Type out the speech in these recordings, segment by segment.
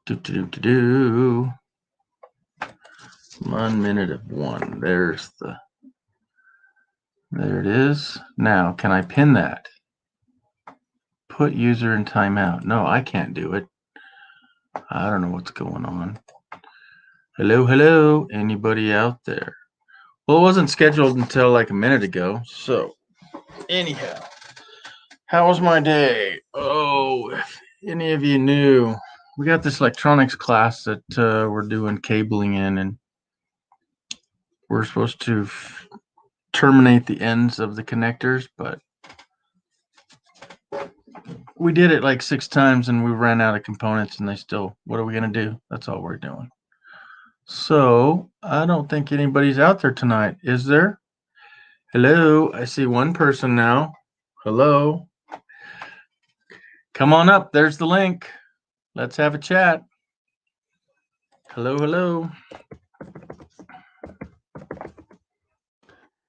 Do. 1 minute of one. There it is. Now, can I pin that? Put user in timeout. No, I can't do it. I don't know what's going on. Hello. Anybody out there? Well, it wasn't scheduled until like a minute ago. So, anyhow, how was my day? Oh, if any of you knew, we got this electronics class that we're doing cabling in, and we're supposed to terminate the ends of the connectors, but we did it like 6 times and we ran out of components, and what are we going to do? That's all we're doing. So I don't think anybody's out there tonight, is there? Hello, I see one person now. Hello. Come on up. There's the link. Let's have a chat. Hello.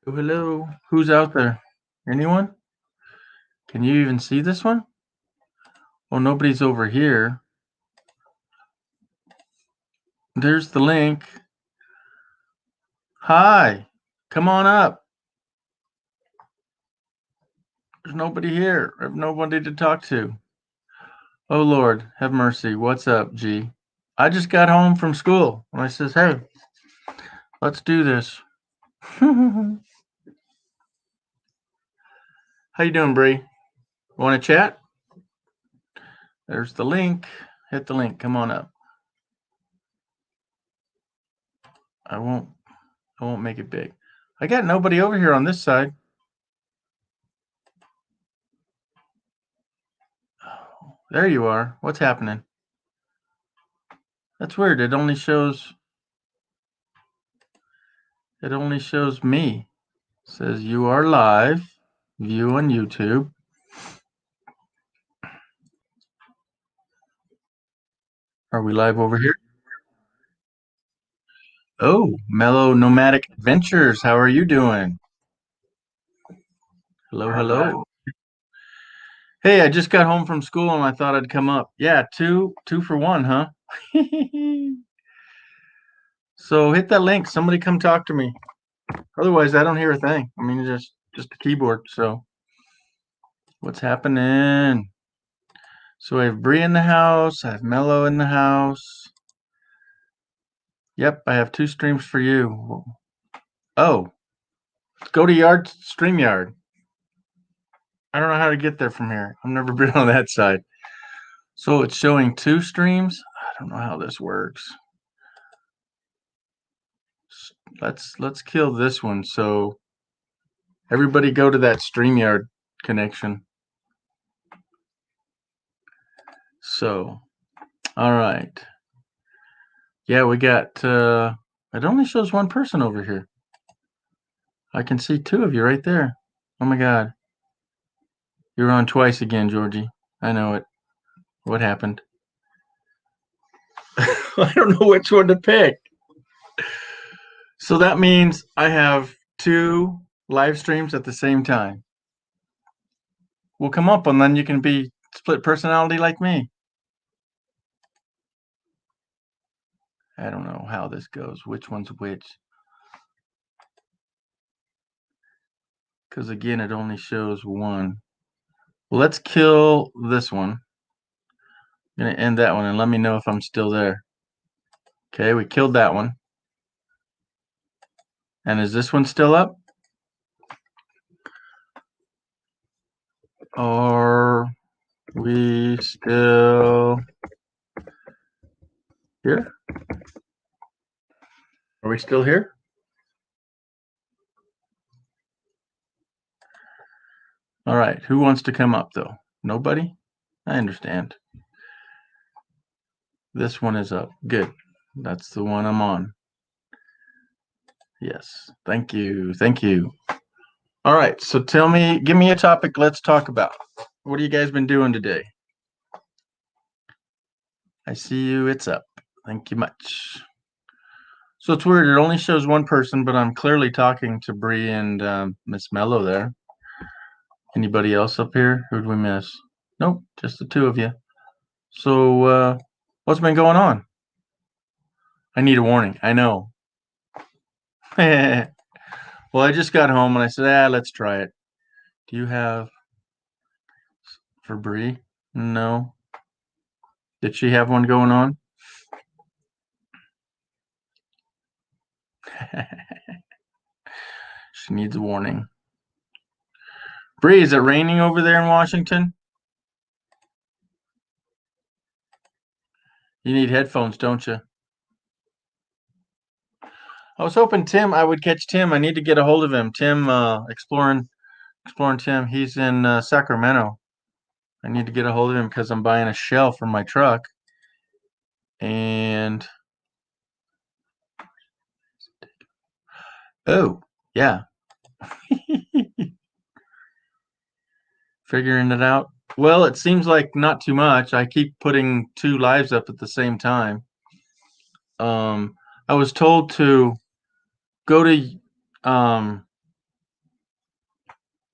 Hello. Who's out there? Anyone? Can you even see this one? Well, nobody's over here. There's the link. Hi. Come on up. There's nobody here. I have nobody to talk to. Oh, Lord, have mercy. What's up, G? I just got home from school, and I says, hey, let's do this. How you doing, Bree? Want to chat? There's the link. Hit the link. Come on up. I won't make it big. I got nobody over here on this side. Oh, there you are. What's happening? That's weird. It only shows me. It says you are live. View on YouTube. Are we live over here? Oh, Mellow Nomadic Adventures. How are you doing? Hello. Hey, I just got home from school and I thought I'd come up. Yeah, two for one, huh? So hit that link. Somebody come talk to me. Otherwise, I don't hear a thing. I mean, just a keyboard. So what's happening? So I have Bree in the house. I have Mellow in the house. Yep, I have 2 streams for you. Oh, go to StreamYard. I don't know how to get there from here. I've never been on that side. So it's showing 2 streams. I don't know how this works. Let's kill this one. So everybody go to that StreamYard connection. So, all right. Yeah, we got, it only shows 1 person over here. I can see 2 of you right there. Oh my God. You're on twice again, Georgie. I know it. What happened? I don't know which one to pick. So that means I have 2 live streams at the same time. Well, come up and then you can be split personality like me. I don't know how this goes. Which one's which? Because again, it only shows 1. Well, let's kill this one. I'm going to end that one and let me know if I'm still there. Okay, we killed that one. And is this one still up? Are we still here? Are we still here? All right, who wants to come up though? Nobody? I understand. This one is up. Good. That's the one I'm on. Yes. Thank you. All right, so give me a topic let's talk about. What have you guys been doing today? I see you. It's up. Thank you much. So it's weird. It only shows 1 person, but I'm clearly talking to Bree and Miss Mellow there. Anybody else up here? Who'd we miss? Nope, just the 2 of you. So What's been going on? I need a warning. I know. Well, I just got home and I said, let's try it. Do you have for Bree? No. Did she have one going on? She needs a warning. Bree, is it raining over there in Washington? You need headphones, don't you? I was hoping I would catch Tim. I need to get a hold of him. Tim, exploring Tim. He's in Sacramento. I need to get a hold of him because I'm buying a shell for my truck. And oh, yeah. Figuring it out. Well, it seems like not too much. I keep putting 2 lives up at the same time. I was told to go to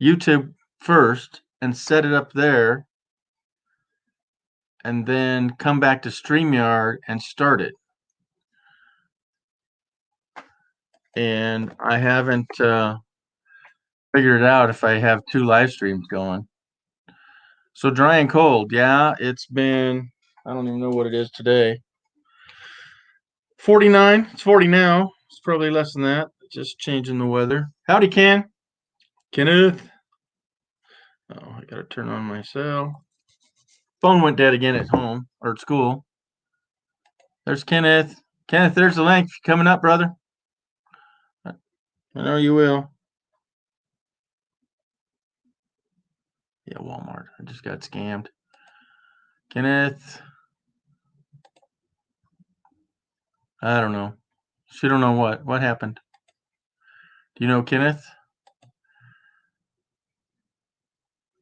YouTube first and set it up there, and then come back to StreamYard and start it. And I haven't figured it out if I have 2 live streams going. So dry and cold, yeah, it's been, I don't even know what it is today. 49. It's 40 now. It's probably less than that. Just changing the weather. Howdy, Kenneth. Oh, I gotta turn on my cell. Phone went dead again at home or at school. There's Kenneth. Kenneth, there's the link. Coming up, brother. I know you will. Yeah, Walmart. I just got scammed. Kenneth. I don't know. She don't know what. What happened? Do you know Kenneth?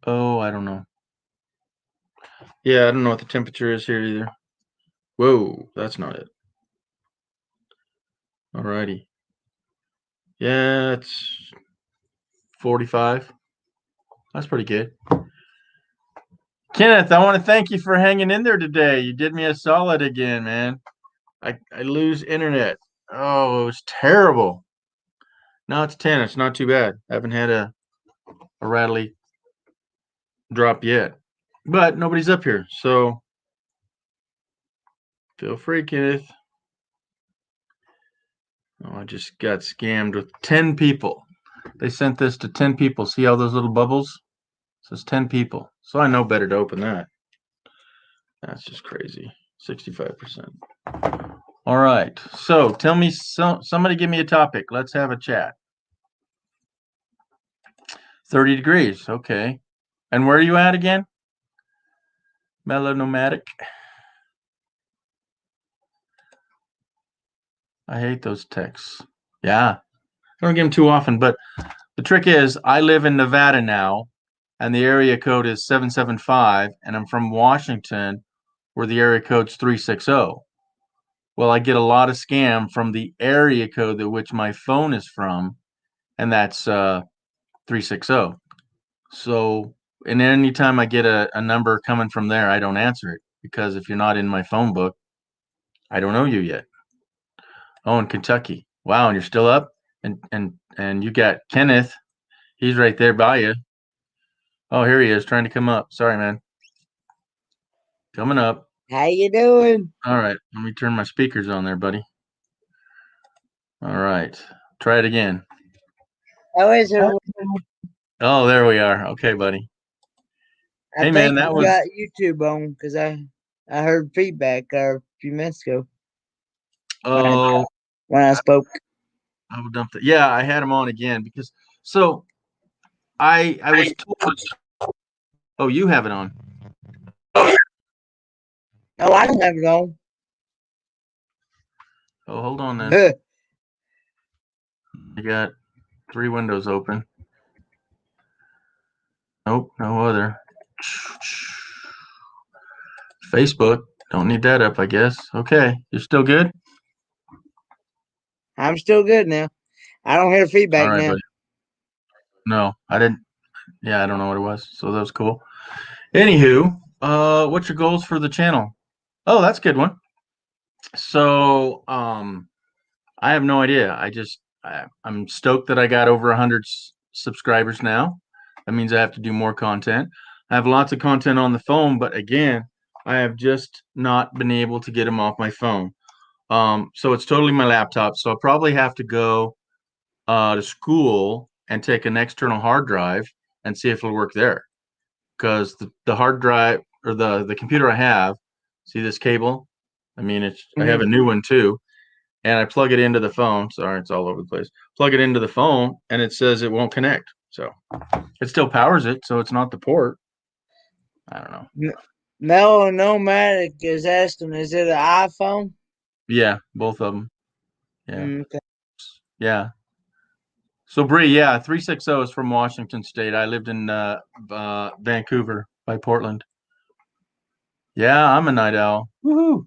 Oh, I don't know. Yeah, I don't know what the temperature is here either. Whoa, that's not it. Alrighty. Yeah, it's 45. That's pretty good. Kenneth, I want to thank you for hanging in there today. You did me a solid again, man. I lose internet. Oh, it was terrible. Now it's 10. It's not too bad. I haven't had a rattly drop yet. But nobody's up here, so feel free, Kenneth. Oh, I just got scammed with 10 people. They sent this to 10 people. See all those little bubbles? It says 10 people. So I know better to open that. That's just crazy. 65%. All right. So tell me, somebody give me a topic. Let's have a chat. 30 degrees. Okay. And where are you at again? Melonomadic. I hate those texts. Yeah. I don't get them too often, but the trick is I live in Nevada now, and the area code is 775, and I'm from Washington, where the area code's 360. Well, I get a lot of scam from the area code that which my phone is from, and that's 360. So, and anytime I get a number coming from there, I don't answer it because if you're not in my phone book, I don't know you yet. Oh, in Kentucky. Wow, and you're still up? And you got Kenneth. He's right there by you. Oh, here he is trying to come up. Sorry, man. Coming up. How you doing? All right. Let me turn my speakers on there, buddy. All right. Try it again. How is it? Oh, there we are. Okay, buddy. Hey, man, that was got YouTube on because I heard feedback a few minutes ago. Oh, when I spoke. I will dump that. Yeah, I had him on again because so I was told. Oh, you have it on. No, I don't have it on. Oh, hold on then. I got 3 windows open. Nope, no other. Facebook. Don't need that up, I guess. Okay, you're still good? I'm still good now. I don't hear feedback All right, now. buddy. No, I didn't. Yeah, I don't know what it was. So that was cool. Anywho, what's your goals for the channel? Oh, that's a good one. So, I have no idea. I'm stoked that I got over 100 subscribers now. That means I have to do more content. I have lots of content on the phone, but again, I have just not been able to get them off my phone. So it's totally my laptop. So I'll probably have to go to school and take an external hard drive and see if it'll work there. Because the hard drive or the computer I have, see this cable? I mean, I have a Mhm. new one too, and I plug it into the phone. Sorry, it's all over the place. Plug it into the phone, and it says it won't connect. So it still powers it, so it's not the port. I don't know. M- Mellow Nomadic is asking, is it an iPhone? Yeah, both of them. Yeah, Okay. yeah. So Bree, yeah, 360 is from Washington State. I lived in Vancouver by Portland. Yeah, I'm a night owl. Woohoo!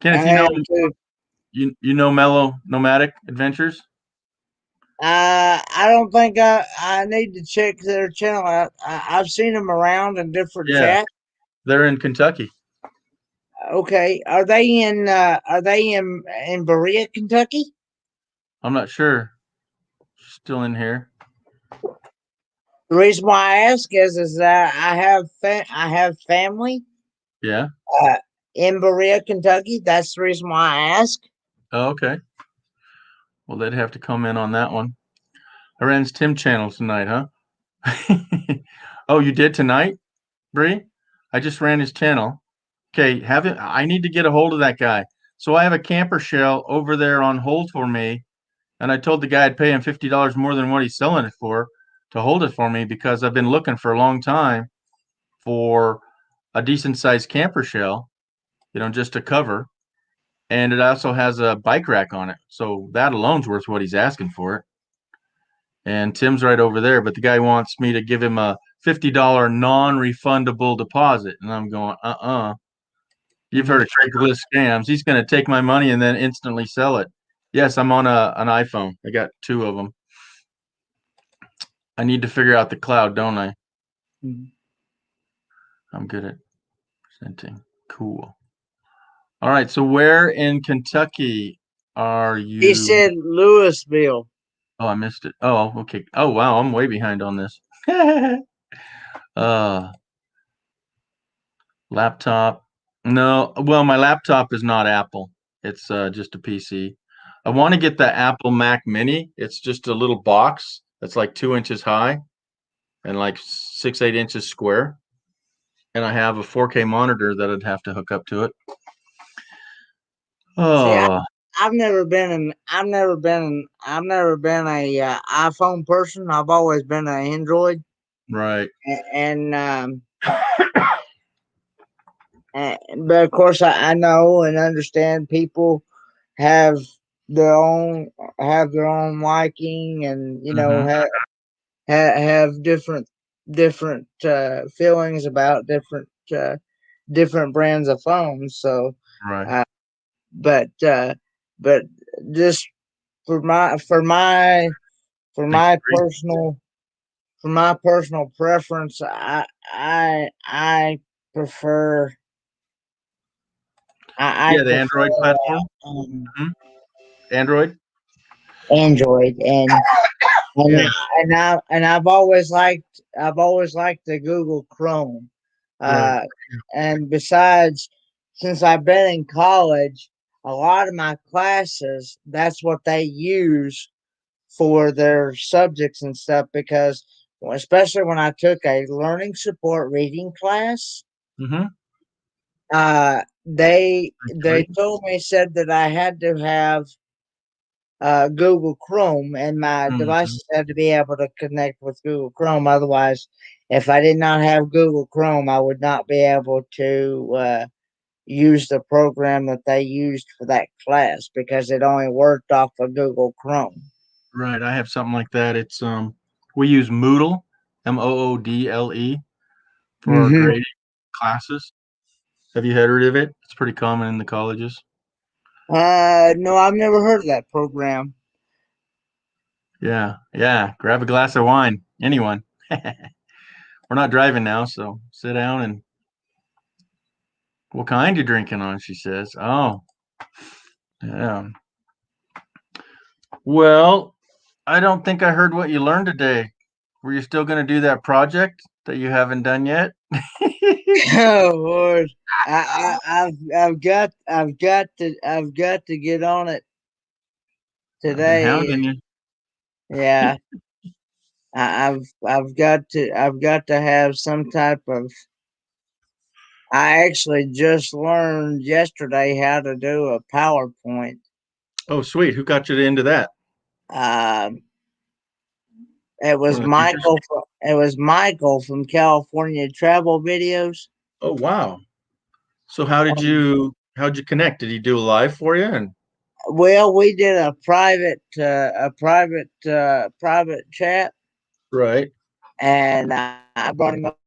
I Kenneth, am too. you know Mellow Nomadic Adventures? I don't think I need to check their channel out. I've seen them around in different Yeah, chats. they're in Kentucky. Okay, are they in Berea, Kentucky? I'm not sure. Still in here. The reason why I ask is that I have family Yeah. uh, in Berea, Kentucky. That's the reason why I ask. Oh, okay. Well, they'd have to comment on that one. I ran Tim channel tonight, huh? Oh, you did tonight, Bree? I just ran his channel. Okay, I need to get a hold of that guy. So I have a camper shell over there on hold for me, and I told the guy I'd pay him $50 more than what he's selling it for to hold it for me because I've been looking for a long time for a decent sized camper shell, just to cover. And it also has a bike rack on it. So that alone's worth what he's asking for it. And Tim's right over there, but the guy wants me to give him a $50 non-refundable deposit. And I'm going, You've heard Mhm. of Craigslist scams. He's going to take my money and then instantly sell it. Yes, I'm on an iPhone. I got two of them. I need to figure out the cloud, don't I? Mhm. I'm good at presenting. Cool. All right. So where in Kentucky are He you? said Louisville. Oh, I missed it. Oh, okay. Oh, wow. I'm way behind on this. uh, Laptop. No, well, my laptop is not Apple. It's just a PC. I want to get the Apple Mac Mini. It's just a little box that's like 2 inches high and like 8 inches square. And I have a 4K monitor that I'd have to hook up to it. See, Oh, I've never been a iPhone person. I've always been an Android, right. and but of course I know and understand people have their own have their own liking, and Mm-hmm. have different feelings about different brands of phones. So, Right. uh, but but just for my for my for Thanks, my Bree. personal for my personal preference, I prefer I Yeah, the prefer Android platform. um, Hmm. Android. Android, and Yeah. I've always liked the Google Chrome. Right. Uh, and besides, since I've been in college, a lot of my classes, that's what they use for their subjects and stuff. Because especially when I took a learning support reading class, Mm-hmm. Thanks, they Bree. told me, said that I had to have Google Chrome, and my Mm-hmm. devices had to be able to connect with Google Chrome. Otherwise, if I did not have Google Chrome, I would not be able to use the program that they used for that class because it only worked off of Google Chrome. Right. I have something like that. We use Moodle, Moodle, for our Mm-hmm. grading classes. Have you heard of it? It's pretty common in the colleges. No, I've never heard of that program. Yeah, yeah. Grab a glass of wine. Anyone. We're not driving now, so sit down and What kind you drinking on? She says. Oh, yeah. Well, I don't think I heard what you learned today. Were you still going to do that project that you haven't done yet? Oh Lord, I've got to get on it I've been today. hounding you. Yeah, I've got to have some type of. I actually just learned yesterday how to do a PowerPoint. Oh, sweet. Who got you into that? Um, it One was of the teachers? Michael. It was Michael from California Travel Videos. Oh, wow. So how'd you connect? Did he do a live for you? And Well, we did a private chat, right. and I brought him up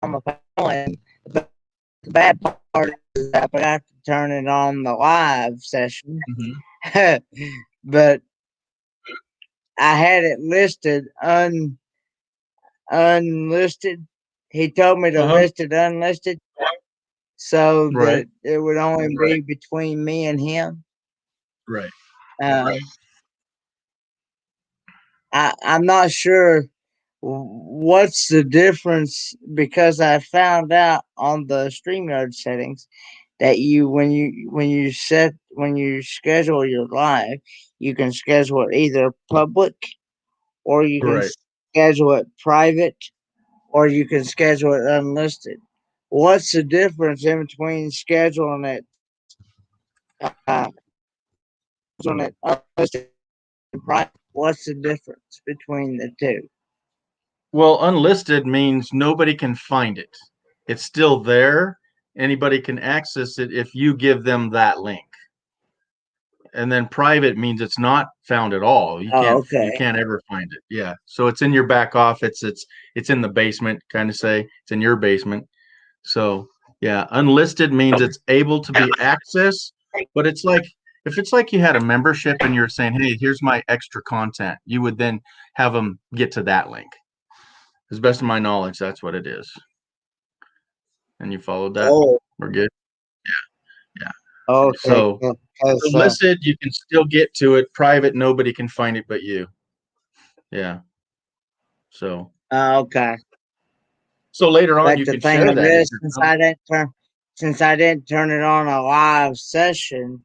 on the panel. And the bad part is I forgot to turn it on the live session, Hmm. but I had it listed unlisted. He told me to Uh-huh. list it unlisted so Right. that it would only be between me and him. Right. Uh, I'm not sure what's the difference because I found out on the StreamYard settings that when you schedule your live, you can schedule it either public or you can Right. schedule it private or you can schedule it unlisted. What's the difference in between uh, scheduling it unlisted and private? What's the difference between the two? Well, unlisted means nobody can find it. It's still there. Anybody can access it if you give them that link. And then private means it's not found at all. You Oh, can't you okay. can't ever find it. Yeah. So it's in your back office. It's in the basement, kind of say. It's in your basement. So yeah, unlisted means it's able to be accessed, but it's like if it's like you had a membership and you're saying, "Hey, here's my extra content," you would then have them get to that link. As best of my knowledge, that's what it is. And you followed that? Oh, We're good. Yeah. okay. So Because listed, you can still get to it. Private, nobody can find it but you. Yeah. So okay. later on, But you the could thing share of that if this, you're done. since I didn't turn it on a live session,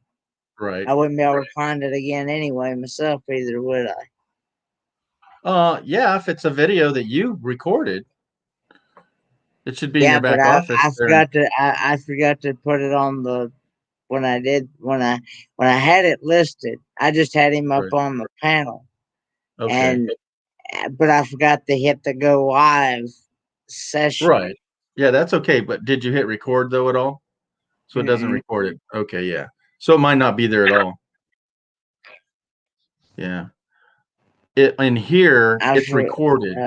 Right. I wouldn't be able to find it again anyway myself either, would I? Yeah, if it's a video that you recorded, it should be in Yeah, your but back office there. I forgot to put it on the when I had it listed. I just had him up Right. on the panel, Okay. and but I forgot to hit the go live session. Right. Yeah, that's okay. But did you hit record though at all? So it doesn't Mm-mm. record it. Okay, yeah. So it might not be there at all. Yeah. It in here, I it's for recorded.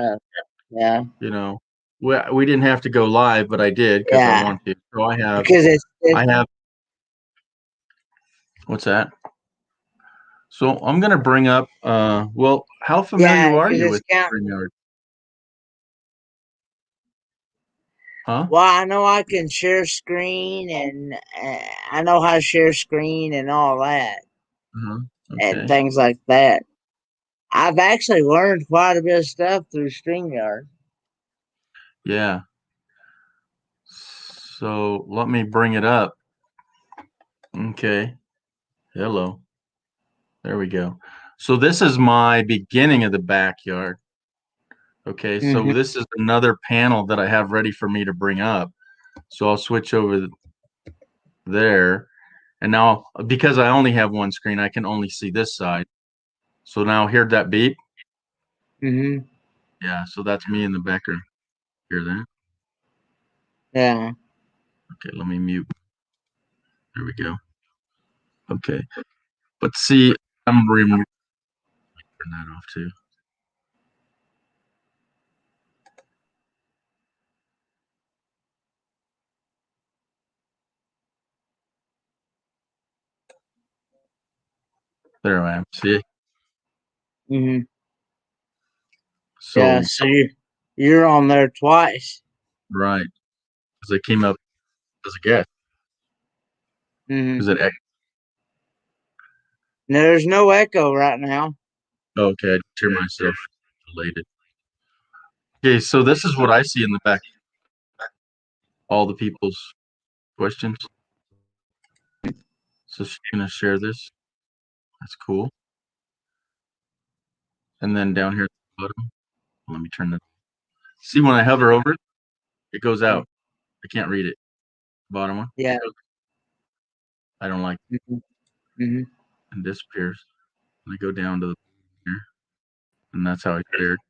yeah You know, we didn't have to go live, but I did because I yeah want to. So because I have, what's that? So I'm gonna bring up. Well, how yeah familiar are because you it's with count. StreamYard? Huh? Well, I know I can share screen and I know how to share screen and all that Uh-huh. and Okay. things like that. I've actually learned quite a bit of stuff through StreamYard. Yeah. So let me bring it up. Okay. Hello. There we go. So this is my beginning of the backyard. Okay. So Hmm. this is another panel that I have ready for me to bring up. So I'll switch over there. And now, because I only have one screen, I can only see this side. So now hear that beep? Hmm. Yeah. So that's me in the background. Hear that? Yeah. Okay. Let me mute. There we go. Okay. But see, I'm removing that off too. There I am. See? Hmm. Yeah. So, So you're on there twice. right. Because I came up as a guest. Mhm. Is it? There's no echo right now. Okay, I hear myself related. Okay, so this is what I see in the back. All the people's questions. So she's gonna share this. That's cool. And then down here at the bottom, let me turn that. See when I hover over it, it goes out. I can't read it. Bottom one. Yeah. I don't like it. Mhm. And disappears. And I go down to the here, and that's how I share it.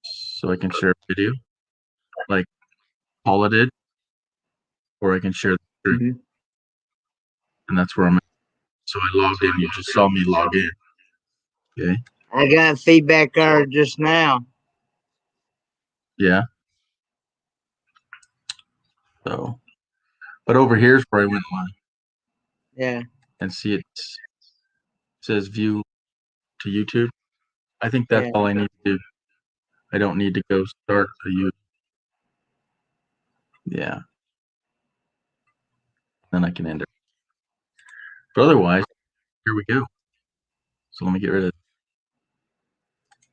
So I can share a video, like Paula did, or I can share the screen, Mhm. and that's where I'm at. So I logged in. You just saw me log in. Okay. I got feedback there just now. Yeah. So, but over here's where I went live Yeah. and see it says view to YouTube. I think that's Yeah. all I need to do. I don't need to go start a YouTube. Yeah. Then I can end it. But otherwise, here we go. So let me get rid of.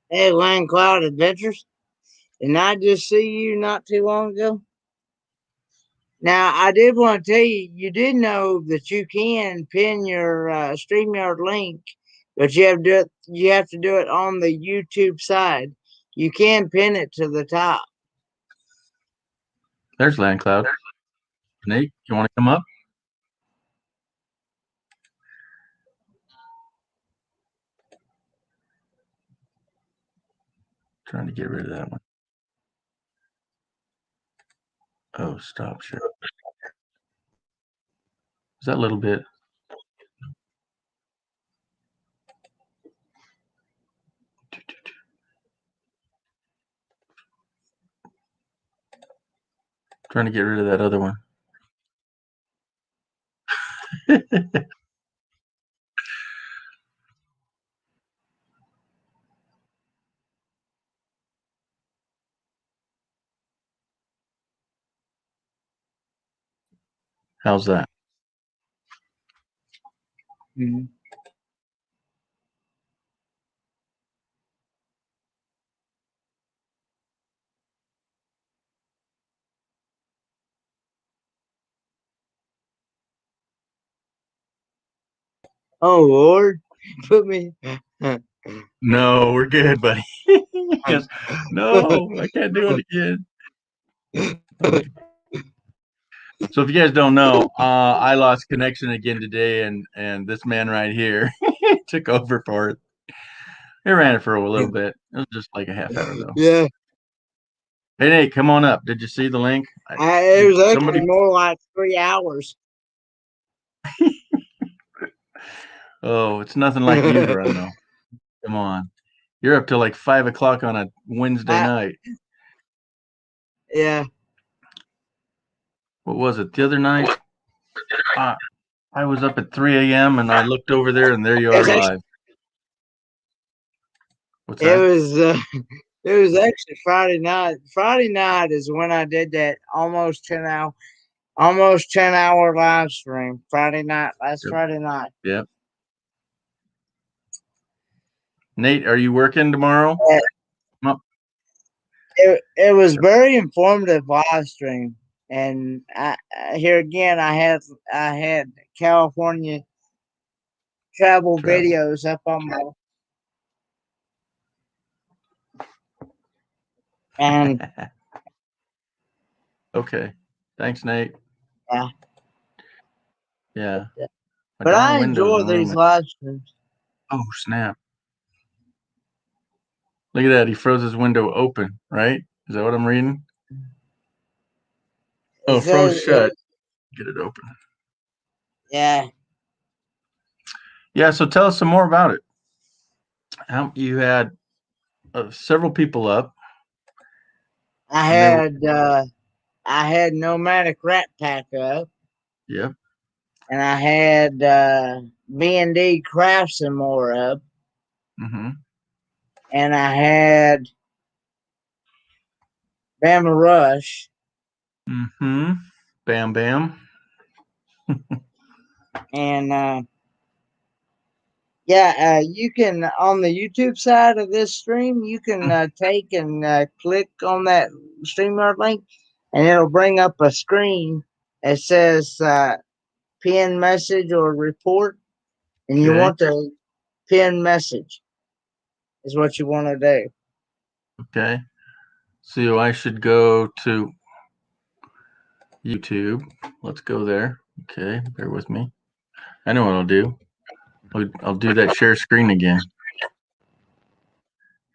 Hey, Land Cloud Adventures. Didn't I just see you not too long ago? Now, I did want to tell you, you did know that you can pin your StreamYard link, but you have to do it on the YouTube side. You can pin it to the top. There's Land Cloud. Nate, you want to come up? Trying to get rid of that one. Oh, stop share. Is that a little bit? Trying to get rid of that other one. How's that? Mm-hmm. Oh Lord, put me. No, we're good, buddy. Yes. No, I can't do it again. Okay. So if you guys don't know, I lost connection again today, and this man right here took over for it. He ran it for a little bit. It was just like a half hour though. Yeah, Hey Nate, come on up. Did you see the link? it was actually Somebody. more like 3 hours. Oh, it's nothing like you run though. Come on, you're up till like 5 o'clock on a Wednesday night. Yeah. What was it? The other night, I was up at 3 a.m. and I looked over there, and there you are live. What's that? It was actually Friday night. Friday night is when I did that almost 10-hour live stream. Friday night, last Friday night. Yep. Nate, are you working tomorrow? It was very informative live stream, and here again I had California travel videos up on my and okay. Thanks, Nate. yeah. Yeah. But I enjoy these live streams. Oh snap! Look at that. He froze his window open. Right? Is that what I'm reading? Oh, froze shut. Get it open. Yeah. Yeah. So tell us some more about it. You had several people up. I had Nomadic Rat Pack up. Yep. And I had B&D Crafts and More up. Mm-hmm. And I had Bama Rush. Mm-hmm. Bam Bam. And yeah, you can on the YouTube side of this stream, you can take and click on that StreamYard link, and it'll bring up a screen that says pin message or report, and you Okay. want to pin message is what you want to do. Okay. So I should go to YouTube. Let's go there. Okay, bear with me. I know what I'll do. I'll do that share screen again.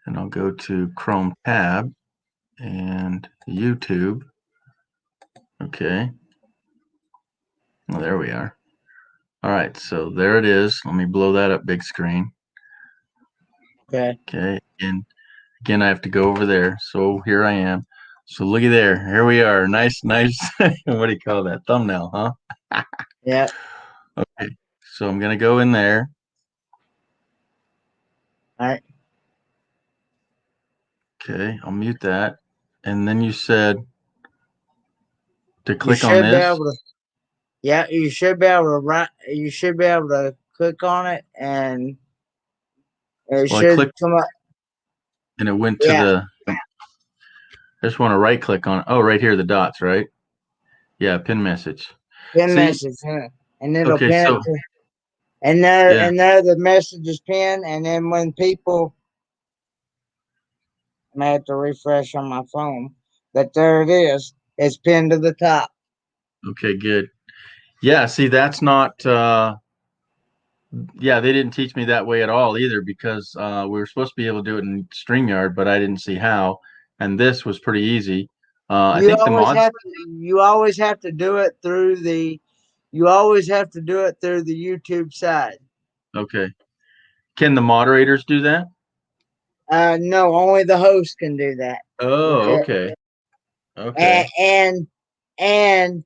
And I'll go to Chrome tab and YouTube. Okay. Well, there we are. All right, so there it is. Let me blow that up big screen. Okay. Okay, and again, I have to go over there. So here I am. So look at there. Here we are. Nice. What do you call that? Thumbnail, huh? Yeah. Okay, so I'm going to go in there. All right. Okay, I'll mute that. And then you said to You click on should be this. able to. Yeah, you should be able to write. You should be able to click on it, and it Well, I should clicked come up. and it went to Yeah. the. I just want to right click on it. Oh, right here, the dots, right? Yeah, pin message. Pin See? message, and it'll Okay, pin so it to, and there yeah. and there the message is pinned, and then when people, I may have to refresh on my phone, but there it is. It's pinned to the top. Okay, good. Yeah, see, that's not. Yeah, they didn't teach me that way at all either because we were supposed to be able to do it in StreamYard, but I didn't see how. And this was pretty easy. I You think the always mods. have to. You always have to do it through the. You always have to do it through the YouTube side. Okay. Can the moderators do that? No, only the host can do that. Oh, okay. Okay. And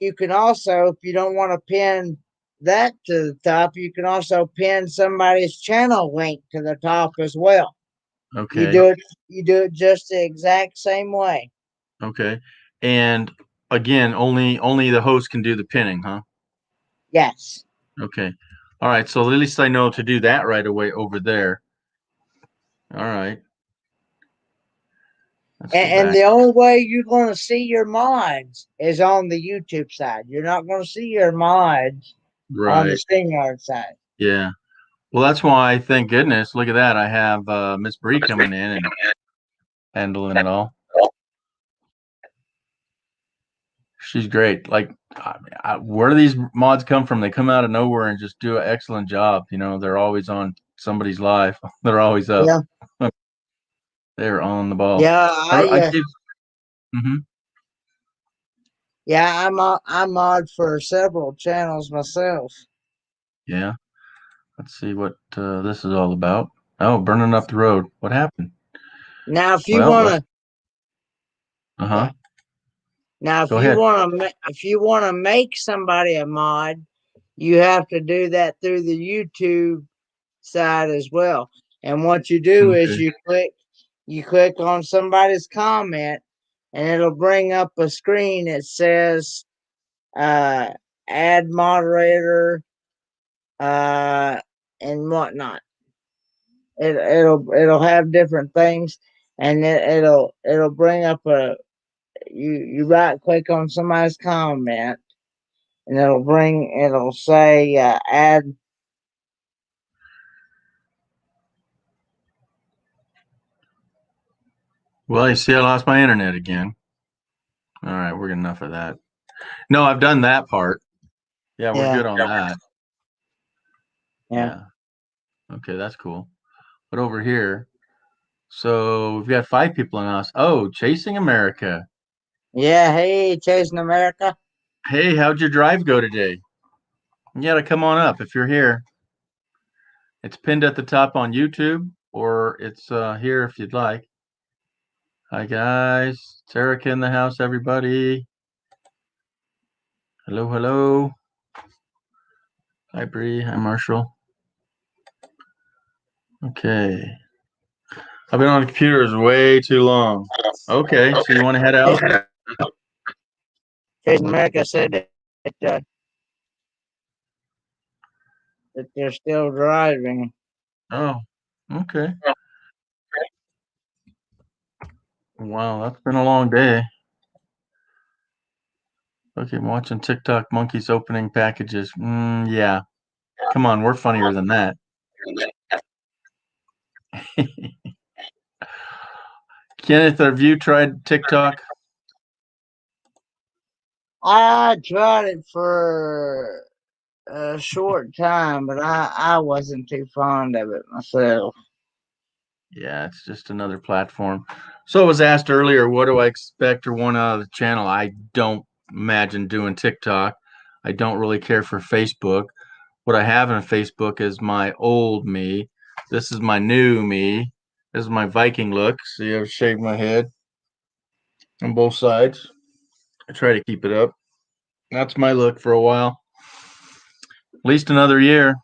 you can also, if you don't want to pin that to the top, you can also pin somebody's channel link to the top as well. Okay. You do it just the exact same way. Okay. And again, only the host can do the pinning, huh? Yes. Okay. All right. So at least I know to do that right away over there. All right. And the only way you're going to see your mods is on the YouTube side. You're not going to see your mods on the Right. StreamYard side. Yeah. Well, that's why, thank goodness, look at that. I have Miss Bree coming in and handling it all. She's great. Like, where do these mods come from? They come out of nowhere and just do an excellent job. You know, they're always on somebody's live. They're always up. Yeah. They're on the ball. Yeah. I give. Mm-hmm. Yeah, I'm mod for several channels myself. Yeah. Let's see what this is all about. Oh, burning up the road. What happened? Now, if you want to, Uh-huh. now Go ahead. if you want to make somebody a mod, you have to do that through the YouTube side as well. And what you do is you click on somebody's comment, and it'll bring up a screen that says add moderator and whatnot. It'll have different things, and it'll bring up you right click on somebody's comment, and it'll say add. Well, you see, I lost my internet again. All right, we're enough of that. No, I've done that part. Yeah, we're good on that. Yeah. Okay, that's cool. But over here, so we've got 5 people in us. Oh, Chasing America. Yeah, hey, Chasing America. Hey, how'd your drive go today? You gotta come on up if you're here. It's pinned at the top on YouTube, or it's here if you'd like. Hi guys, it's Eric in the house, everybody. Hello, hello. Hi Bree, hi Marshall. Okay. I've been on the computers way too long. Okay, so you want to head out? Chasing America said that that they're still driving. Oh, okay. Wow, that's been a long day. Okay, I'm watching TikTok monkeys opening packages. Yeah. Come on, we're funnier than that. Kenneth, have you tried TikTok? I tried it for a short time, but I wasn't too fond of it myself. Yeah, it's just another platform. So I was asked earlier, what do I expect or want out of the channel? I don't imagine doing TikTok. I don't really care for Facebook. What I have in Facebook is my old me. This is my new me. This is my Viking look. See, I've shaved my head on both sides. I try to keep it up. That's my look for a while. At least another year.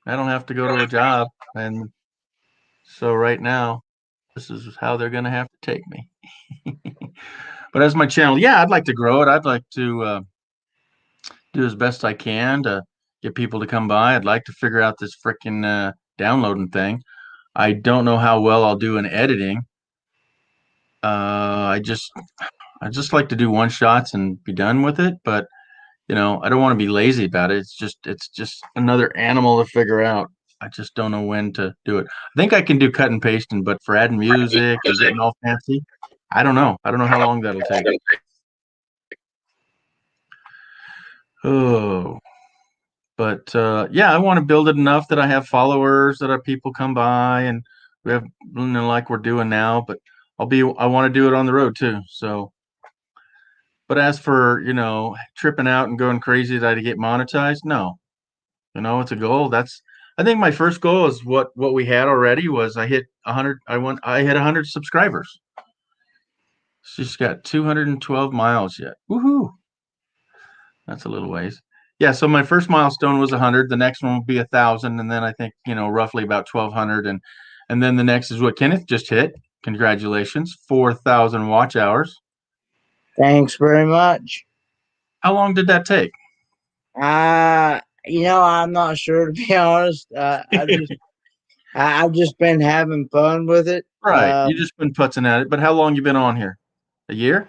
I don't have to go to a job. And so right now, this is how they're going to have to take me. But as my channel, yeah, I'd like to grow it. I'd like to do as best I can to get people to come by. I'd like to figure out this freaking downloading thing. I don't know how well I'll do in editing. I just like to do one shots and be done with it. But I don't want to be lazy about it. It's just another animal to figure out. I just don't know when to do it. I think I can do cut and pasting, but for adding music or getting all fancy, I don't know. I don't know how long that'll take. Oh, but yeah, I want to build it enough that I have followers, that our people come by, and we have like we're doing now. But I want to do it on the road too. So, but as for tripping out and going crazy that I get monetized, no. It's a goal. I think my first goal is what we had already was I hit 100. I hit 100 subscribers. She's got 212 miles yet. Woohoo! That's a little ways. Yeah, so my first milestone was 100. The next one will be 1,000, and then I think roughly about 1,200, and then the next is what Kenneth just hit. Congratulations, 4,000 watch hours. Thanks very much. How long did that take? I'm not sure, to be honest. I've just been having fun with it. Right, you just been putzing at it. But how long you been on here? A year?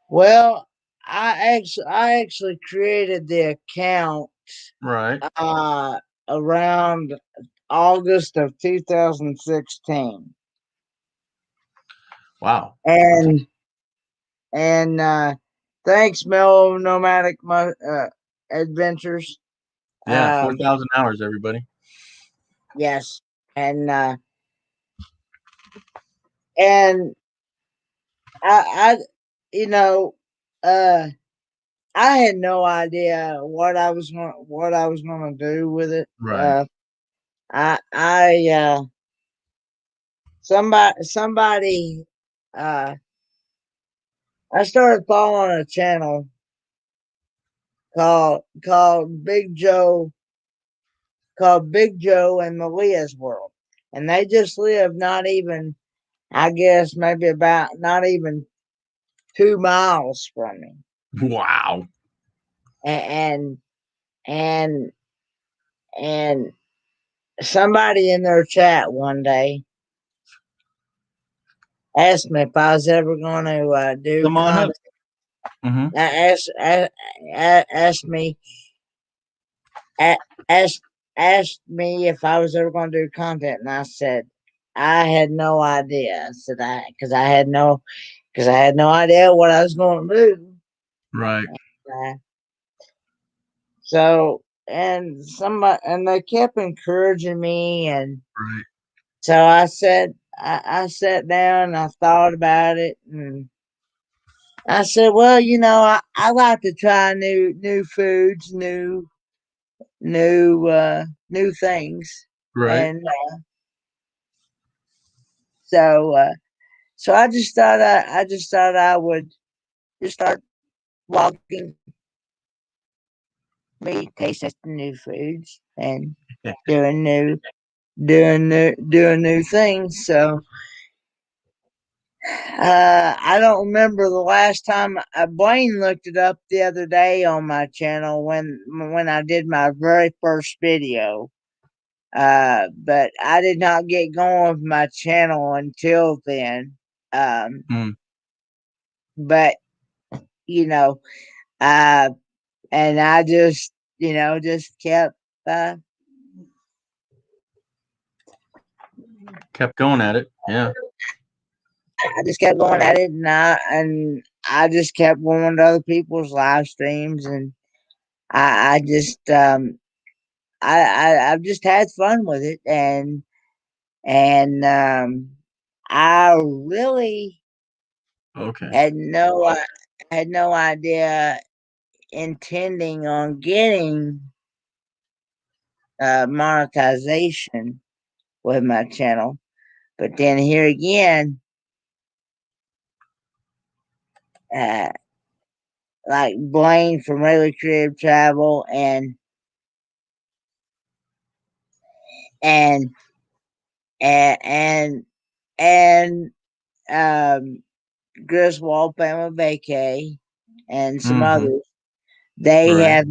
Well, I actually created the account Right. around August of 2016. Wow. And thanks, Mellow Nomadic Adventures. Yeah, 4,000 hours, everybody. Yes, and I you know, uh, I had no idea what I was gonna do with it. Right. I somebody I started following a channel called Big Joe and Malia's World, and they just live not even, I guess, maybe about not even 2 miles from me. Wow. And and and somebody in their chat one day asked me if I was ever going to do Come on up. content. Mm-hmm. Asked me asked asked me if I was ever going to do content, and I said I had no idea. I said because I had no idea what I was going to do. Right. Uh, so and they kept encouraging me, and Right. so I sat down and I thought about it, and I said, well, I like to try new foods, new things, Right. and so so I just thought I would just start vlogging me tasting new foods and doing new things. So I don't remember the last time. Blaine looked it up the other day on my channel when I did my very first video. But I did not get going with my channel until then. Mm, But you know, uh, and I just just kept uh, kept going at it. Yeah. I just kept going at it, and I just kept going to other people's live streams, and I just I've just had fun with it, and I really Okay. had no idea intending on getting monetization with my channel, but then here again, uh, like Blaine from Rayleigh Crib Travel and and and and um Griswold Family Vacay and some Mm-hmm. others, Right.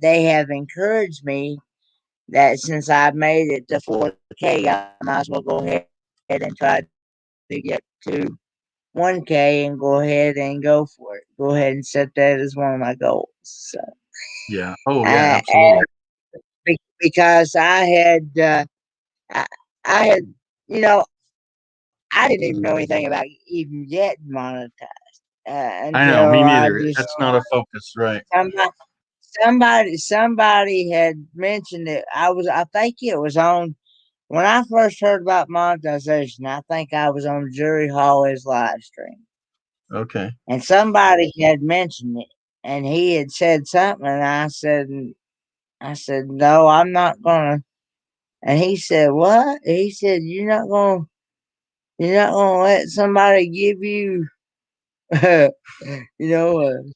they have encouraged me that since I made it to 4K, I might as well go ahead and try to get to 1K and go ahead and go for it. Go ahead and set that as one of my goals. So, Yeah. Oh, yeah. and Absolutely. because I, I had, you know, I didn't even know anything about even getting monetized I know. Me until I neither. just That's not a focus, right? somebody, somebody had mentioned it. I think it was on when I first heard about monetization. I think I was on Jury Hall's live stream, Okay. and somebody had mentioned it, and he had said something, and I said, no, I'm not gonna. And he said, what? He said, you're not gonna let somebody give you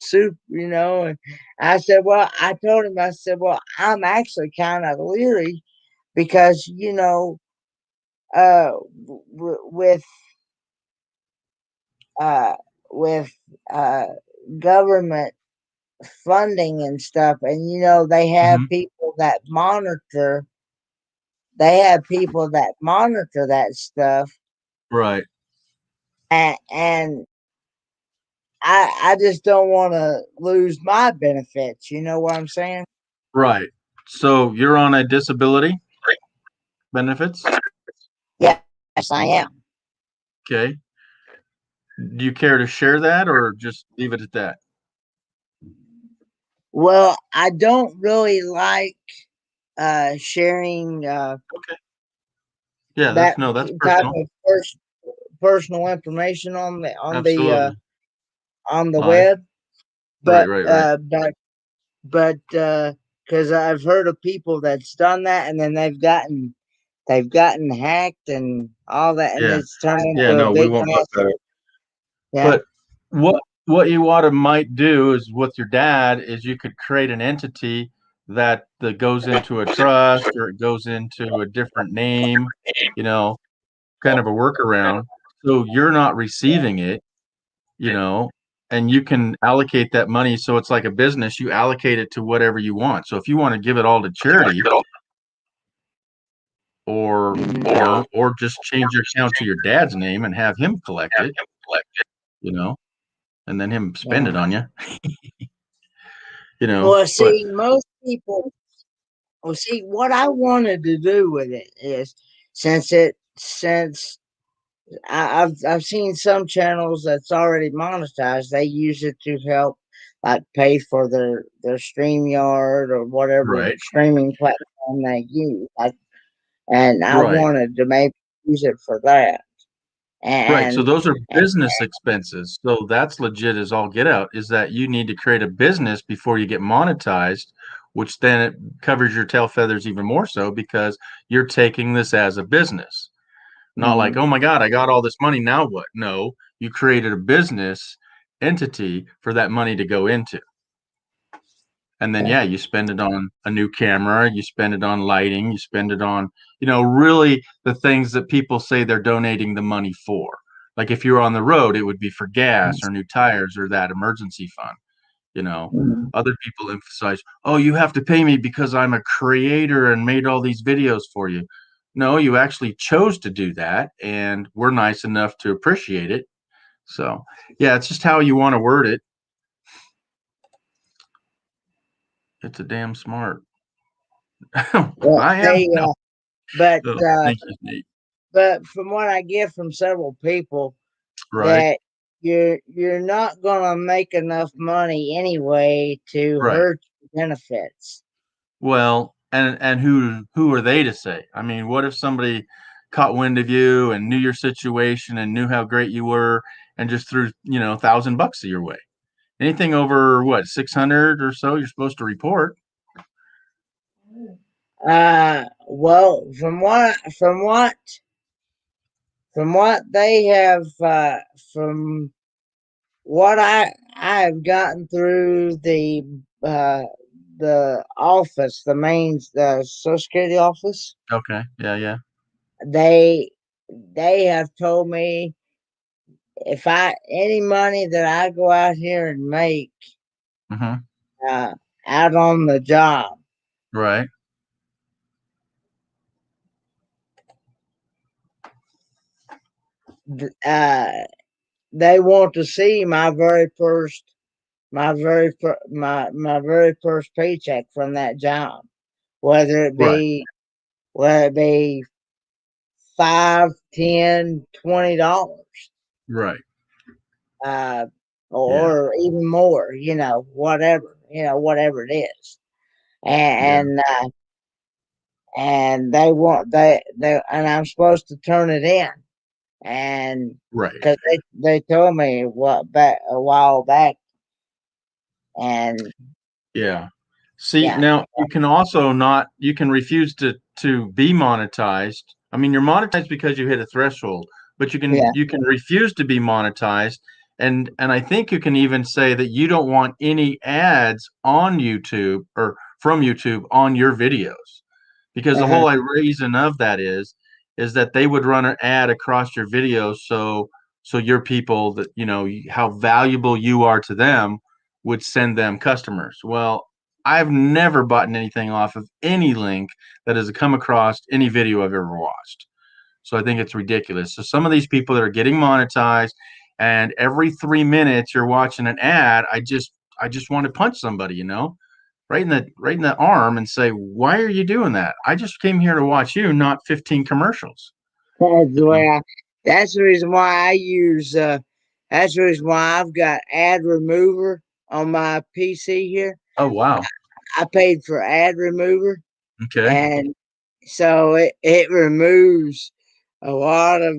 soup, And I said, well, I told him, I said, well, I'm actually kind of leery because, with uh, with uh, government funding and stuff, and Hmm. they have people that monitor that stuff, Right. and I just don't want to lose my benefits. You know what I'm saying? Right. So you're on a disability benefits. Yes, I am. Okay. Do you care to share that or just leave it at that? Well, I don't really like sharing Okay. Yeah, that that's type personal. of personal information Absolutely. on the Live. web, Right, but right, right. because I've heard of people that's done that, and then they've gotten hacked and all that, and Yeah. it's turned Yeah, into a no, we big won't talk mess. about it. Yeah. But what you ought to might do is with your dad is you could create an entity that goes into a trust or it goes into a different name, you know, kind of a workaround. So you're not receiving it, you know, and you can allocate that money so it's like a business. You allocate it to whatever you want. So if you want to give it all to charity or or just change your account to your dad's name and have him collect it, you know, and then him spend Yeah. it on you, you know. Well, But see, most people. Well, see, what I wanted to do with it is since I've seen some channels that's already monetized. They use it to help like pay for their StreamYard or whatever right, streaming platform they use. And I right, wanted to maybe use it for that. right. So And, those are and business expenses. So that's legit as all get out, is that you need to create a business before you get monetized, which then it covers your tail feathers even more so because you're taking this as a business. Not like, mhm, oh my God, I got all this money. Now what? No, you created a business entity for that money to go into. And then, yeah, yeah, you spend it on a new camera, you spend it on lighting, you spend it on, really the things that people say they're donating the money for. Like if you were on the road, it would be for gas or new tires or that emergency fund. You know, Mhm. other people emphasize, oh, you have to pay me because I'm a creator and made all these videos for you. No, you actually chose to do that, and we're nice enough to appreciate it. So, yeah, it's just how you want to word it. It's a damn smart. Well, I am. they, No. but Oh, uh, thank you, Nate. but from what I get from several people, Right, that you're not gonna make enough money anyway to right. hurt your benefits. Well, and who are they to say? I mean, what if somebody caught wind of you and knew your situation and knew how great you were and just threw, $1,000 your way? Anything over what, 600 or so, you're supposed to report. Well, from what they have, from what I have gotten through uh, the office, the main Social Security office, Okay. Yeah, yeah. they they have told me if I any money that I go out here and make Mm-hmm. uh, out on the job, Right. uh, they want to see my very first paycheck from that job, whether it Right. be whether it be 5, 10, $20, Right. uh, Yeah. or even more. Whatever it is, Yeah. and they and I'm supposed to turn it in, and Right. because they told me what back a while back, and Yeah. See, yeah, now you can also not you can refuse to be monetized. I mean, you're monetized because you hit a threshold, but you can yeah, you can refuse to be monetized, and I think you can even say that you don't want any ads on YouTube or from YouTube on your videos. Because the uh-huh, whole reason of that is that they would run an ad across your videos so your people that how valuable you are to them would send them customers. Well, I've never bought anything off of any link that has come across any video I've ever watched. So I think it's ridiculous. So some of these people that are getting monetized, and every 3 minutes you're watching an ad, I just want to punch somebody, right in the arm and say, "Why are you doing that? I just came here to watch you, not 15 commercials." that's You the know? way that's the reason why I use. That's the reason why I've got ad remover on my PC here. Oh wow. I paid for ad remover, Okay. and so it removes a lot of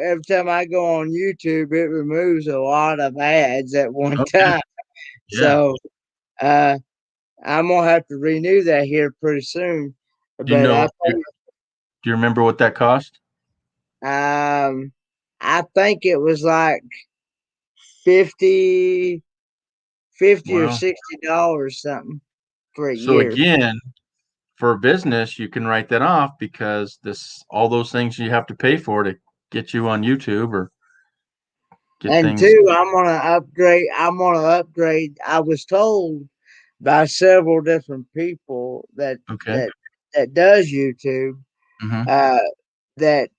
every time I go on YouTube, it removes a lot of ads at one Okay. time. Yeah. So uh, I'm gonna have to renew that here pretty soon. Do you But know? Do you remember what that cost? um, I think it was like 50, 50 or Well, $60 something for a so year. again, for a business, you can write that off because this all those things you have to pay for to get you on YouTube or get And things. two, I'm gonna upgrade. I'm gonna upgrade. I was told by several different people Okay. that does YouTube, Hmm. uh, that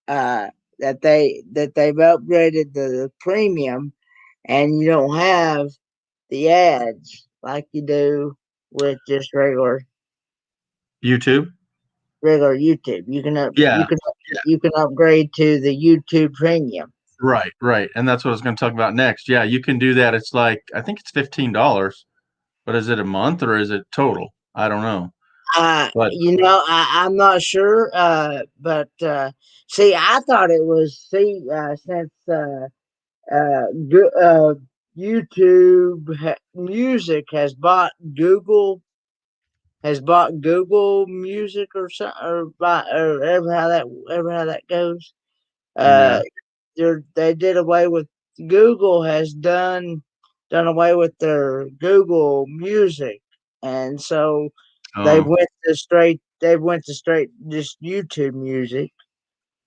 uh, they've upgraded the premium, and you don't have the ads like you do with just YouTube. regular YouTube. Yeah. You can upgrade to the YouTube premium. Right. Right. And that's what I was going to talk about next. Yeah, you can do that. It's like I think it's $15. But is it a month or is it total? I don't know. But I'm not sure, but see, I thought it was since YouTube Music has bought Google Music or something, or ever how that goes. Uh, yeah. they did away with Google has done away with their Google Music, and so Oh. they went to straight just YouTube Music.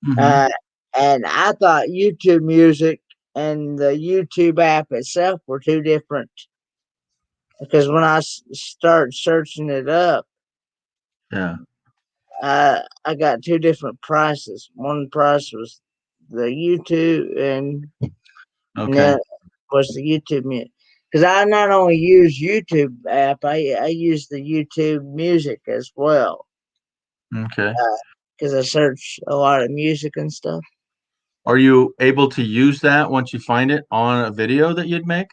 Hmm. Uh, And I thought YouTube Music and the YouTube app itself were two different. Because when I start searching it up, Yeah. I got two different prices. One price was the YouTube, and Okay. that was the YouTube Music. Because I not only use YouTube app, I use the YouTube Music as well. Okay. Because I search a lot of music and stuff. Are you able to use that once you find it on a video that you'd make?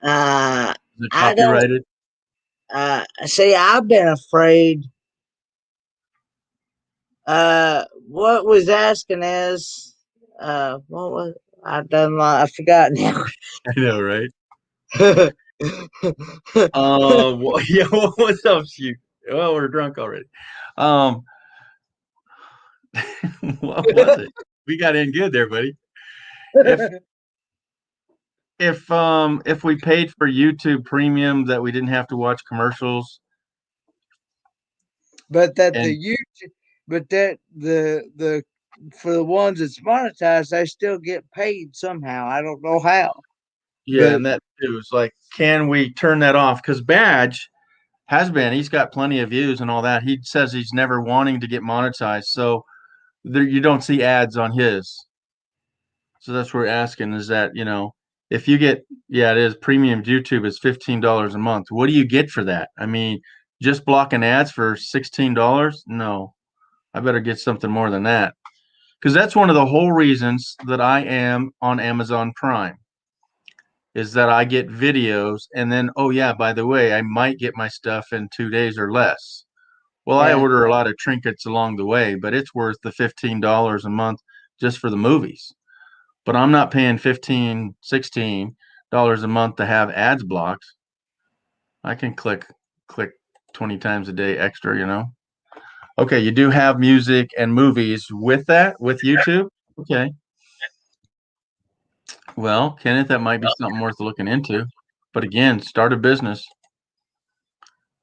Uh, Is it I don't. copyrighted? See, I've been afraid. What was asking is, what was I done? I forgot now. I know, right? Well, yeah, what's up, shoot? Well, we're drunk already. Um, what was it? We got in good there, buddy. If if we paid for YouTube Premium that we didn't have to watch commercials But that and the YouTube, but that the for the ones that's monetized, they still get paid somehow. I don't know how, yeah, but and that it was like, can we turn that off? Because Badge has been, he's got plenty of views and all that. He says he's never wanting to get monetized, so there you don't see ads on his. So that's what we're asking is that, if you get, yeah, it is premium YouTube is $15 a month. What do you get for that? I mean, just blocking ads for $16? No, I better get something more than that. Because that's one of the whole reasons that I am on Amazon Prime is that I get videos and then, oh yeah, by the way, I might get my stuff in 2 days or less. Well, I yeah, order a lot of trinkets along the way, but it's worth the $15 a month just for the movies. But I'm not paying $15, $16 a month to have ads blocked. I can click 20 times a day extra. Okay, you do have music and movies with that, with YouTube? Okay. Well, Kenneth, that might be something worth looking into. But again, start a business.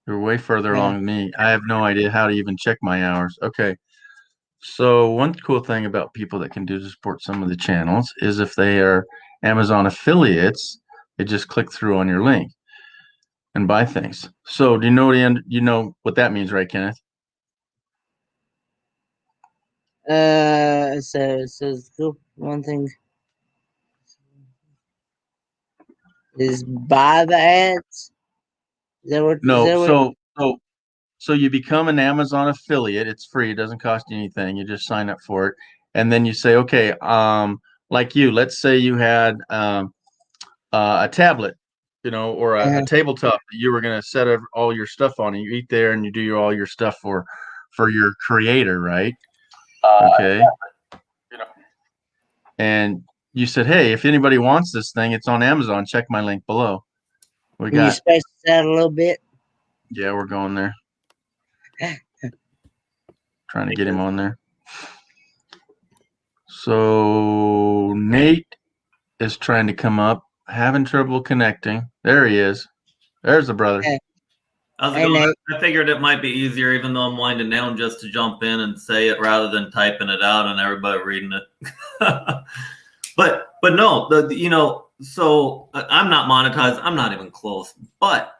You're way further yeah. along than me. I have no idea how to even check my hours. Okay. So one cool thing about people that can do to support some of the channels is if they are Amazon affiliates, they just click through on your link and buy things. So do you know what that means, right, Kenneth? So cool. One thing is buy the ads. Is that what? Is No, that what? so you become an Amazon affiliate. It's free. It doesn't cost you anything. You just sign up for it, and then you say, okay, like you. Let's say you had a tablet, or a tabletop that you were going to set all your stuff on, and you eat there and you do all your stuff for your creator, right? Okay. And you said, hey, if anybody wants this thing, it's on Amazon. Check my link below. We Can you got, space this out a little bit? yeah, we're going there. Trying to get him on there. So Nate is trying to come up, having trouble connecting. There he is. There's the brother. Hey. How's it Hey, going? Nate. I figured it might be easier, even though I'm winding down, just to jump in and say it rather than typing it out and everybody reading it. but no, so I'm not monetized. I'm not even close. But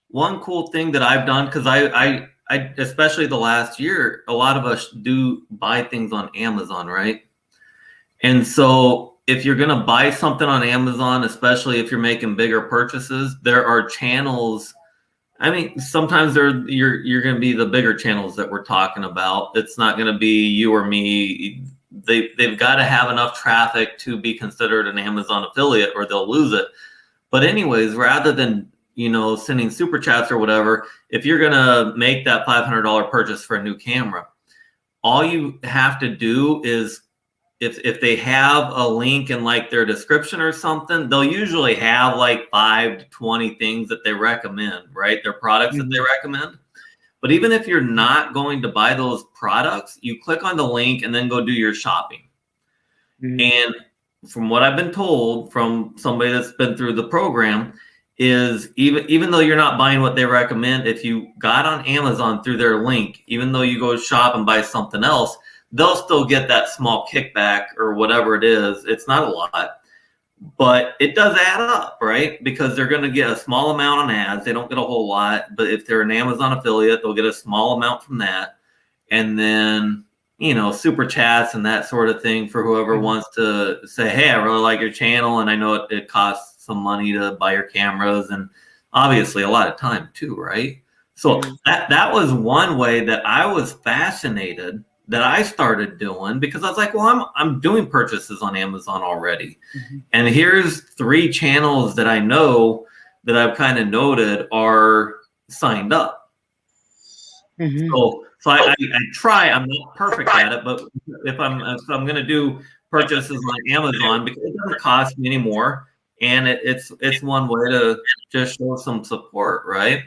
one cool thing that I've done, because I especially the last year, a lot of us do buy things on Amazon, right? And so if you're going to buy something on Amazon, especially if you're making bigger purchases, there are channels. I mean, sometimes you're going to be the bigger channels that we're talking about. It's not going to be you or me. They've got to have enough traffic to be considered an Amazon affiliate, or they'll lose it. But anyways, rather than sending super chats or whatever, if you're going to make that $500 purchase for a new camera, all you have to do is, if they have a link in like their description or something, they'll usually have like 5 to 20 things that they recommend, right? Their products that they recommend. But even if you're not going to buy those products, you click on the link and then go do your shopping. And from what I've been told from somebody that's been through the program is even though you're not buying what they recommend, if you got on Amazon through their link, even though you go shop and buy something else, they'll still get that small kickback or whatever it is. It's not a lot, but it does add up, right? Because they're going to get a small amount on ads. They don't get a whole lot, but if they're an Amazon affiliate, they'll get a small amount from that. And then, you know, super chats and that sort of thing for whoever wants to say, hey, I really like your channel. And I know it costs some money to buy your cameras and obviously a lot of time too, right? So that was one way that I was fascinated that I started doing, because I was like, well, I'm doing purchases on Amazon already. And here's 3 channels that I know that I've kind of noted are signed up. So I try. I'm not perfect at it, but if I'm going to do purchases on Amazon, because it doesn't cost me anymore, and it's one way to just show some support, right?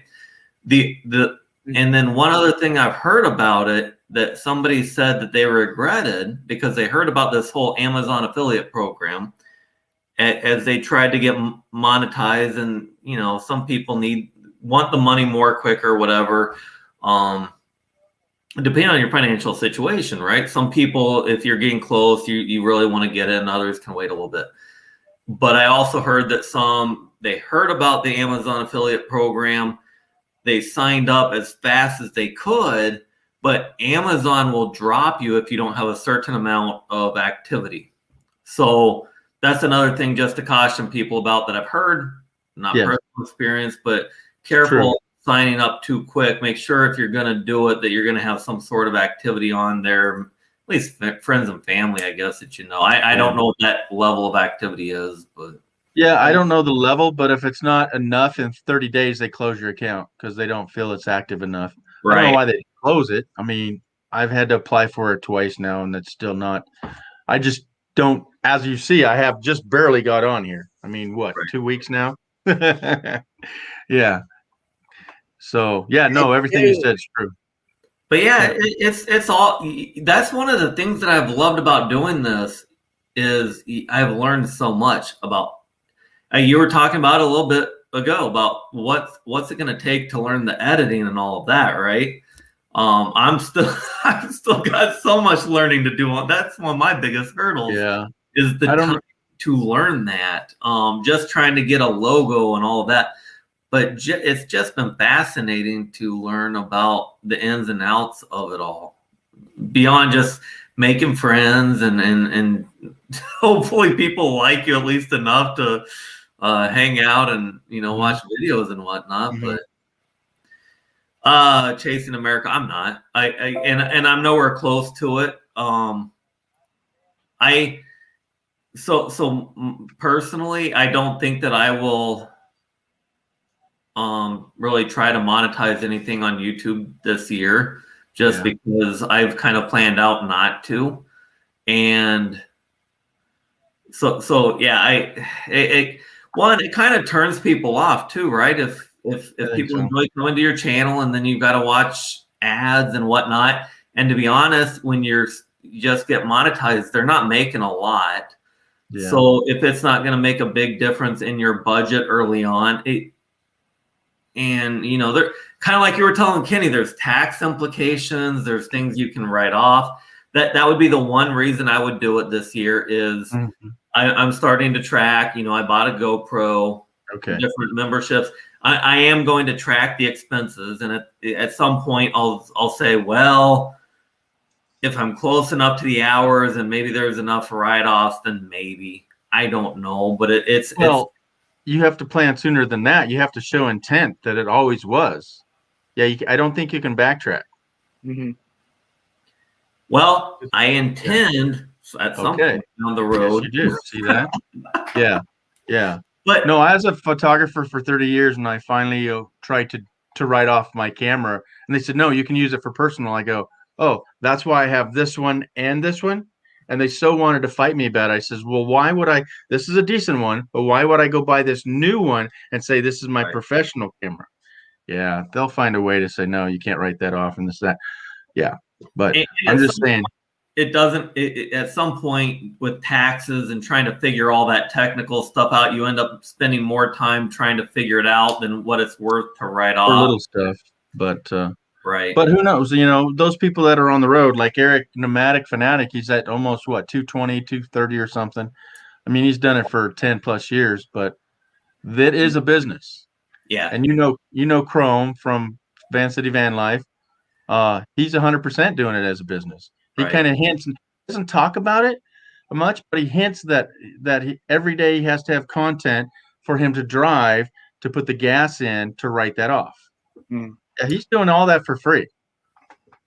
And then one other thing I've heard about it that somebody said that they regretted because they heard about this whole Amazon affiliate program as they tried to get monetized, and you know, some people want the money more quicker, whatever. Depending on your financial situation, right? Some people, if you're getting close, you really want to get it, and others can wait a little bit. But I also heard that they heard about the Amazon affiliate program, they signed up as fast as they could, but Amazon will drop you if you don't have a certain amount of activity. So that's another thing just to caution people about that I've heard, not personal experience, but careful signing up too quick. Make sure if you're going to do it that you're going to have some sort of activity on there, at least friends and family, I guess, that you know. I don't know what that level of activity is, but yeah, I don't know the level, but if it's not enough in 30 days, they close your account because they don't feel it's active enough. I don't know why they close it. I mean, I've had to apply for it twice now, and it's still not. I just don't. As you see, I have just barely got on here. I mean, what, 2 weeks now? Yeah. So yeah, no, everything you said is true. But yeah, it's all. That's one of the things that I've loved about doing this is I've learned so much about. You were talking about a little bit ago about what's it going to take to learn the editing and all of that, right? I've still got so much learning to do. That's one of my biggest hurdles. Yeah, is the time to learn that. Just trying to get a logo and all of that. But it's just been fascinating to learn about the ins and outs of it all, beyond just making friends and hopefully people like you at least enough to hang out and, you know, watch videos and whatnot. But chasing America, I'm not. And I'm nowhere close to it. So personally, I don't think that I will really try to monetize anything on YouTube this year, just because I've kind of planned out not to. And so yeah, it kind of turns people off too, right? If people enjoy coming to your channel and then you've got to watch ads and whatnot. And to be honest, when you just get monetized, they're not making a lot. Yeah. So if it's not going to make a big difference in your budget early on, and you know, they're kind of like you were telling Kenny, there's tax implications, there's things you can write off. That would be the one reason I would do it this year is I'm starting to track, you know, I bought a GoPro, different memberships. I am going to track the expenses. And at some point I'll say, well, if I'm close enough to the hours and maybe there's enough write-offs, then maybe. I don't know, but it's you have to plan sooner than that. You have to show intent that it always was. Yeah, I don't think you can backtrack. Well, I intend at some point down the road. Yes, you do. See that? Yeah. But no, as a photographer for 30 years, and I finally tried to write off my camera, and they said, no, you can use it for personal. I go, oh, that's why I have this one and this one. And they so wanted to fight me about it. I says, well, why would I? This is a decent one, but why would I go buy this new one and say this is my professional camera? Yeah, they'll find a way to say, no, you can't write that off and this, that. Yeah, but I'm just saying. It doesn't, at some point with taxes and trying to figure all that technical stuff out, you end up spending more time trying to figure it out than what it's worth to write off. For little stuff, but Right. But who knows? You know, those people that are on the road, like Eric Pneumatic Fanatic, he's at almost what 220, 230 or something. I mean, he's done it for 10 plus years, but that is a business. Yeah. And you know Chrome from Van City Van Life. He's 100% doing it as a business. He Right. kind of hints, doesn't talk about it much, but he hints that every day he has to have content for him to drive to put the gas in to write that off. Hmm. Yeah, he's doing all that for free.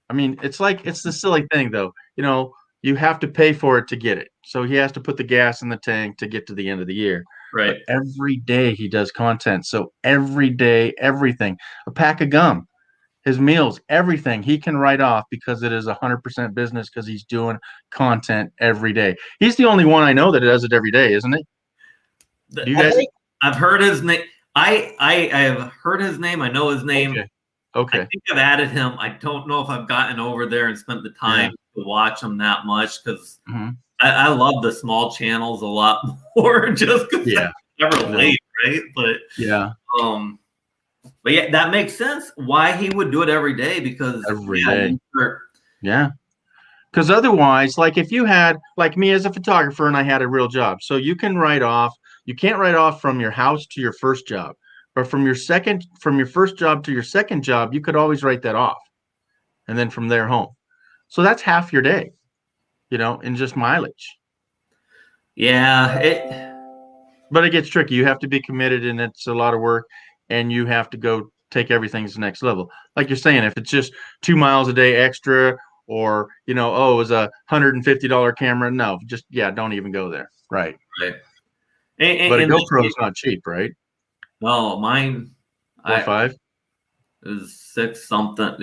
I mean, it's the silly thing though. You know, you have to pay for it to get it. So he has to put the gas in the tank to get to the end of the year. Right. But every day he does content. So every day, everything, a pack of gum, his meals, everything he can write off because it is 100% business because he's doing content every day. He's the only one I know that does it every day, isn't it? Do you I guys? think I've heard his name. I have heard his name. I know his name. Okay. I think I've added him. I don't know if I've gotten over there and spent the time to watch him that much because I love the small channels a lot more just because Yeah. never late, right? But yeah, that makes sense why he would do it every day because every day. Yeah. Because otherwise, like if you had, like me as a photographer and I had a real job, so you can't write off from your house to your first job, or from your first job to your second job, you could always write that off. And then from there home. So that's half your day, you know, in just mileage. Yeah. But it gets tricky. You have to be committed and it's a lot of work and you have to go take everything to the next level. Like you're saying, if it's just 2 miles a day extra, or you know, oh, it was a $150 camera. No, just don't even go there. Right. Right. But a GoPro is not cheap, right? No, mine 4.5 is 6 something.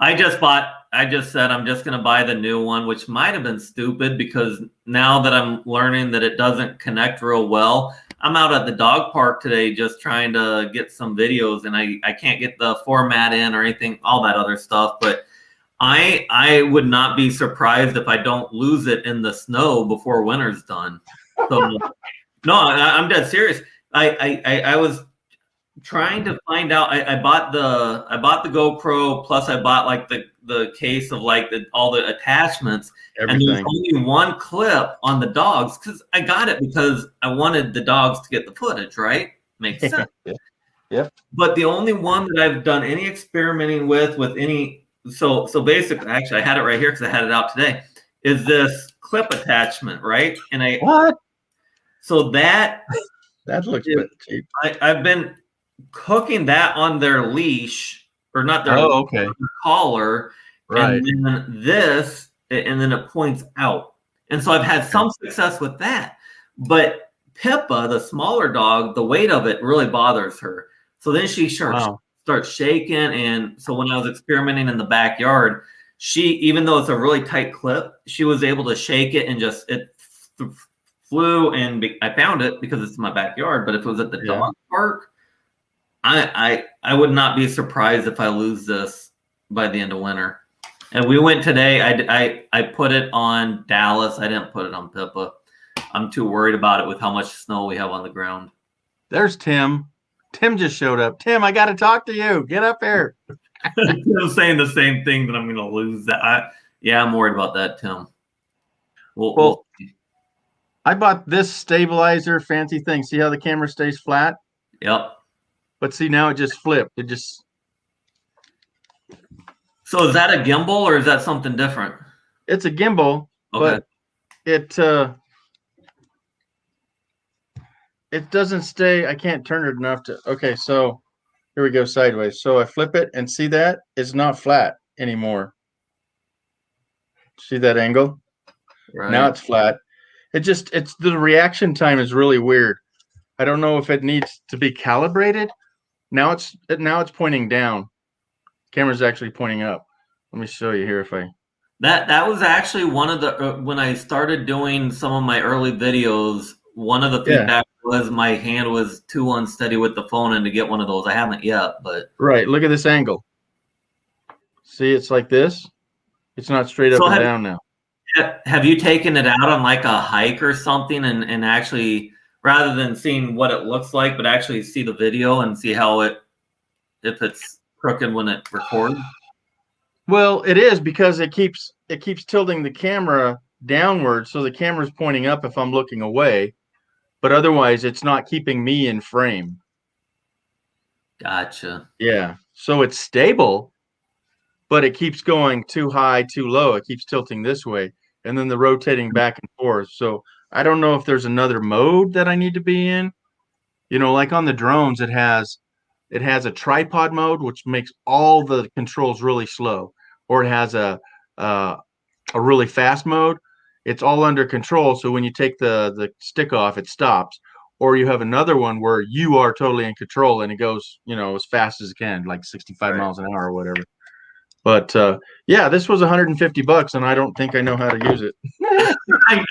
I just said I'm just gonna buy the new one, which might have been stupid because now that I'm learning that it doesn't connect real well. I'm out at the dog park today just trying to get some videos and I can't get the format in or anything, all that other stuff, but I would not be surprised if I don't lose it in the snow before winter's done. So no, I'm dead serious. I was trying to find out. I bought the GoPro plus I bought like the case of like all the attachments. Everything. And there's only one clip on the dogs because I got it because I wanted the dogs to get the footage, right? Makes sense. Yeah. But the only one that I've done any experimenting with any so basically, actually, I had it right here because I had it out today. Is this clip attachment, right? And what? So that looks cheap. I've been hooking that on their leash or not their their collar, right? And then this, and then it points out. And so I've had some success with that. But Pippa, the smaller dog, the weight of it really bothers her. So then she starts shaking. And so when I was experimenting in the backyard, even though it's a really tight clip, she was able to shake it and just it flew. And I found it because it's in my backyard. But if it was at the dog park, I would not be surprised if I lose this by the end of winter. And we went today. I put it on Dallas. I didn't put it on Pippa. I'm too worried about it with how much snow we have on the ground. There's Tim. Tim just showed up. Tim, I got to talk to you. Get up here. I'm saying the same thing that I'm going to lose that. I'm worried about that, Tim. Well, I bought this stabilizer fancy thing. See how the camera stays flat? Yep. But see, now it just flipped. So is that a gimbal or is that something different? It's a gimbal, okay. But it doesn't stay. I can't turn it enough to. Okay, so here we go sideways. So I flip it and see that it's not flat anymore. See that angle? Right. Now it's flat. It's the reaction time is really weird. I don't know if it needs to be calibrated. Now it's pointing down. Camera's actually pointing up. Let me show you here if I. That was actually one of the when I started doing some of my early videos. One of the feedback was my hand was too unsteady with the phone, and to get one of those, I haven't yet. But right, look at this angle. See, it's like this. It's not straight up and down now. Have you taken it out on like a hike or something, and actually, rather than seeing what it looks like, but actually see the video and see how if it's crooked when it records. Well, it is because it keeps tilting the camera downward, so the camera's pointing up if I'm looking away, but otherwise it's not keeping me in frame. Gotcha. Yeah. So it's stable, but it keeps going too high, too low. It keeps tilting this way and then the rotating back and forth. So I don't know if there's another mode that I need to be in. You know, like on the drones, it has a tripod mode, which makes all the controls really slow, or it has a really fast mode. It's all under control. So when you take the stick off, it stops. Or you have another one where you are totally in control and it goes, you know, as fast as it can, like 65 miles an hour or whatever. But yeah, this was $150 and I don't think I know how to use it.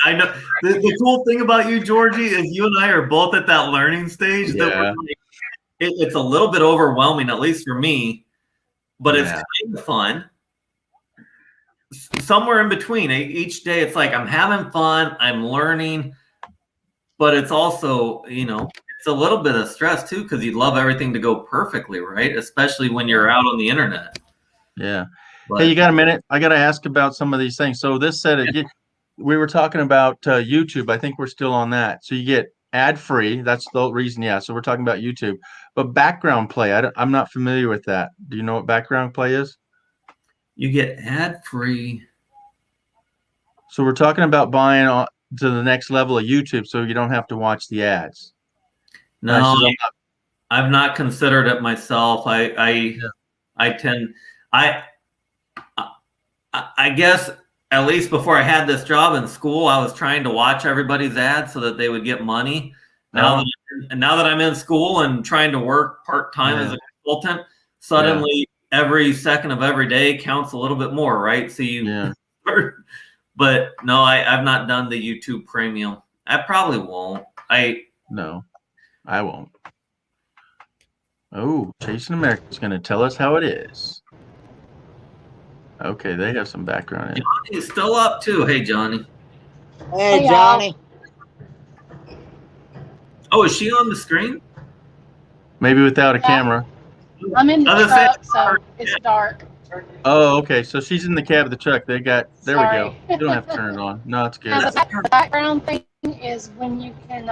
I know. The cool thing about you, Georgie, is you and I are both at that learning stage. Yeah. That we're like, it's a little bit overwhelming, at least for me, but it's kind of fun. Somewhere in between, each day it's like I'm having fun, I'm learning, but it's also, you know, it's a little bit of stress too, because you'd love everything to go perfectly, right? Especially when you're out on the internet. Yeah. But, hey, you got a minute? I got to ask about some of these things. So this said, we were talking about YouTube. I think we're still on that. So you get ad free. That's the reason. Yeah. So we're talking about YouTube, but background play. I'm not familiar with that. Do you know what background play is? you get ad free. So we're talking about buying to the next level of YouTube, so you don't have to watch the ads. No, I've not considered it myself. I guess at least before I had this job in school, I was trying to watch everybody's ads so that they would get money. Now that I'm in school and trying to work part-time as a consultant, suddenly every second of every day counts a little bit more, right? So but no, I've not done the YouTube Premium. I probably won't. No, I won't. Oh, Chasing America is going to tell us how it is. Okay, they have some background. Johnny's still up too. Hey, Johnny. Hey, Johnny. Oh, is she on the screen? Maybe without a camera. I'm in the truck, so it's dark. Oh, okay. So she's in the cab of the truck. There we go. You don't have to turn it on. No, it's good. The background thing is when you can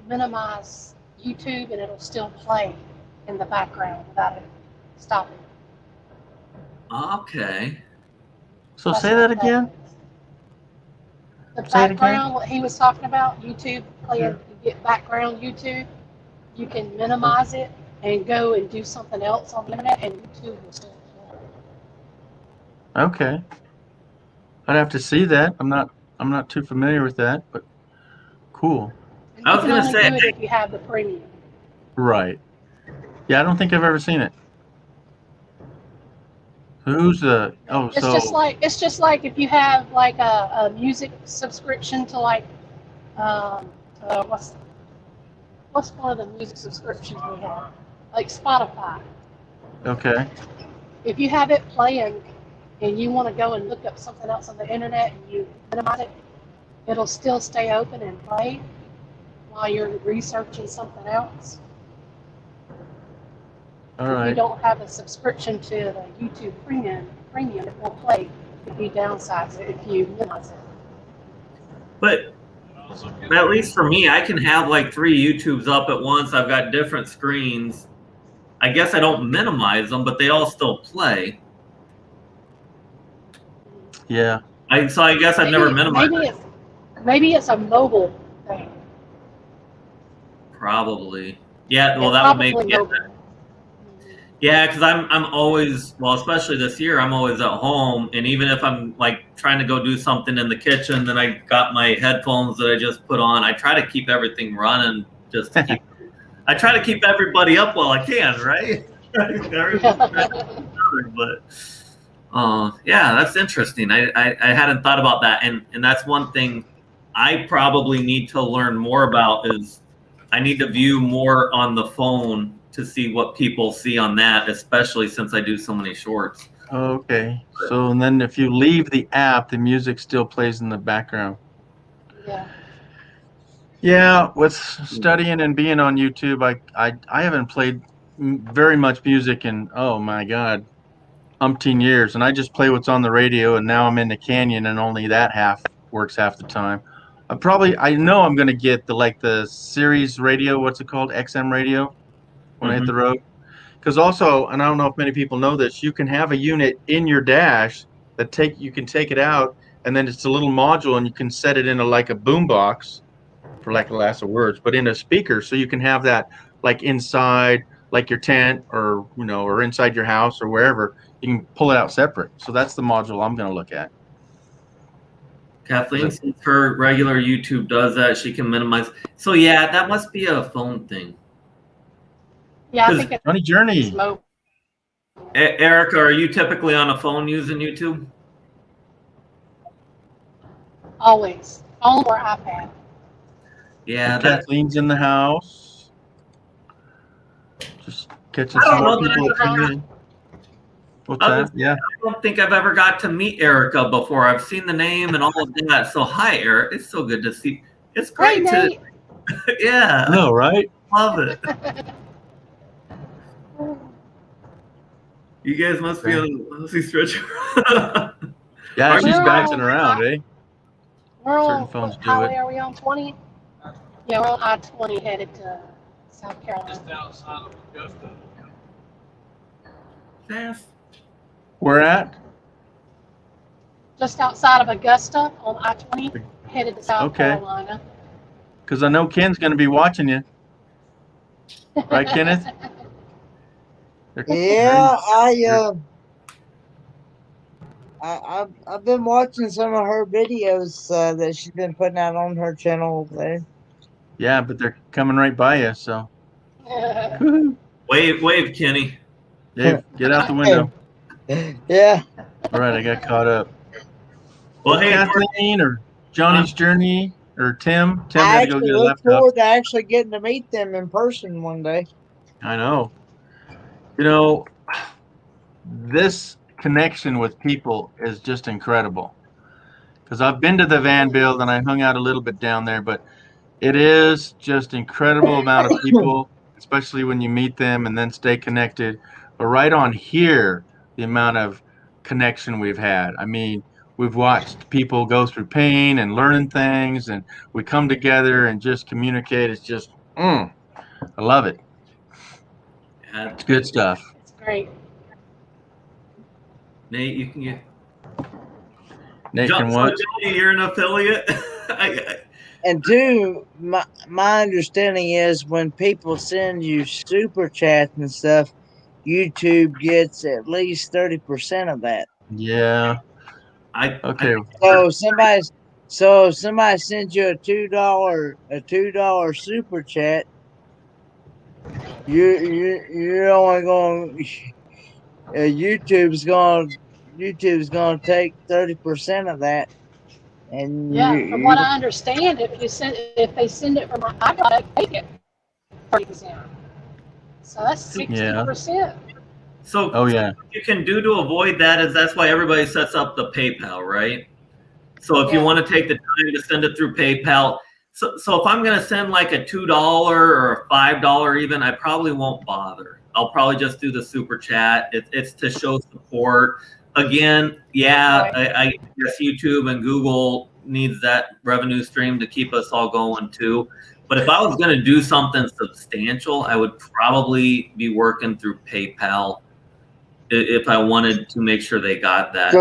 minimize YouTube and it'll still play in the background without it stopping. Okay. So say that again. The background, what he was talking about, YouTube playing, you get background YouTube, you can minimize it and go and do something else on the internet, and YouTube will still play. Okay. I'd have to see that. I'm not too familiar with that, but cool. And I was going to say, do it if you have the premium. Right. Yeah, I don't think I've ever seen it. Who's the? Oh, It's just like if you have like a music subscription to like what's one of the music subscriptions we have, like Spotify. Okay. If you have it playing and you want to go and look up something else on the internet and you minimize it, it'll still stay open and play while you're researching something else. All If right. you don't have a subscription to the YouTube premium, it won't play if you downsize it, if you minimize it. but at least for me, I can have like 3 YouTubes up at once. I've got different screens. I guess I don't minimize them, but they all still play. Yeah. So I guess I've never minimized. Maybe it's a mobile thing. Probably. Yeah. Well, that would make mobile. Yeah, because I'm always, well, especially this year, I'm always at home, and even if I'm like trying to go do something in the kitchen, then I got my headphones that I just put on. I try to keep everything running, just to keep. I try to keep everybody up while I can, right? But yeah, that's interesting. I hadn't thought about that, and that's one thing I probably need to learn more about is I need to view more on the phone to see what people see on that, especially since I do so many shorts. Okay. So and then if you leave the app, the music still plays in the background. Yeah. Yeah, with studying and being on YouTube, I haven't played very much music and oh my god, umpteen years, and I just play what's on the radio, and now I'm in the Canyon, and only that half works half the time. I know I'm gonna get the Sirius radio, what's it called, XM radio, when I hit the road. Because also, and I don't know if many people know this, you can have a unit in your dash you can take it out, and then it's a little module, and you can set it into like a boom box, for lack of last of words, but in a speaker, so you can have that like inside, like your tent, or or inside your house or wherever. You can pull it out separate. So that's the module I'm going to look at. Kathleen, since her regular YouTube does that, she can minimize. So yeah, that must be a phone thing. Yeah, I think it's Johnny Journey. mobile. Erica, are you typically on a phone using YouTube? Always. Phone or iPad. Yeah, Kathleen's in the house. Just catching I don't some know more that people I coming in. What's that? Yeah. I don't think I've ever got to meet Erica before. I've seen the name and all of that. So hi, Eric. It's so good to see. It's great Hey, to. Nate. Yeah, I know, right? love it. You guys must be on the Lucy stretcher. Yeah, she's We're bouncing on- around, eh? We're on, Certain phones what do highway it. are we on, 20? Yeah, we're on I-20 headed to South Carolina. outside of Augusta. Fast. Where at? Just outside of Augusta on I-20 headed to South Okay. Carolina. Because I know Ken's going to be watching you. Right, Kenneth? Yeah, I've been watching some of her videos that she's been putting out on her channel there. Yeah, but they're coming right by you, so. Woo-hoo. Wave, Kenny. Dave, get out the window. Yeah. All right, I got caught up. Well, hey, Kathleen or Johnny's Journey or Tim. Tim I had to go actually get a look laptop. forward to actually getting to meet them in person one day. I know. This connection with people is just incredible. Because I've been to the van build and I hung out a little bit down there, but it is just incredible amount of people, especially when you meet them and then stay connected. But right on here, the amount of connection we've had. I mean, we've watched people go through pain and learning things, and we come together and just communicate. It's just, I love it. It's good stuff. It's great. Nate, you can get. Nate can what? So Johnny, you're an affiliate. And two, my understanding is when people send you super chats and stuff, YouTube gets at least 30% of that. Yeah. Okay. So somebody sends you a $2 super chat, you're only going YouTube's going to take 30% of that. And Yeah, from what I understand, if they send it from my iPod, they get 30%. So that's 60%. So Oh yeah. what you can do to avoid that is that's why everybody sets up the PayPal, right? So if you Yeah. want to take the time to send it through PayPal, so if I'm going to send like a $2 or a $5 even, I probably won't bother. I'll probably just do the super chat. It's to show support. Again, yeah, Right. I guess YouTube and Google needs that revenue stream to keep us all going too. But if I was going to do something substantial, I would probably be working through PayPal if I wanted to make sure they got that.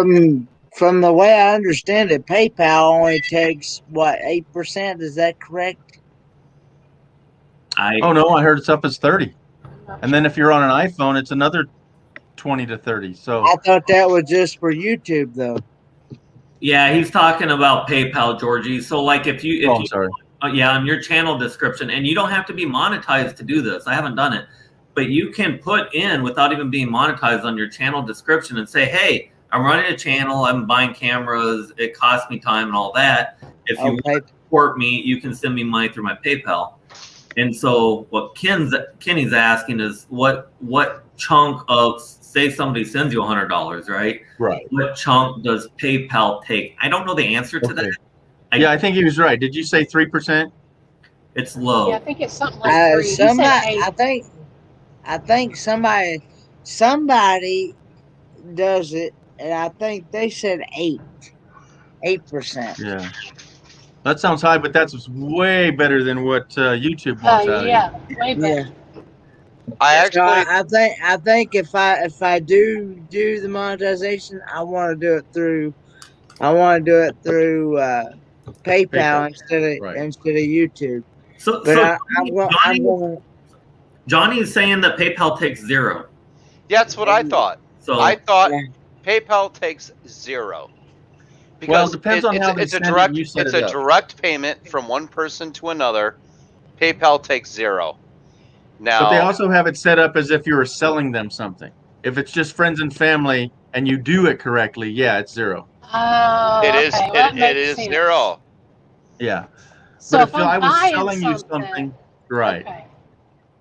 From the way I understand it, PayPal only takes what, 8%? Is that correct? Oh no, I heard it's up as 30. And then if you're on an iPhone, it's another 20 to 30. So I thought that was just for YouTube though. Yeah, he's talking about PayPal, Georgie. So like if you I'm sorry. yeah, on your channel description, and you don't have to be monetized to do this. I haven't done it, but you can put in without even being monetized on your channel description and say, hey, I'm running a channel, I'm buying cameras, it costs me time and all that. If you want to support me, you can send me money through my PayPal. And so what Kenny's asking is what chunk of, say somebody sends you $100, right? Right. What chunk does PayPal take? I don't know the answer to that. Yeah, I think he was right. Did you say 3%? It's low. Yeah, I think it's something like 3. You said 8. I think somebody does it, and I think they said 8%. Yeah. That sounds high, but that's way better than what YouTube wants out of you. Yeah, way Yeah. better. I So actually, I think if I do the monetization, I want to do it through PayPal, PayPal, right. instead of YouTube. So, But so I'm going. Johnny is saying that PayPal takes 0. yeah, that's what I thought. So I thought Yeah. PayPal takes 0. Well, it depends on how they it's a send it direct and you set it's it a up. direct payment from one person to another. PayPal takes 0. Now, But they also have it set up as if you were selling them something. If it's just friends and family and you do it correctly, yeah, it's 0. Oh, it is okay. Well, that it makes is sense. 0. Yeah. So But if if I I'm was buying selling you something, right. Okay.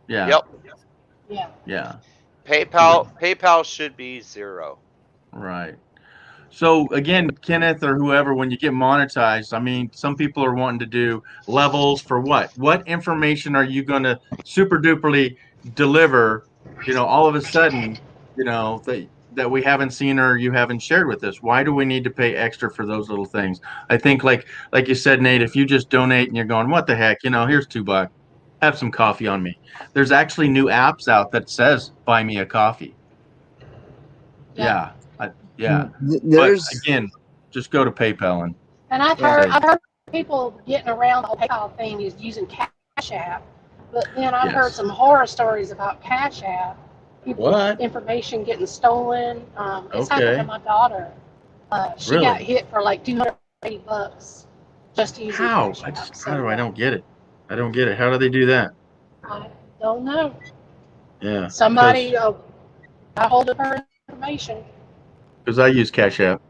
Yeah. Yep. Yeah. Yeah. PayPal should be 0. Right. So again, Kenneth or whoever, when you get monetized, I mean, some people are wanting to do levels for what? What information are you going to super duperly deliver? All of a sudden, that we haven't seen or you haven't shared with us. Why do we need to pay extra for those little things? I think, like you said, Nate, if you just donate and you're going, what the heck? Here's $2. Have some coffee on me. There's actually new apps out that says buy me a coffee. Yeah. Yeah. But There's again, just go to PayPal and And I've Yeah. heard people getting around the whole PayPal thing is using Cash App. But then I've heard Yes. some horror stories about Cash App. People's What? information getting stolen. It's happened Okay. to my daughter. She Really? got hit for like $280 just using How? Cash App. I don't get it. I don't get it. How do they do that? I don't know. Yeah. Somebody got hold of her information. Because I use Cash App.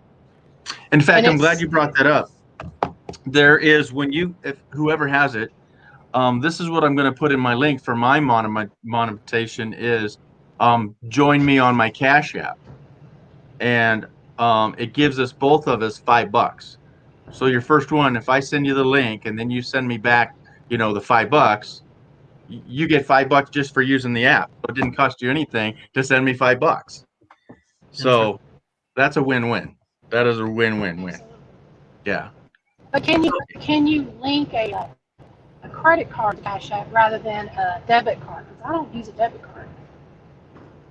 In fact, And I'm glad it's- you brought that up. There is if whoever has it, this is what I'm going to put in my link for my monetization is join me on my Cash App. And it gives us both of us $5. So your first one, if I send you the link and then you send me back, the $5, you get $5 just for using the app. So it didn't cost you anything to send me $5. So that's a win-win. That is a win-win-win. Yeah. But can you link a credit card to Cash App rather than a debit card? Because I don't use a debit card.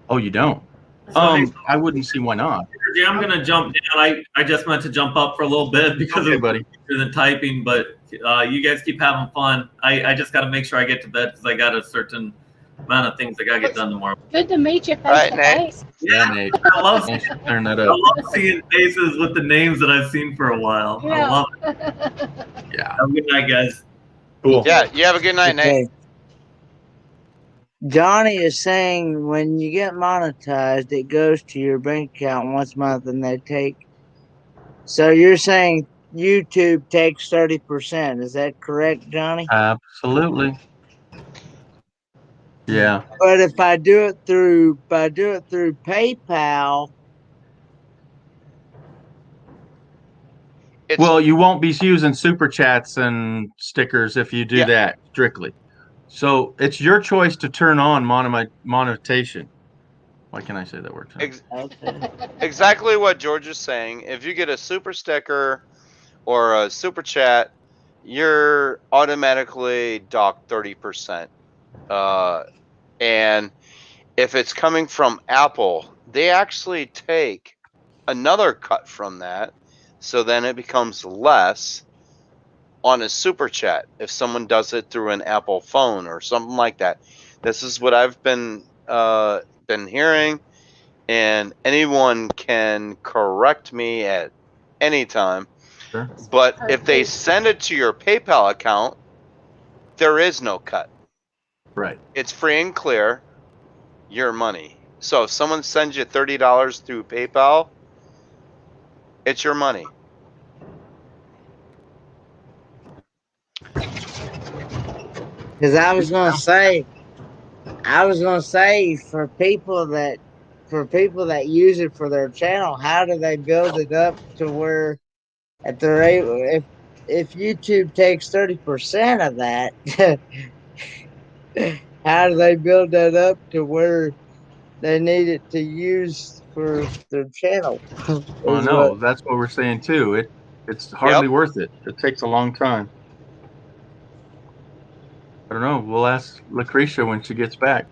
Oh, you don't? So, I wouldn't see why not. yeah, I'm gonna jump down. I just meant to jump up for a little bit because Okay, of buddy. the typing, but you guys keep having fun. I just got to make sure I get to bed because I got a certain amount of things I got to get done tomorrow. Good to meet you face Right, to Nate. face. Yeah, Nate. I love Thanks for clearing that I up. love seeing faces with the names that I've seen for a while. I Yeah. love it. Yeah. Have a good night, guys. Cool. Yeah, you have a good night, Nate. okay. Johnny is saying when you get monetized, it goes to your bank account once a month, and they take. So you're saying YouTube takes 30%? Is that correct, Johnny? Absolutely. Yeah. But if I do it through PayPal, Well, you won't be using super chats and stickers if you do Yeah. that strictly. So it's your choice to turn on monetization. Why can't I say that word? okay. Exactly what George is saying. If you get a super sticker or a super chat, you're automatically docked 30%. And if it's coming from Apple, they actually take another cut from that. So then it becomes less on a super chat if someone does it through an Apple phone or something like that. This is what I've been hearing, and anyone can correct me at any time. Sure. But if they send it to your PayPal account, there is no cut. Right. It's free and clear, your money. So if someone sends you $30 through PayPal, it's your money. Because I was gonna say for people that use it for their channel, how do they build it up to where if they're able, if YouTube takes 30% of that, how do they build that up to where they need it to use for their channel? Well, Is no, what that's what we're saying too. It's hardly Yep. worth it. It takes a long time. I don't know. We'll ask Lucretia when she gets back.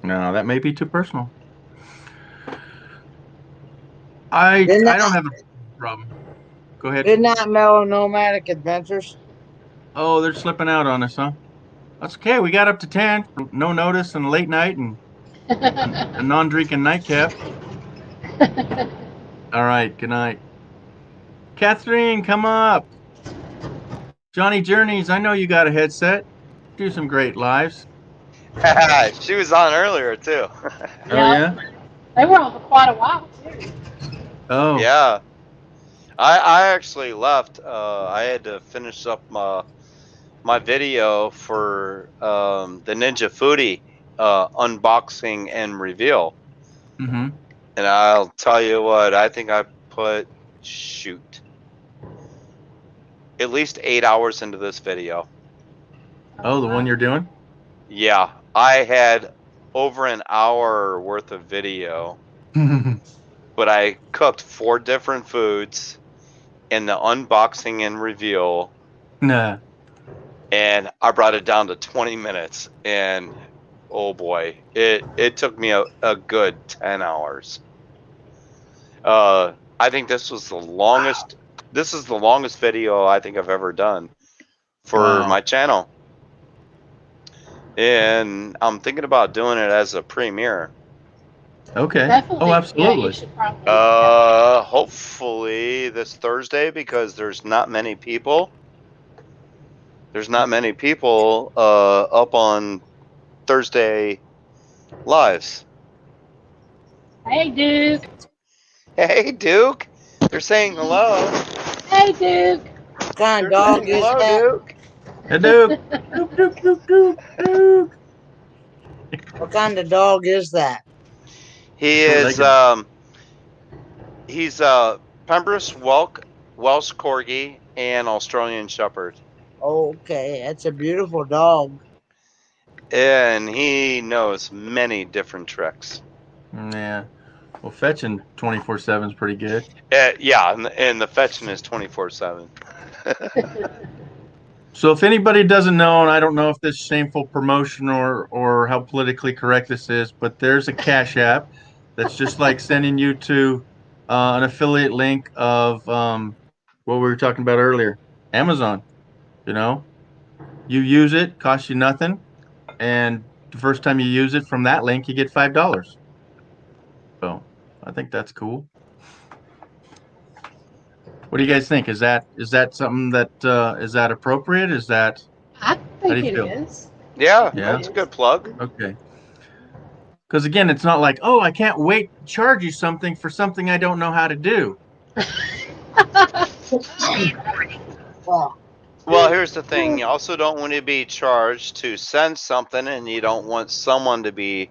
No, that may be too personal. I Good I night, don't have a problem. Go ahead. good night, Melonomadic Adventures. Oh, they're slipping out on us, huh? That's okay. We got up to 10. No notice and a late night and a non-drinking nightcap. All right. Good night. Catherine, come up. Johnny Journeys, I know you got a headset. Do some great lives. She was on earlier too. Oh, Yeah. yeah? They were on for quite a while too. Oh. Yeah. I actually left. I had to finish up my video for the Ninja Foodie unboxing and reveal. Mm-hmm. And I'll tell you what, I think I put at least 8 hours into this video. Oh, the one you're doing? Yeah, I had over an hour worth of video, but I cooked 4 different foods in the unboxing and reveal, Nah. and I brought it down to 20 minutes. And oh boy, it took me a good 10 hours. I think this was the longest. This is the longest video I think I've ever done for Wow. my channel. And I'm thinking about doing it as a premiere. Okay. Definitely. Oh, Yeah, absolutely. you should probably. Hopefully this Thursday, because there's not many people. There's not many people up on Thursday lives. Hey, Duke. Hey, Duke. They're saying hello. Hey, Duke. What kind They're of dog saying is hello, that? Duke. Hey, Duke. Duke, Duke, Duke, Duke, Duke. What kind of dog is that? He is Short-legged. he's Pembroke Welsh Corgi and Australian Shepherd. Okay, that's a beautiful dog. And he knows many different tricks. Yeah. Well, fetching 24/7 is pretty good. Yeah, and the fetching is 24/7. So if anybody doesn't know, and I don't know if this is shameful promotion or how politically correct this is, but there's a Cash App that's just like sending you to an affiliate link of what we were talking about earlier, Amazon. You know, you use it, costs you nothing, and the first time you use it from that link, you get $5. So I think that's cool. What do you guys think? Is that something that is that appropriate? Is that I do think you it feel? is. Yeah, Yeah. that's a good plug. Okay? Because again, it's not like, oh, I can't wait to charge you something for something I don't know how to do. Well, Well, here's the thing. You also don't want to be charged to send something, and you don't want someone to be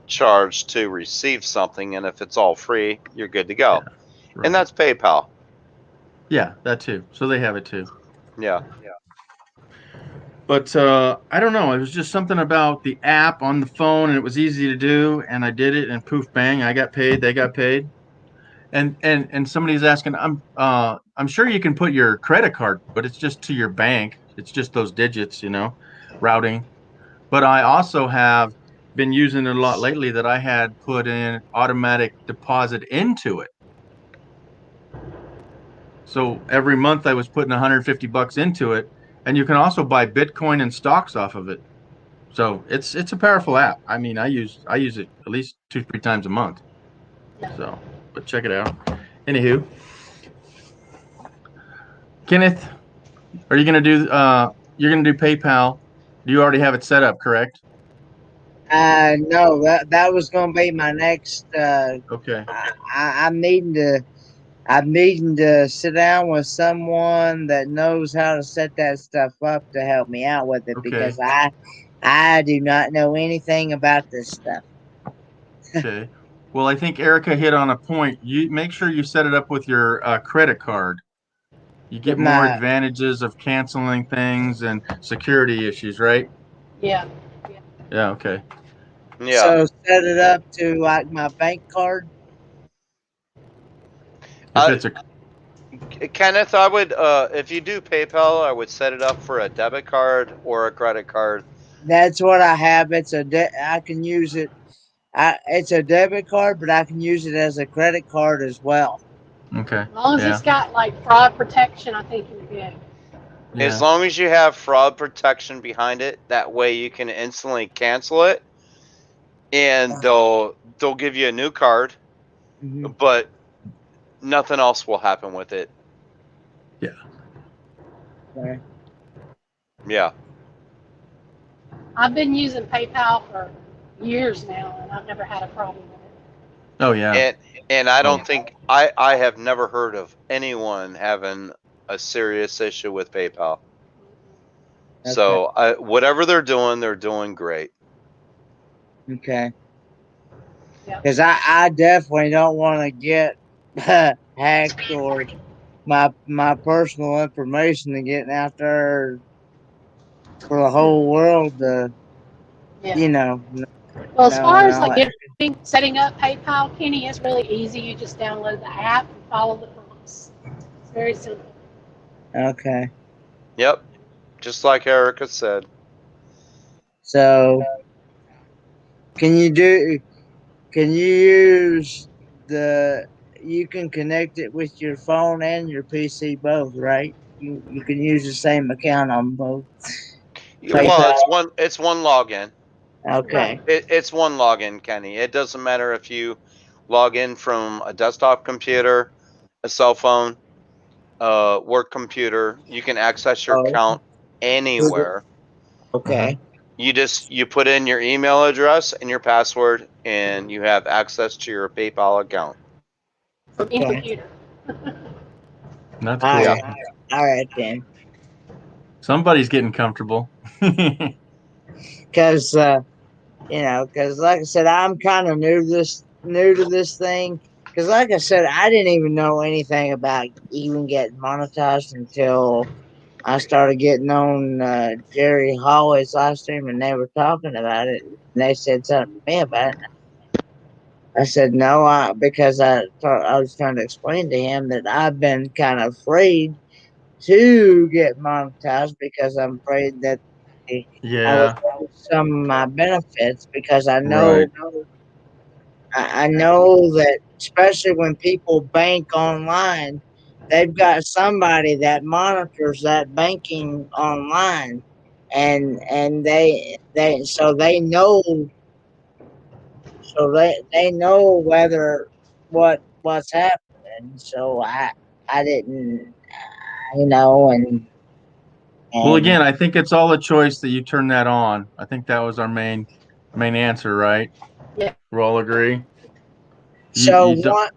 charged to receive something. And if it's all free, you're good to go. Right. And that's PayPal. Yeah, that too. So they have it too. Yeah. But I don't know. It was just something about the app on the phone, and it was easy to do, and I did it, and poof, bang, I got paid. They got paid. And somebody's asking, I'm sure you can put your credit card, but it's just to your bank. It's just those digits, routing. But I also have been using it a lot lately that I had put in automatic deposit into it. So every month I was putting $150 into it, and you can also buy Bitcoin and stocks off of it. So it's a powerful app. I mean, I use it at least 2-3 times a month. So, but check it out. Anywho, Kenneth, are you gonna do you're gonna do PayPal? You already have it set up, correct? no, that was gonna be my next. Okay. I'm needing to sit down with someone that knows how to set that stuff up to help me out with it, Okay. because I do not know anything about this stuff. Okay. Well, I think Erica hit on a point. You make sure you set it up with your credit card. You get With more my- advantages of canceling things and security issues, right? Yeah. Yeah. Okay. Yeah. So set it up to like my bank card. If it's a Kenneth, I would, if you do PayPal, I would set it up for a debit card or a credit card. That's what I have. I can use it. It's a debit card, but I can use it as a credit card as well. okay. As long as Yeah. it's got like fraud protection, I think you're good. As Yeah. long as you have fraud protection behind it, that way you can instantly cancel it, and they'll give you a new card, Mhm. but nothing else will happen with it. Okay. Yeah. I've been using PayPal for years now, and I've never had a problem with it. Oh yeah. And I don't Oh. think I have never heard of anyone having a serious issue with PayPal. Okay. So whatever they're doing great. Okay. Yeah. Because I definitely don't want to get hacked or my personal information to getting out there for the whole world to, Yeah. you know. Well, as far as no. like setting up PayPal, Kenny, it's really easy. You just download the app and follow the prompts. It's very simple. Okay. Yep. Just like Erica said. So can you use you can connect it with your phone and your PC both, right? You can use the same account on both. Well, PayPal. it's one login. Okay. It's one login, Kenny. It doesn't matter if you log in from a desktop computer, a cell phone, work computer. You can access your Oh. account anywhere. Okay. You put in your email address and your password, and you have access to your PayPal account. From any Okay. computer. That's All cool. right. All right then. Somebody's getting comfortable. Because because like I said, I'm kind of new to this thing. Because like I said, I didn't even know anything about even getting monetized until I started getting on Jerry Hallway's live stream, and they were talking about it. And they said something to me about it. I said no, because I was trying to explain to him that I've been kind of afraid to get monetized because I'm afraid that I would Yeah. lose some of my benefits because I Right. know that especially when people bank online, they've got somebody that monitors that banking online, and they know whether what's happening. So I didn't, Well, and again, I think it's all a choice that you turn that on. I think that was our main answer, right? Yeah. We all agree. so You don't,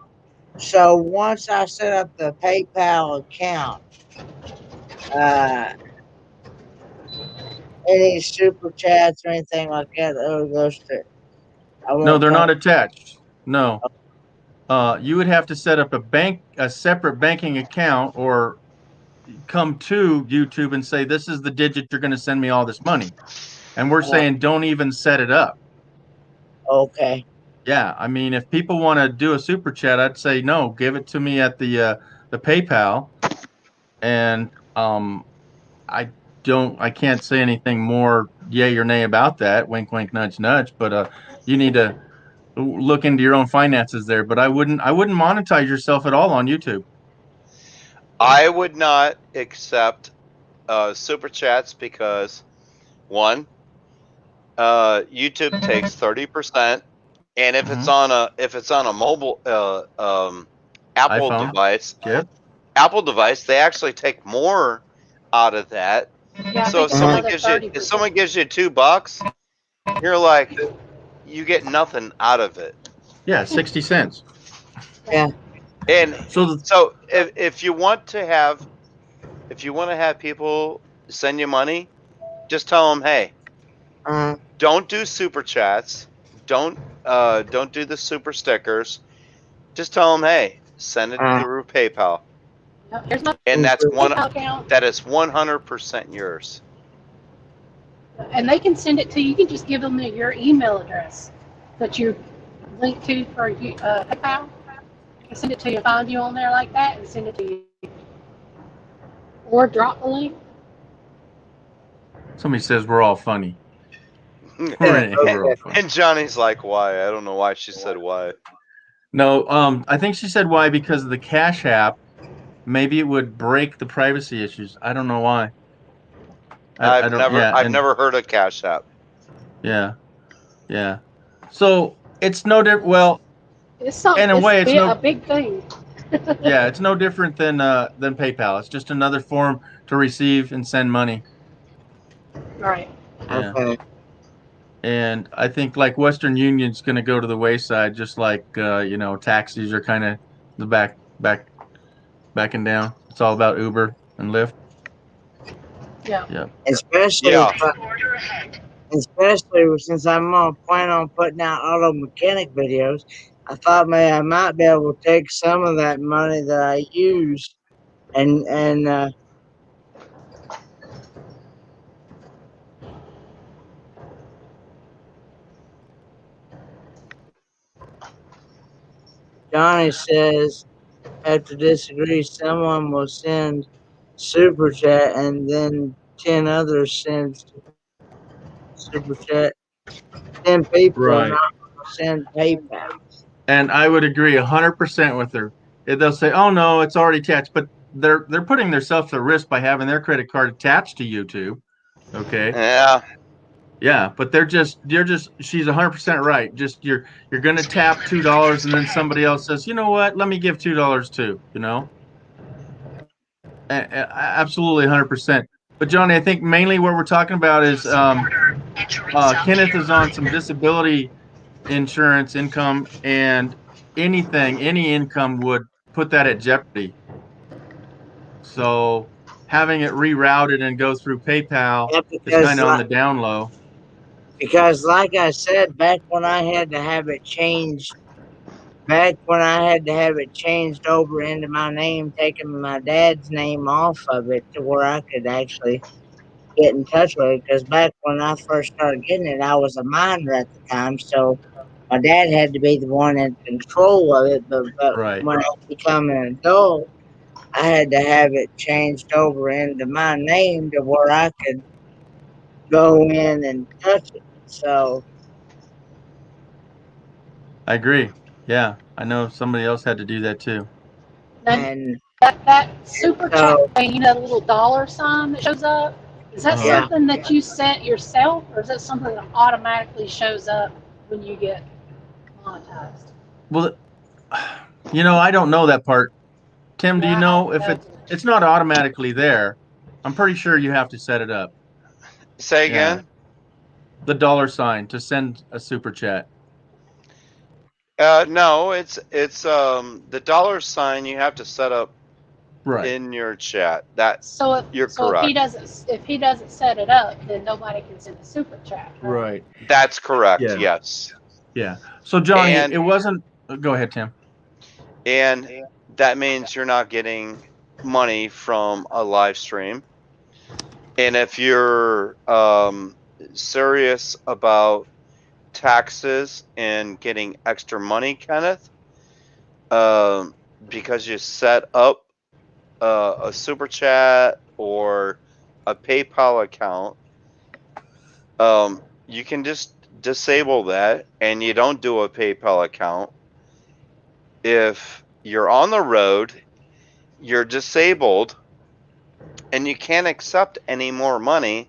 once I set up the PayPal account, any super chats or anything like that, goes to. no, they're not attached. No. You would have to set up a separate banking account, or come to YouTube and say, this is the digit you're going to send me all this money. And we're saying, don't even set it up. Okay. Yeah. I mean, if people want to do a super chat, I'd say, no, give it to me at the PayPal. And, I can't say anything more yay or nay about that. Wink, wink, nudge, nudge. But, you need to look into your own finances there. But I wouldn't monetize yourself at all on YouTube. I would not accept super chats because one, YouTube takes 30%, and if it's on a mobile Apple iPhone. device, Yep. they actually take more out of that. Yeah, I So think it's another 30%. if someone gives you $2, you're like, you get nothing out of it. Yeah, 60 cents. Yeah. And So if you want to have people send you money, just tell them, hey, don't do super chats, don't do the super stickers. Just tell them, hey, send it through PayPal, Yep, here's my and that's PayPal account. that is 100% yours. And they can send it to you. You can just give them your email address that you link to for PayPal. They can send it to you, find you on there like that, and send it to you. Or drop the link. Somebody says we're all funny. We're all funny. And Johnny's like, why? I don't know why she said why. No, I think she said why because of the Cash App. Maybe it would break the privacy issues. I don't know why. I've and- never heard of Cash App. Yeah, yeah. So it's no different. Well, It's something. in a way, it's a big thing. yeah, it's no different than PayPal. It's just another form to receive and send money. Right. Yeah. Okay. And I think like Western Union's going to go to the wayside, just like taxis are kind of the backing down. It's all about Uber and Lyft. Yeah. Yeah. Especially, Yeah. especially since I'm gonna plan on putting out auto mechanic videos. I thought maybe I might be able to take some of that money that I use and Johnny says, have to disagree. Someone will send super chat, and then 10 others send super chat. 10 people Right. are not going to send PayPal. And I would agree 100% with her. They'll say, "Oh no, it's already attached," but they're putting themselves at risk by having their credit card attached to YouTube. Okay. Yeah. Yeah, but she's 100% right. Just you're gonna tap $2 and then somebody else says, you know what, let me give $2 too, absolutely 100%. But Johnny, I think mainly what we're talking about is Kenneth is on some disability insurance income, and any income would put that at jeopardy. So having it rerouted and go through PayPal is kind of on the down low. Because, like I said, back when I had to have it changed over into my name, taking my dad's name off of it to where I could actually get in touch with it. Because back when I first started getting it, I was a minor at the time, so my dad had to be the one in control of it. But Right. when I became an adult, I had to have it changed over into my name to where I could go in and touch it. So I agree. Yeah, I know somebody else had to do that too. and That super chat so thing, the little dollar sign that shows up, is that Yeah. something that you set yourself, or is that something that automatically shows up when you get monetized? Well, I don't know that part. Tim, do you know if it's not automatically there? I'm pretty sure you have to set it up. Say Yeah. again. The dollar sign to send a super chat. No, it's the dollar sign you have to set up Right. in your chat. That So You're if correct. if he doesn't set it up, then nobody can send a super chat. Right. That's correct. Yeah. Yes. Yeah. So Johnny, And- it wasn't. Go ahead, Tim. And that means you're not getting money from a live stream. And if you're serious about taxes and getting extra money, Kenneth, because you set up a super chat or a PayPal account, you can just disable that, and you don't do a PayPal account. If you're on the road, you're disabled, and you can't accept any more money,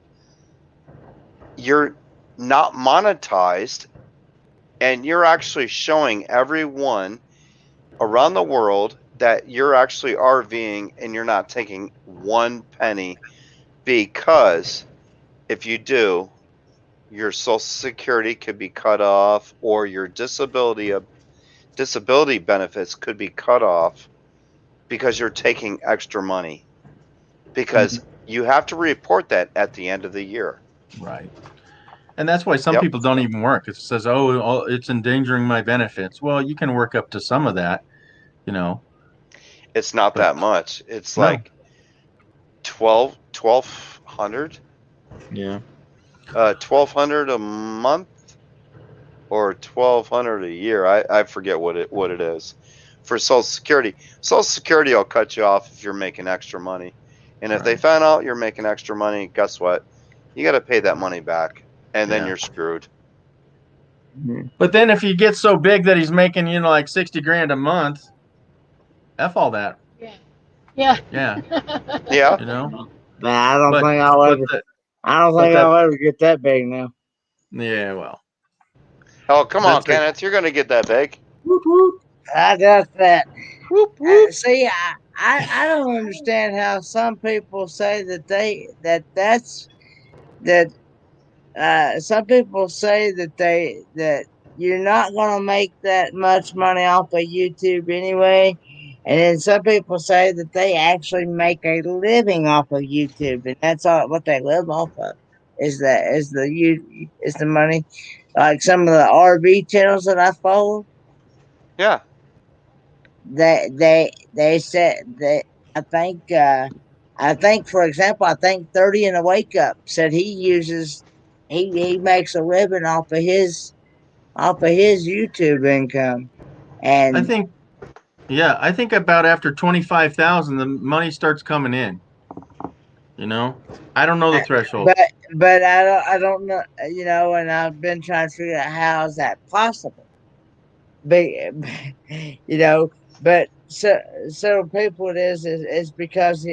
you're not monetized, and you're actually showing everyone around the world that you're actually RVing and you're not taking one penny, because if you do, your Social Security could be cut off, or your disability benefits could be cut off because you're taking extra money, because you have to report that at the end of the year. Right. And that's why some Yep. people don't even work. It says, oh, it's endangering my benefits. Well, you can work up to some of that, It's not But- that much. It's No. like 1,200. Yeah. $1,200 a month or $1,200 a year. I forget what it is for Social Security. Social Security will cut you off if you're making extra money, and if they Right. find out you're making extra money, guess what? You got to pay that money back, and then Yeah. you're screwed. But then if he gets so big that he's making, like 60 grand a month, F all that. Yeah. Yeah. Yeah. Yeah. You know? But I don't But, think I'll but ever. the, I don't but think that, I'll ever get that big now. yeah, well. Oh, come on, That's the- Kenneth. You're going to get that big. Whoop, whoop. I got that. Whoop, whoop. See, I don't understand how some people say some people say that you're not gonna make that much money off of YouTube anyway, and then some people say that they actually make a living off of YouTube, and that's all what they live off of is the money. Like some of the RV channels that I follow, Yeah. they said that I think for example, I think 30 in a wake up said he makes a living off of his YouTube income. I And think, yeah, I think about after 25,000, the money starts coming in. I don't know the threshold. but I don't know, and I've been trying to figure out how is that possible. But but several people it is because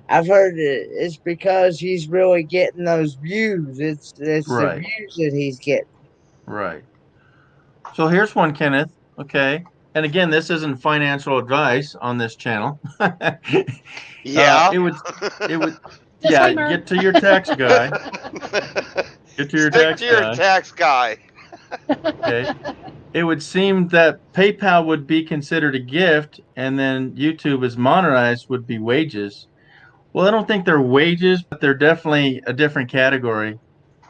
I've heard it's because he's really getting those views. It's the Right. views that he's getting. Right. So here's one, Kenneth. Okay. And again, this isn't financial advice on this channel. Yeah. It would, yeah, Disclaimer. get to your tax guy. Get to your Stick tax to your guy. tax guy. Okay. It would seem that PayPal would be considered a gift, and then YouTube as monetized would be wages. Well, I don't think they're wages, but they're definitely a different category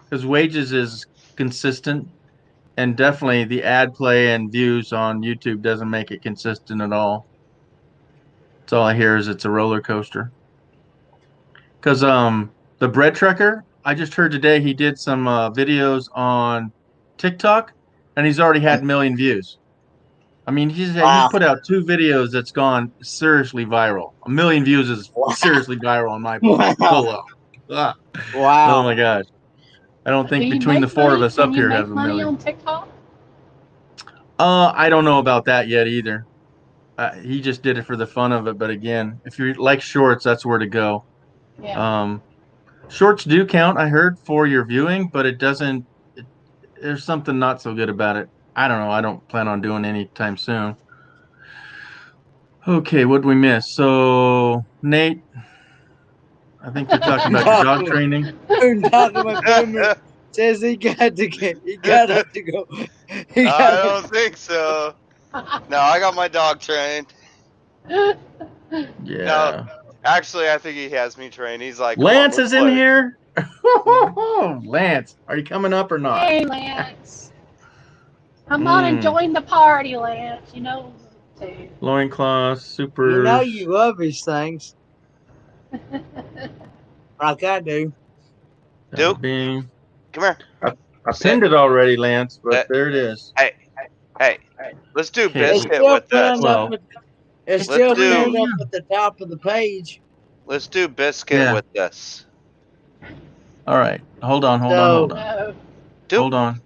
because wages is consistent, and definitely the ad play and views on YouTube doesn't make it consistent at all. That's all I hear is it's a roller coaster. Because the bread trucker, I just heard today he did some videos on TikTok, and he's already had 1 million views. I mean, he's Wow. put out 2 videos that's gone seriously viral. 1 million views is seriously viral on my Wow. solo. Ah, Wow. oh my gosh! I don't Do think you between the make 4 of money? us up Can you here make have 1 money million. on TikTok? I don't know about that yet either. He just did it for the fun of it. But again, if you like shorts, that's where to go. Yeah. Shorts do count, I heard, for your viewing, but it doesn't. There's something not so good about it. I don't know. I don't plan on doing anytime soon. Okay, what did we miss? So, Nate, I think you're talking about your dog training. Talking about Boomer says he got to go. He I got don't think so. No, I got my dog trained. Yeah. Actually, I think he has me trained. He's like, "Come on, Lance let's is in play." here. Lance, are you coming up or not? Hey, Lance. Come on and join the party, Lance. You know to. Loincloth, super. You know you love these things. Like I do. Duke, Being. come here. I pinned it already, Lance, but there it is. Hey, let's do Okay. It's biscuit still with this. pinned up it's Let's still do- pinned up at the top of the page. Let's do biscuit Yeah. with this. All right. Hold on. No. Duke. Hold on.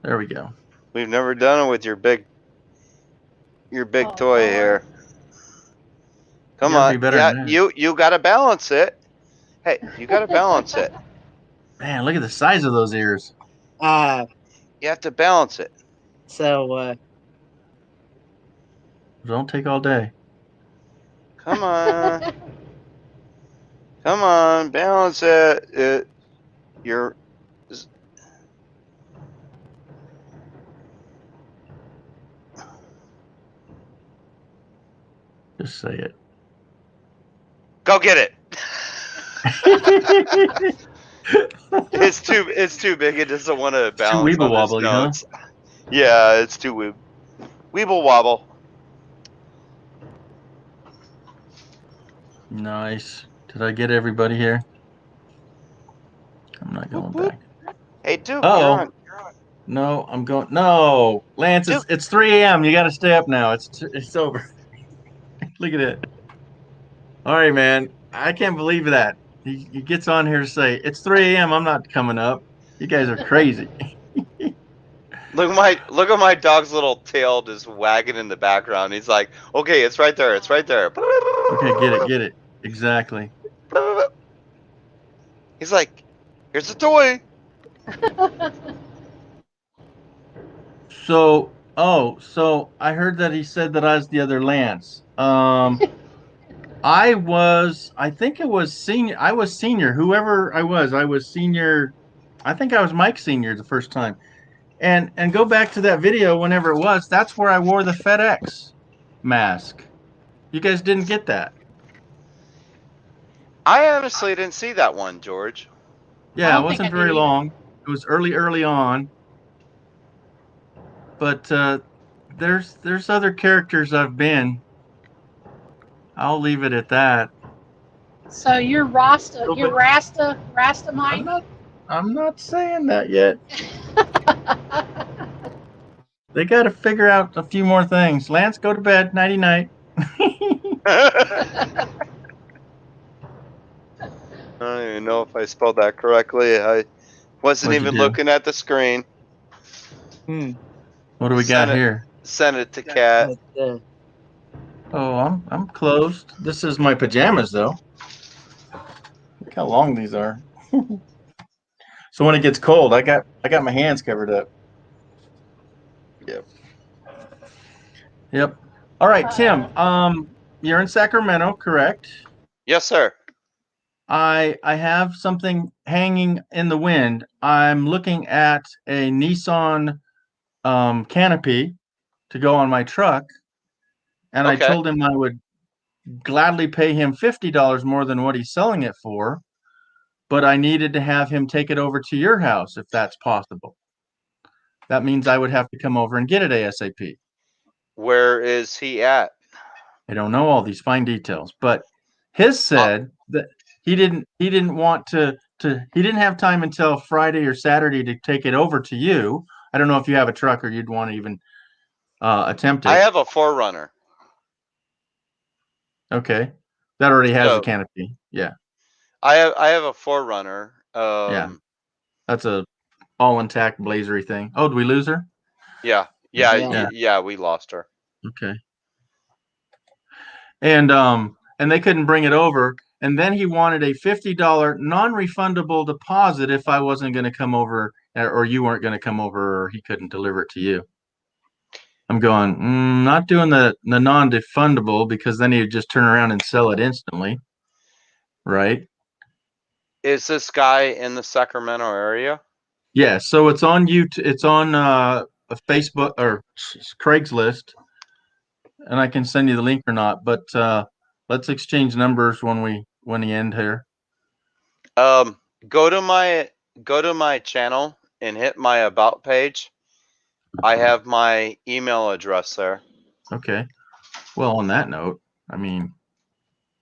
There we go. We've never done it with your big Oh, toy Lord. here. Come You gotta on. be better Yeah, than that. you gotta balance it. Hey, you gotta balance it. Man, look at the size of those ears. You have to balance it. So Don't take all day. Come on. Come on, balance it. You're Just say it. go get it. It's too big. It doesn't want to balance. weeble on its wobbly, huh? notes. Yeah, it's too weeble wobble. Nice. Did I get everybody here? I'm not going Whoop, back. Hey, Duke, Uh-oh. you're on. No, I'm going. No, Lance, it's 3 a.m. You got to stay up now. It's over. Look at it. All right, man. I can't believe that. He gets on here to say it's 3 a.m. I'm not coming up. You guys are crazy. Look at my dog's little tail just wagging in the background. He's like, okay, it's right there. It's right there. Okay, get it. Exactly. He's like, here's a toy. So, so I heard that he said that I was the other Lance. I think it was senior. I was senior. Whoever I was senior. I think I was Mike Senior the first time. And go back to that video whenever it was. That's where I wore the FedEx mask. You guys didn't get that. I honestly didn't see that one, George. Yeah, it don't think wasn't I did very either. long. It was early on. But there's other characters I've been. I'll leave it at that. So you're Rasta. So, You're but Rasta Mike. I'm not saying that yet. They got to figure out a few more things. Lance, go to bed. Nighty night. I don't even know if I spelled that correctly. I wasn't What'd you even do? looking at the screen. What do we got here? Send it to Cat. Oh, I'm closed. This is my pajamas though. Look how long these are. So when it gets cold, I got my hands covered up. Yep. All right, Tim. You're in Sacramento, correct? Yes, sir. I have something hanging in the wind. I'm looking at a Nissan canopy to go on my truck, and I Okay. told him I would gladly pay him $50 more than what he's selling it for, but I needed to have him take it over to your house if that's possible. That means I would have to come over and get it ASAP. Where is he at? I don't know all these fine details, but his said that he didn't want to he didn't have time until Friday or Saturday to take it over to you. I don't know if you have a truck or you'd want to even attempt it. I have a 4Runner. Okay. That already has a So- canopy. Yeah. I have a 4Runner. Yeah. That's a all intact blazery thing. Oh, did we lose her? Yeah. Yeah. We lost her. Okay. And they couldn't bring it over. And then he wanted a $50 non-refundable deposit if I wasn't going to come over or you weren't going to come over or he couldn't deliver it to you. I'm going, not doing the non-refundable because then he'd just turn around and sell it instantly. Right? Is this guy in the Sacramento area? Yeah. So it's on YouTube. It's on a Facebook or Craigslist. And I can send you the link or not, but let's exchange numbers when we end here. Go to my channel and hit my about page. I have my email address there. Okay. Well, on that note, I mean,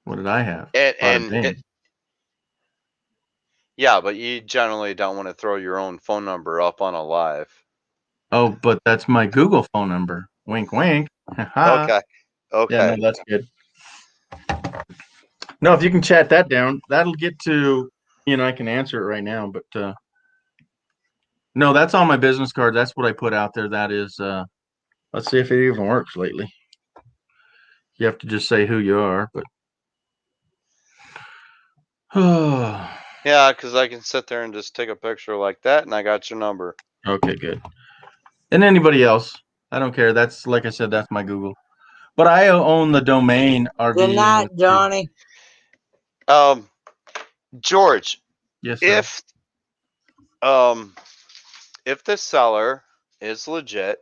what did I have? Yeah, but you generally don't want to throw your own phone number up on a live. Oh, but that's my Google phone number. Wink, wink. Okay. Yeah, no, that's good. No, if you can chat that down, that'll get to, I can answer it right now, but no, that's on my business card. That's what I put out there. That is, let's see if it even works lately. You have to just say who you are, but. Yeah, because I can sit there and just take a picture like that, and I got your number. Okay, good. And anybody else, I don't care. That's, like I said, that's my Google. But I own the domain RV. Good night, Johnny. George. Yes, sir. If the seller is legit,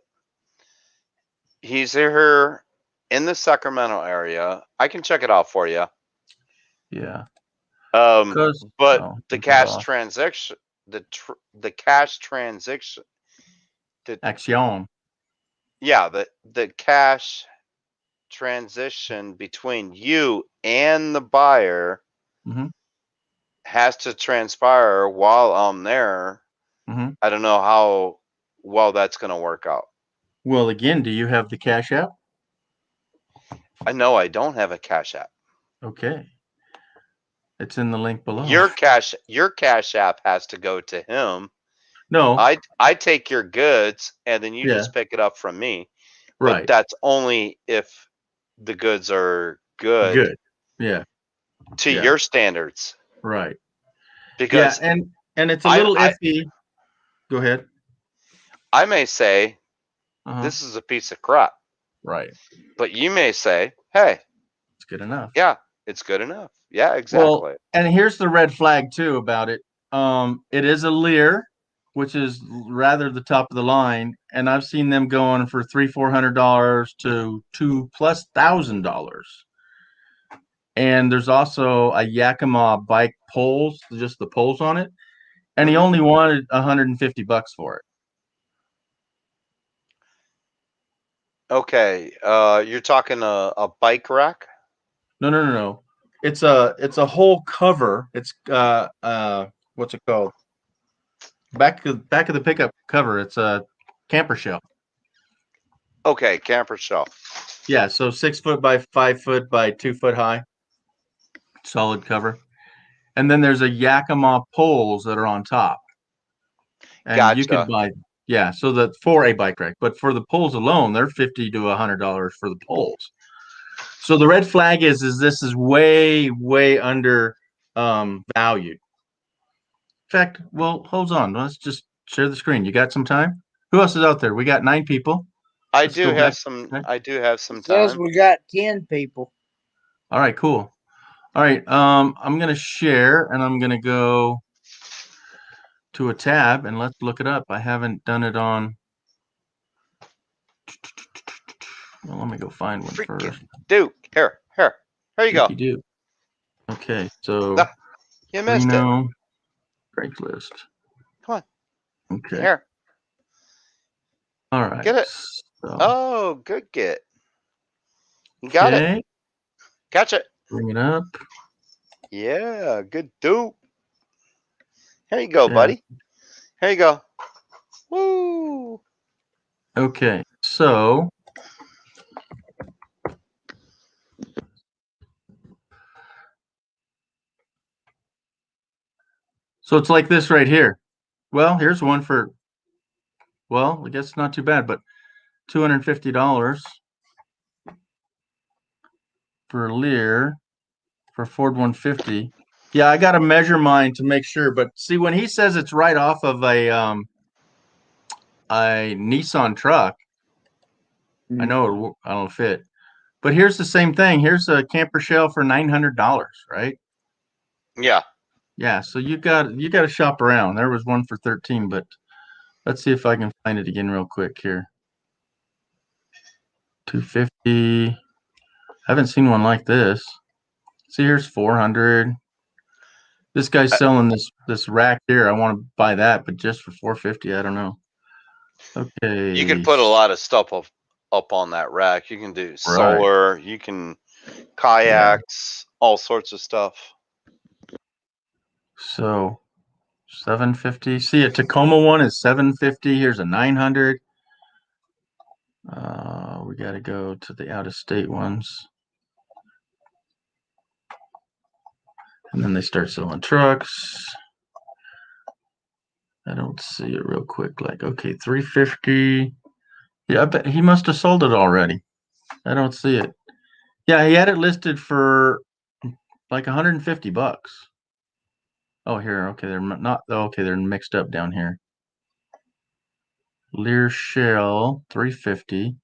he's here in the Sacramento area, I can check it out for you. Yeah. But the cash transaction, the cash transaction, Action. Yeah, the cash transition between you and the buyer has to transpire while I'm there. Mhm. I don't know how well that's going to work out. Well, again, do you have the Cash App? I know I don't have a Cash App. Okay. It's in the link below. Your Cash App has to go to him. No. I take your goods and then you Yeah. just pick it up from me. Right. But that's only if the goods are good, Good. Yeah. to Yeah. your standards. Right. Because yeah, and it's a little I iffy. Go ahead. I may say Uh-huh. this is a piece of crap, Right. but you may say, hey, It's good enough. yeah, it's good enough. Yeah, exactly. Well, and here's the red flag too about it. It is a Lear, which is rather the top of the line, and I've seen them going for $300-400 to $2,000+. And there's also a Yakima bike poles, just the poles on it, and he only wanted $150 for it. Okay, you're talking a bike rack? No. It's a whole cover. It's what's it called? Back of the pickup cover. It's a camper shell. Okay, camper shell. Yeah, so 6 foot by 5 foot by 2 foot high. Solid cover. And then there's a Yakima poles that are on top. And you Gotcha. could buy, yeah, so that for a bike rack. But for the poles alone, they're $50 to $100 for the poles. So the red flag is this is way, way under valued. In fact, well, hold on. Let's just share the screen. You got some time? Who else is out there? We got 9 people. I Let's do go have back. some. Okay. I do have some It says time. we got 10 people. All right, cool. All right, I'm gonna share and I'm gonna go to a tab and let's look it up. I haven't done it on. Well, let me go find one Freaking first. Duke. Here you go. You do. Okay, so Ah, you missed it. Reno, Craigslist. Come on. Okay. Here. All right. Get it. So, Oh, good get. You got it. okay. Catch it. Bring it up. Yeah, good Duke. Here you go, Yeah. buddy. Here you go. Woo. Okay, so it's like this right here. Well, here's one for, well, I guess not too bad, but $250 for a Lear for Ford 150. Yeah, I got to measure mine to make sure. But see, when he says it's right off of a Nissan truck, I know I don't fit. But here's the same thing. Here's a camper shell for $900, right? Yeah. Yeah, so you got to shop around. There was one for 13, but let's see if I can find it again real quick here. 250. I haven't seen one like this. See, here's 400. This guy's selling this rack here. I want to buy that, but just for 450. I don't know. Okay. You can put a lot of stuff up on that rack. You can do solar. You can kayaks, all sorts of stuff. So 750. See, a Tacoma one is 750. Here's a 900. We got to go to the out-of-state ones. And then they start selling trucks. I don't see it real quick. Like, okay, 350. Yeah, I bet he must have sold it already. I don't see it. Yeah, he had it listed for like $150. Oh, here. Okay, they're not. Okay, they're mixed up down here. Lear shell 350.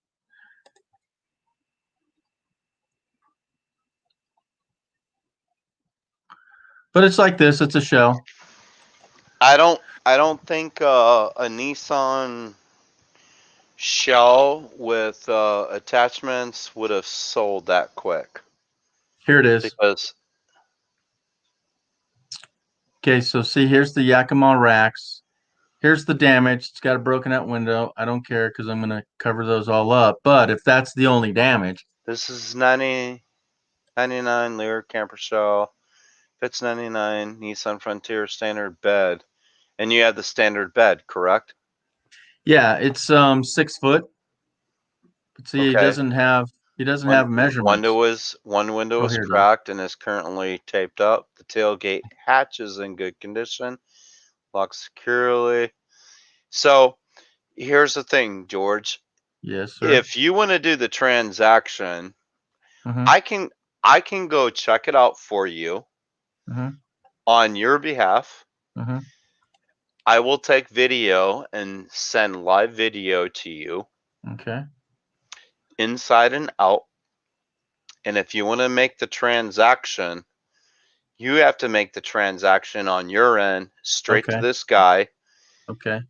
But it's like this. It's a shell. I don't think a Nissan shell with attachments would have sold that quick. Here it is. Because Okay, so see, here's the Yakima racks. Here's the damage. It's got a broken out window. I don't care because I'm going to cover those all up. But if that's the only damage. this is 99 Lear camper shell, Fits 99, Nissan Frontier standard bed. And you have the standard bed, correct? Yeah, it's 6 foot. But see, he Okay. doesn't have measurements. One window Oh, is here it is. cracked and is currently taped up. The tailgate hatch is in good condition. Locked securely. So here's the thing, George. Yes, sir. If you want to do the transaction, Mhm. I can go check it out for you Mhm. on your behalf. Mhm. I will take video and send live video to you Okay. inside and out. And if you want to make the transaction, you have to make the transaction on your end straight to Okay. this guy. Okay.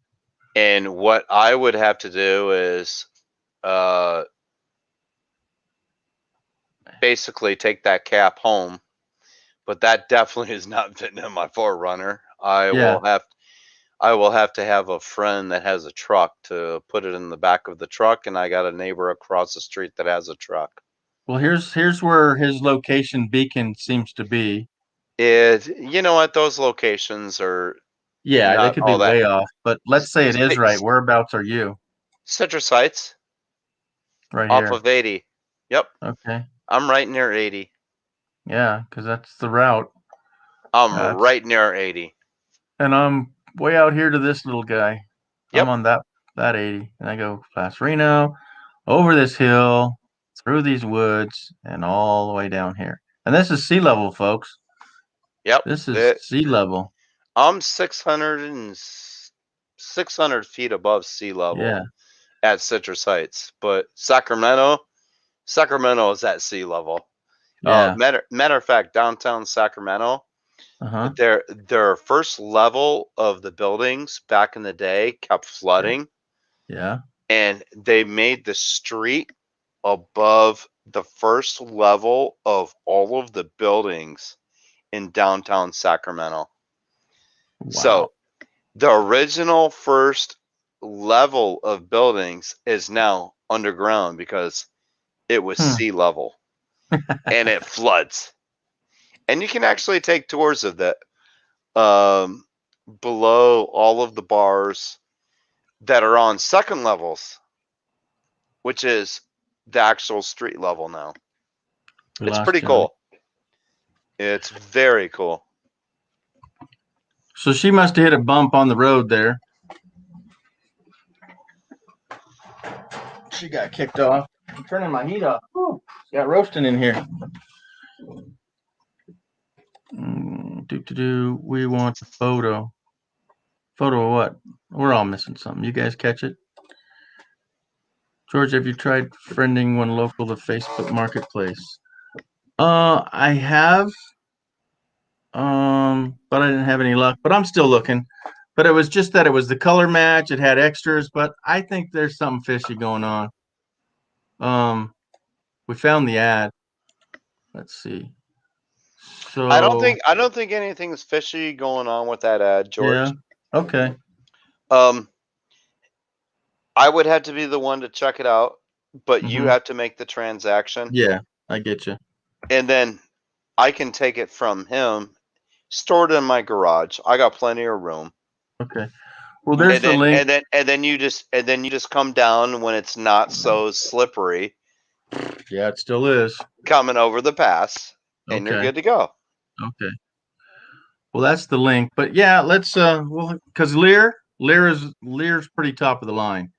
And what I would have to do is basically take that cap home. But that definitely is not fitting in my Forerunner. Yeah. I will have to have a friend that has a truck to put it in the back of the truck, and I got a neighbor across the street that has a truck. Well, here's where his location beacon seems to be. You know what? Those locations are Yeah, they not could be all that. way off, but let's say it is right. Whereabouts are you? Citrus Heights Right off here. of 80. Yep, Okay. I'm right near 80. Yeah, because that's the route. I'm right near 80. And I'm way out here to this little guy. Yep. I'm on that 80, and I go past Reno, over this hill, through these woods, and all the way down here. And this is sea level, folks. Yep. This is sea level. I'm 600 feet above sea level. Yeah. At Citrus Heights, but Sacramento is at sea level. Yeah. Matter of fact, downtown Sacramento, their first level of the buildings back in the day kept flooding. Yeah. And they made the street above the first level of all of the buildings in downtown Sacramento. Wow. So the original first level of buildings is now underground because it was sea level and it floods. And you can actually take tours of that below all of the bars that are on second levels, which is the actual street level now. It's pretty cool. It's very cool. So she must have hit a bump on the road there. She got kicked off. I'm turning my heat off. Ooh, it's got roasting in here. We want the photo. Photo of what? We're all missing something. You guys catch it? George, have you tried friending one local to Facebook Marketplace? I have. But I didn't have any luck. But I'm still looking. But it was just that it was the color match. It had extras, but I think there's something fishy going on. We found the ad. Let's see. So I don't think anything's fishy going on with that ad, George. Yeah. Okay. I would have to be the one to check it out, but you have to make the transaction. Yeah, I get you. And then I can take it from him, store it in my garage. I got plenty of room. Okay. Well, there's the link. And then you just come down when it's not so slippery. Yeah, it still is. Coming over the pass, and you're good to go. Okay. Well, that's the link. But yeah, let's because Lear's pretty top of the line.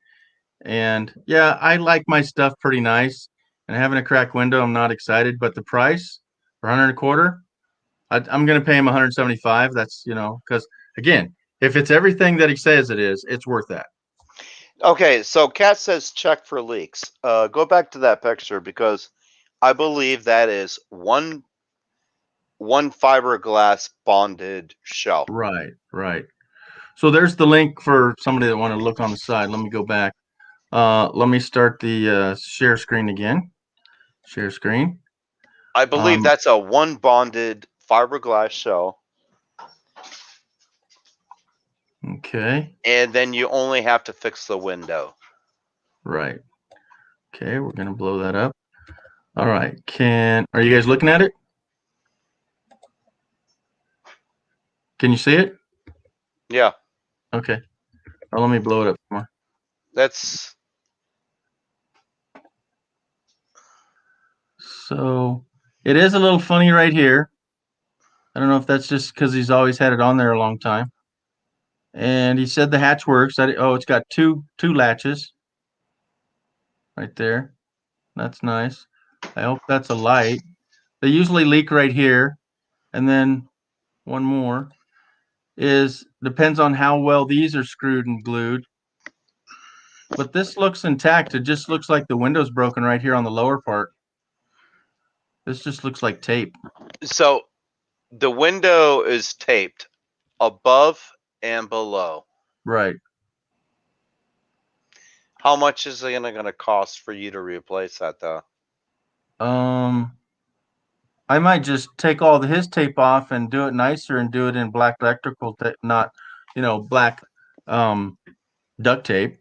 And yeah, I like my stuff pretty nice. And having a cracked window, I'm not excited. But the price for 125, I'm going to pay him 175. That's because again, if it's everything that he says it is, it's worth that. Okay, so Kat says check for leaks. Go back to that picture because I believe that is one fiberglass bonded shell. Right. So there's the link for somebody that want to look on the side. Let me go back. Let me start the share screen again. Share screen. I believe that's a one bonded fiberglass shell. Okay. And then you only have to fix the window. Right. Okay, we're gonna blow that up. All right. Are you guys looking at it? Can you see it? Yeah, Okay. Well, let me blow it up more. that's So it is a little funny right here. I don't know if that's just because he's always had it on there a long time. And he said the hatch works. Oh, it's got two latches right there. That's nice. I hope that's a light. They usually leak right here. And then one more is depends on how well these are screwed and glued. But this looks intact. It just looks like the window's broken right here on the lower part. This just looks like tape. so the window is taped above and below. Right. How much is it going to cost for you to replace that though? I might just take all his tape off and do it nicer and do it in black electrical tape, not, black duct tape.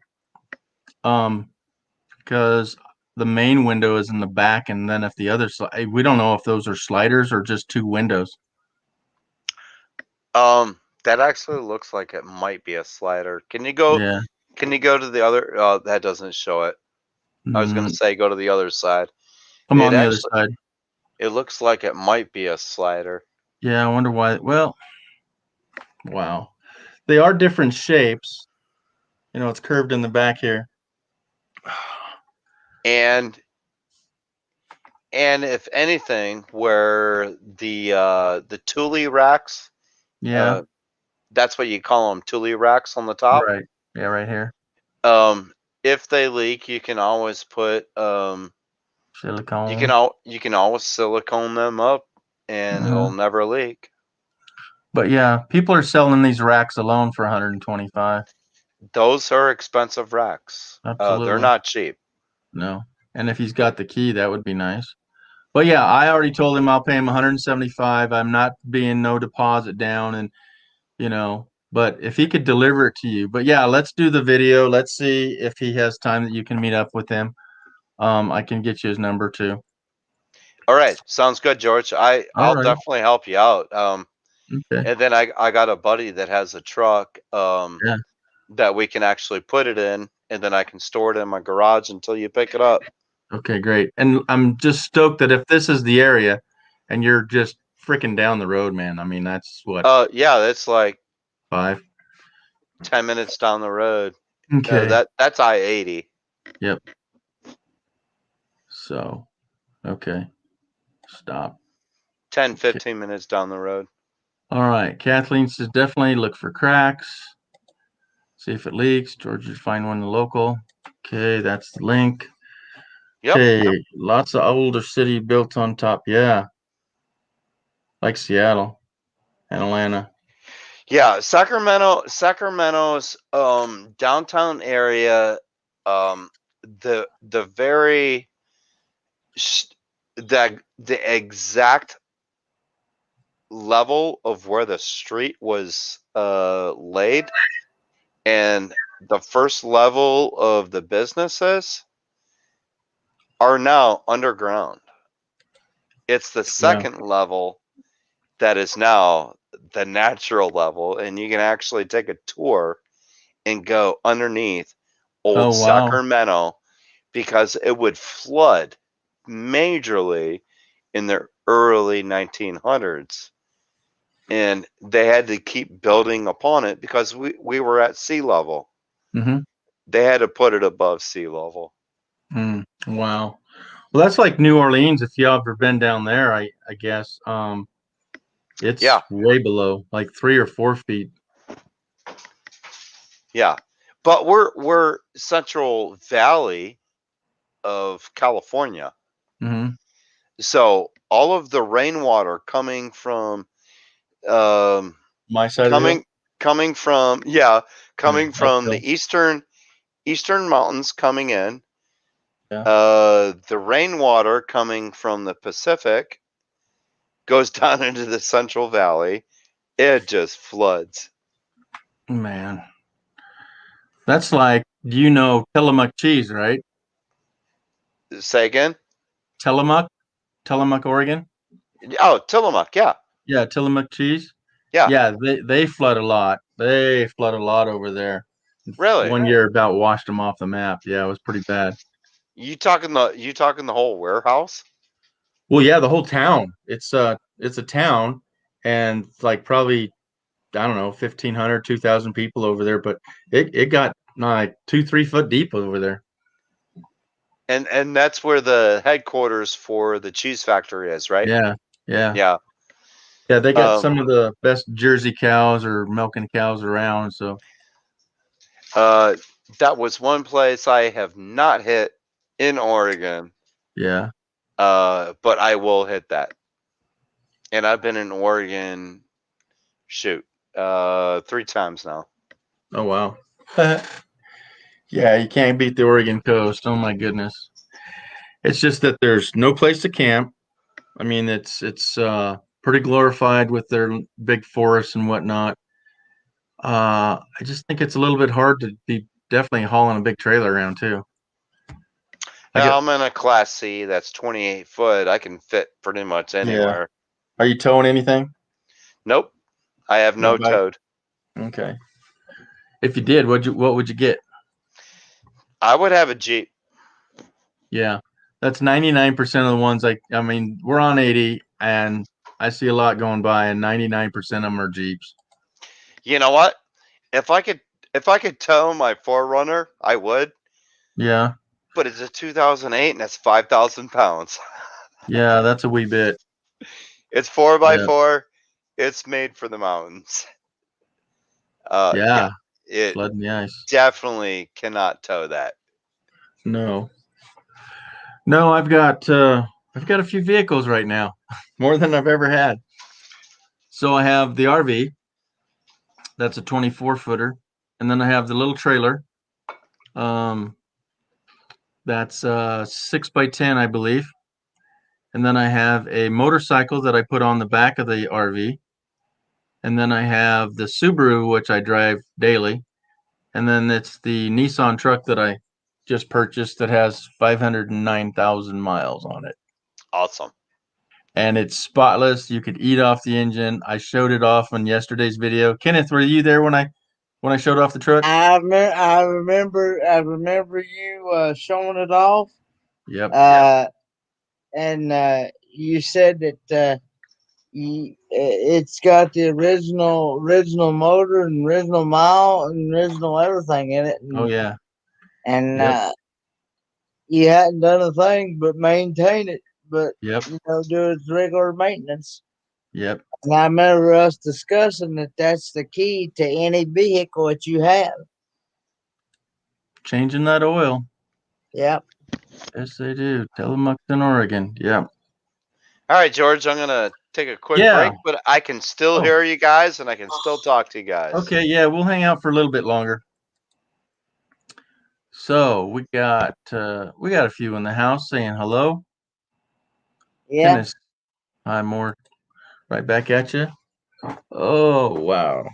Because the main window is in the back, and then if the other side, we don't know if those are sliders or just two windows. That actually looks like it might be a slider. Can you go? Yeah. Can you go to the other? Oh, that doesn't show it. I was going to say go to the other side. Come It on the other actually- side. It looks like it might be a slider. Yeah, I wonder why. Well, wow. They are different shapes. It's curved in the back here. And if anything, where the Thule racks, Yeah. that's what you call them, Thule racks on the top. Right. Yeah, right here. If they leak, you can always put Silicone. you can always silicone them up, and it'll never leak. But yeah, people are selling these racks alone for 125. Those are expensive racks. Absolutely. They're not cheap. No. And if he's got the key, that would be nice. But yeah, I already told him I'll pay him 175. I'm not being no deposit down, and but if he could deliver it to you. But yeah, let's do the video. Let's see if he has time that you can meet up with him. I can get you his number too. All right, sounds good, George. I'll right. definitely help you out. Okay. And then I got a buddy that has a truck that we can actually put it in, and then I can store it in my garage until you pick it up. Okay, great. And I'm just stoked that if this is the area and you're just freaking down the road, man. I mean, that's what, Yeah, that's like 5? 10 minutes down the road. Okay. That's I-80. Yep. So, okay. Stop. 10, 15 minutes down the road. All right. Kathleen says definitely look for cracks. See if it leaks. George, you find one local. Okay, that's the link. Yep. Okay, lots of older city built on top. Yeah. Like Seattle and Atlanta. Yeah, Sacramento's downtown area, the very the exact level of where the street was laid, and the first level of the businesses are now underground. It's the second level that is now the natural level, and you can actually take a tour and go underneath old Sacramento, because it would flood majorly in the early 1900s, and they had to keep building upon it because we were at sea level. Mm-hmm. They had to put it above sea level. Wow. Well, that's like New Orleans. If you ever been down there, I guess it's way below, like 3 or 4 feet. Yeah, but we're Central Valley of California. Mm-hmm. So all of the rainwater coming from my side coming from the eastern mountains coming in. Yeah. The rainwater coming from the Pacific goes down into the Central Valley. It just floods. Man. That's like, Tillamook cheese, right? Say again? Tillamook, Oregon. Oh, Tillamook, yeah. Yeah, Tillamook cheese. Yeah. Yeah, they flood a lot. They flood a lot over there. Really? One year about washed them off the map. Yeah, it was pretty bad. You talking the whole warehouse? Well, yeah, the whole town. It's a town, and like probably I don't know 1,500, 2,000 people over there. But it got like 2-3 foot deep over there. And that's where the headquarters for the cheese factory is, right? Yeah, yeah, Yeah. yeah. They got some of the best Jersey cows or milking cows around. So That was one place I have not hit in Oregon. yeah. But I will hit that. And I've been in Oregon, 3 times now. Oh wow. Yeah, you can't beat the Oregon coast. Oh my goodness. It's just that there's no place to camp. I mean, it's pretty glorified with their big forests and whatnot. I just think it's a little bit hard to be definitely hauling a big trailer around too. Now, I'm in a Class C that's 28 foot. I can fit pretty much anywhere. Are you towing anything? Nope. I have no Nobody? towed. Okay. If you did, what would you get? I would have a Jeep. Yeah, that's 99% of the ones. I mean, we're on 80, and I see a lot going by, and 99% of them are Jeeps. You know what? If I could tow my 4Runner, I would. Yeah, But it's a 2008 and that's 5,000 pounds. yeah, that's a wee bit. It's 4x4. It's made for the mountains. Yeah, It flooding the ice. definitely cannot tow that. No, I've got a few vehicles right now, more than I've ever had. So I have the RV. That's a 24-footer, and then I have the little trailer. That's 6x10, I believe. And then I have a motorcycle that I put on the back of the RV. And then I have the Subaru, which I drive daily. And then it's the Nissan truck that I just purchased that has 509,000 miles on it. Awesome. And it's spotless. You could eat off the engine. I showed it off on yesterday's video. Kenneth, were you there when I showed off the truck? I remember you showing it off. Yep. And you said that it's got the original motor and original mile and original everything in it. And, Oh yeah. And Yep. you hadn't done a thing but maintain it, but Yep. do its regular maintenance. Yep. And I remember us discussing that that's the key to any vehicle that you have. Changing that oil. Yep. Yes, they do. Tillamook in Oregon. Yep. All right, George, I'm going to take a quick break, but I can still hear you guys and I can still talk to you guys. Okay, yeah, we'll hang out for a little bit longer. So we got a few in the house saying hello. Yeah. Hi, more. Right back at you. Oh wow.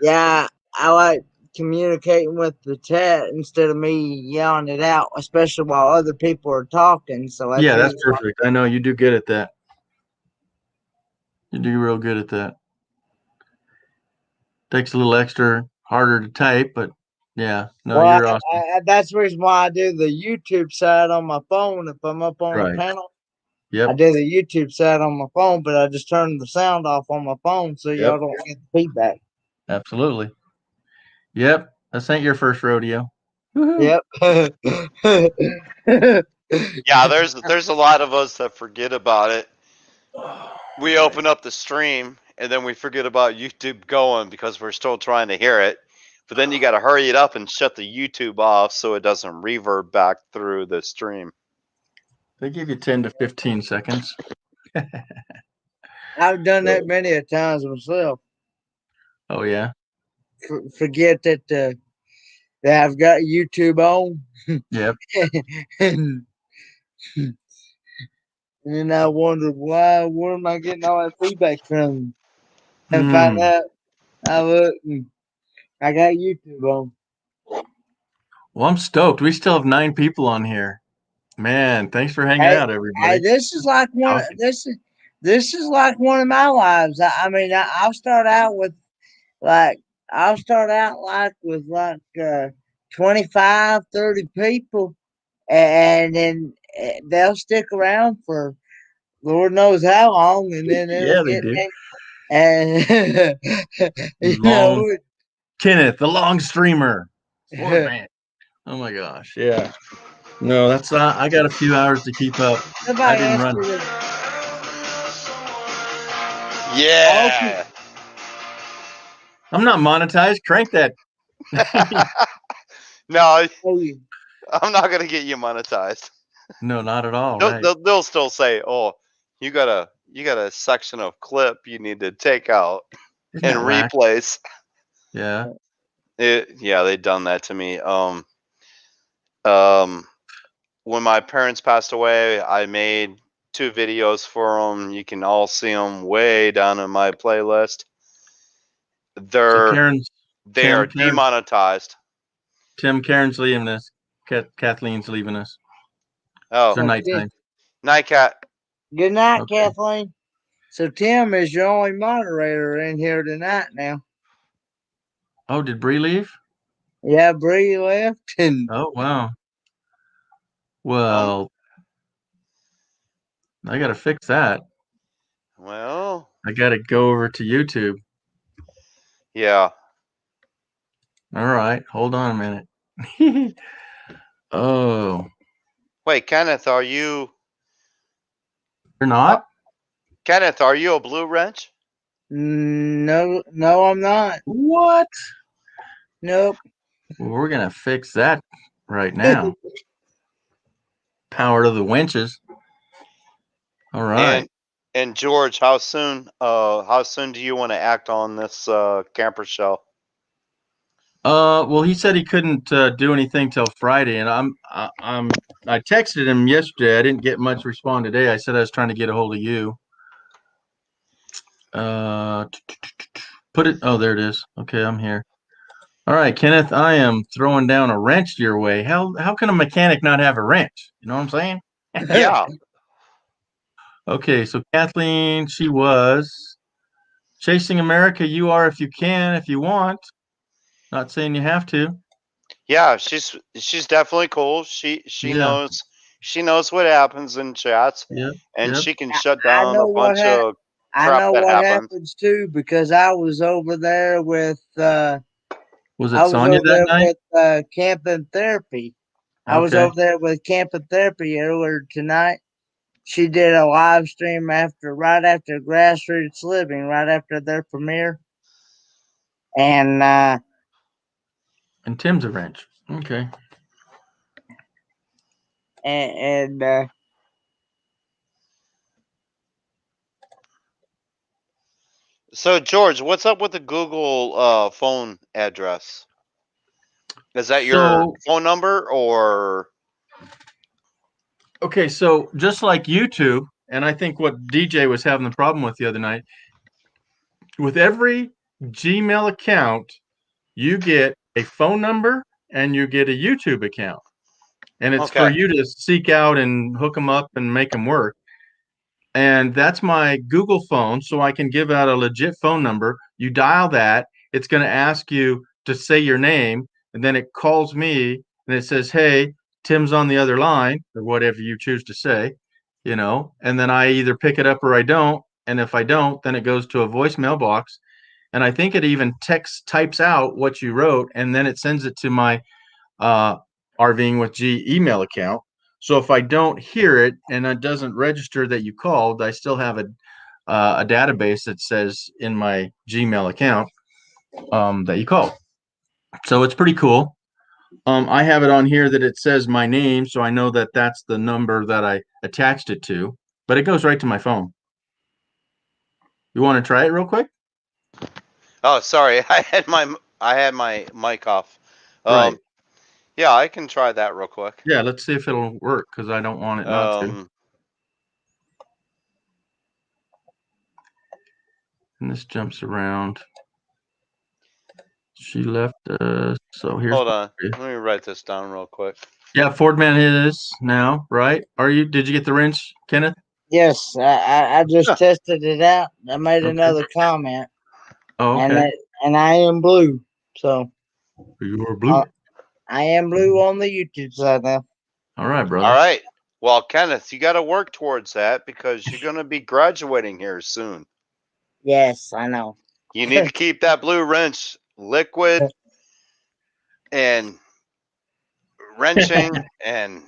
Yeah, I like communicating with the chat instead of me yelling it out, especially while other people are talking. So yeah, that's perfect. I know you do good at that. You do real good at that. Takes a little extra harder to type, but yeah, no, well, you're awesome. That's the reason why I do the YouTube side on my phone. If I'm up on the panel, I do the YouTube side on my phone, but I just turn the sound off on my phone so y'all don't get the feedback. Absolutely. Yep, this ain't your first rodeo. Yep. Yeah, there's a lot of us that forget about it. We open up the stream and then we forget about YouTube going because we're still trying to hear it. But then you got to hurry it up and shut the YouTube off so it doesn't reverb back through the stream. They give you 10 to 15 seconds. I've done that many a times myself. Oh yeah. Forget that I've got YouTube on. Yep. and then I wonder where am I getting all that feedback from? And find out I look and I got YouTube on. Well, I'm stoked. We still have 9 people on here. Man, thanks for hanging out, everybody. This is like one. This this is like one of my lives. I mean, I'll start out with like, I'll start out like with like 25, 30 people, and then they'll stick around for Lord knows how long, and then it'll Yeah, they get do. and you know, Long Kenneth, the long streamer. Sword man. Oh my gosh. Yeah. No, that's not. I got a few hours to keep up. I somebody didn't asked run. me to, Yeah. I'm not monetized. Crank that. No, oh, I'm not gonna get you monetized. No, not at all. They'll, Right. they'll still say, "Oh, you got a section of clip you need to take out Isn't and that whack? replace." Yeah. Yeah, they done that to me. Um, when my parents passed away, I made 2 videos for them. You can all see them way down in my playlist. So They Tim, are demonetized. Karen's leaving us. Kathleen's leaving us. Oh, It's our nighttime. Nightcat. good night, Okay. Kathleen. So Tim is your only moderator in here tonight now. Oh, did Bree leave? Yeah, Bree left, and Oh, wow. Well, I got to fix that. Well, I got to go over to YouTube. yeah. All right. Hold on a minute. Oh, Wait, Kenneth, are you you're not? a blue wrench? no, I'm not. What? Nope. Well, we're going to fix that right now. Power to the winches. All right. And George, how soon do you want to act on this camper shell? Well, he said he couldn't do anything till Friday, and I texted him yesterday. I didn't get much respond today. I said I was trying to get a hold of you. Put it. Oh, there it is. Okay, I'm here. All right, Kenneth, I am throwing down a wrench your way. How can a mechanic not have a wrench? You know what I'm saying? Yeah. Okay, so Kathleen, she was chasing America. You are if you can, if you want. Not saying you have to. Yeah, she's definitely cool. She Yeah. knows what happens in chats, Yep. and Yep. she can shut I down know a bunch of I crap know that what happens. happens too, because I was over there with Was it Sonya that night? Camp and Therapy. I was Okay. over there with Camp and Therapy earlier tonight. She did a live stream right after Grassroots Living, right after their premiere. And And Tim's a wrench. Okay. and So George, what's up with the Google phone address? Is that your So phone number or? okay, so just like YouTube, and I think what DJ was having the problem with the other night, with every Gmail account, you get a phone number and you get a YouTube account. And it's for Okay. you to seek out and hook them up and make them work. And that's my Google phone, so I can give out a legit phone number. You dial that, it's going to ask you to say your name, and then it calls me and it says, "Hey, Tim's on the other line," or whatever you choose to say, and then I either pick it up or I don't. And if I don't, then it goes to a voicemail box. And I think it even types out what you wrote, and then it sends it to my RVing with G email account. So if I don't hear it and it doesn't register that you called, I still have a database that says in my Gmail account that you called. So it's pretty cool. I have it on here that it says my name, so I know that that's the number that I attached it to, but it goes right to my phone. You want to try it real quick? Oh, sorry, I had my mic off. Right. Yeah, I can try that real quick. Yeah, let's see if it'll work because I don't want it not to. And this jumps around. She left us. So here's. Hold on. Let me write this down real quick. Yeah, Ford Man it is now, right? Did you get the wrench, Kenneth? Yes, I just Huh. tested it out. I made Okay. another comment, Oh, and okay. and I am blue. So You are blue. I am blue on the YouTube side now. All right, brother. All right. Well, Kenneth, you got to work towards that because you're going to be graduating here soon. Yes, I know. You need to keep that blue wrench liquid and wrenching and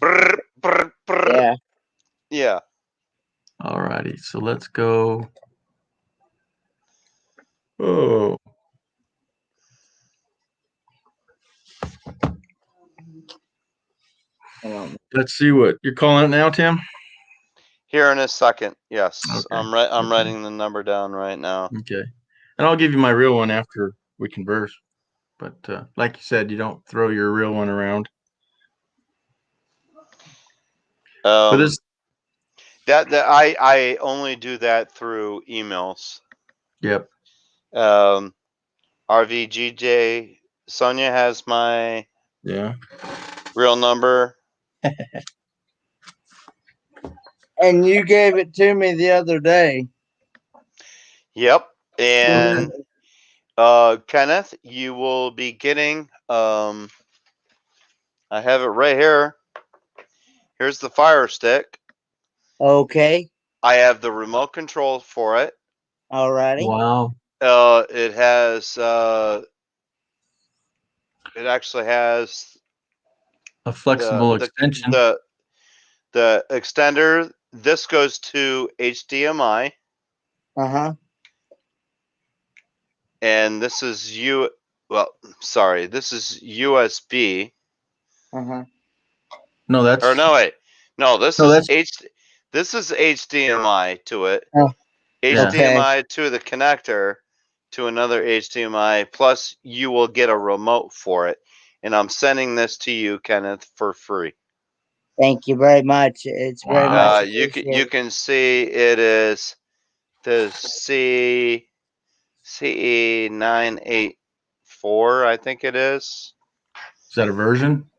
brr, brr, brr. Yeah. Yeah. All righty. So let's go. Oh, let's see what you're calling it now, Tim. Here in a second. Yes. Okay. I'm Okay. writing the number down right now. Okay. And I'll give you my real one after we converse. But like you said, you don't throw your real one around. But this, That I only do that through emails. yep. RVGJ Sonia has my Yeah. real number. And you gave it to me the other day. Yep. And Mhm. Kenneth, you will be getting I have it right here. Here's the Fire Stick. Okay. I have the remote control for it. Alrighty. Wow. It has it actually has A flexible extension. the extender. This goes to HDMI, Uh-huh. and this is this is USB. Uh-huh. No, that's Or no, wait. No, this no, is that's this is HDMI to it. Oh, Yeah. HDMI to the connector to another HDMI. Plus, you will get a remote for it, and I'm sending this to you, Kenneth, for free. thank you very much. It's very Wow. much You appreciated. can see it is the CE984, I think it is. Is that a version?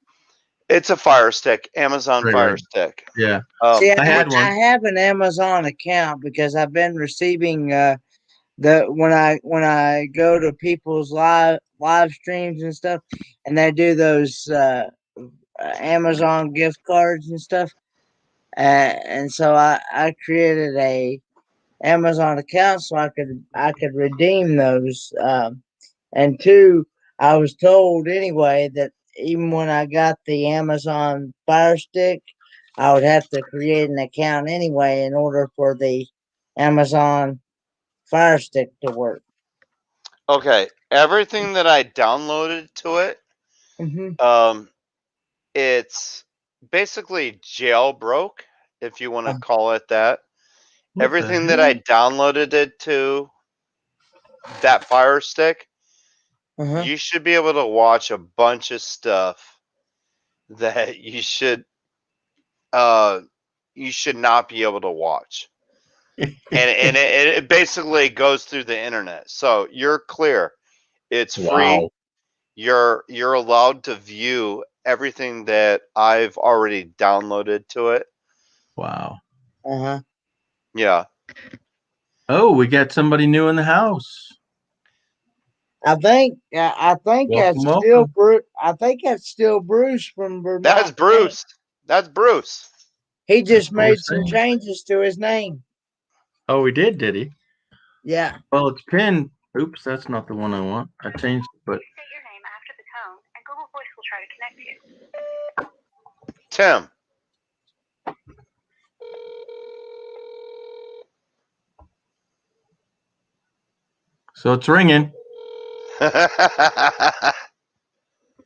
It's a Fire Stick, Amazon Right, Fire right. Stick. Yeah. See, I had I one. have an Amazon account because I've been receiving when I go to people's live streams and stuff, and they do those Amazon gift cards and stuff, and so I created a Amazon account so I could redeem those. And two, I was told anyway that even when I got the Amazon Fire Stick, I would have to create an account anyway in order for the Amazon Fire Stick to work. Okay, everything that I downloaded to it, Mm-hmm. it's basically jailbroke, if you want to Uh, call it that. What Everything the that I downloaded it to that Fire Stick, uh-huh. you should be able to watch a bunch of stuff that you should not be able to watch. And it basically goes through the internet. So you're clear. It's free. Wow. You're allowed to view everything that I've already downloaded to it. Wow. Uh-huh. Yeah. Oh, we got somebody new in the house. I think that's Welcome, still welcome. Bruce. I think that's still Bruce from Vermont. That's Bruce. That's Bruce. He just That's what we're made some saying. changes to his name. Oh, we did he? Yeah. Well, it's pinned. Oops, that's not the one I want. I changed it, but Say your name after the tone, and Google Voice will try to connect you. Tim. so it's ringing.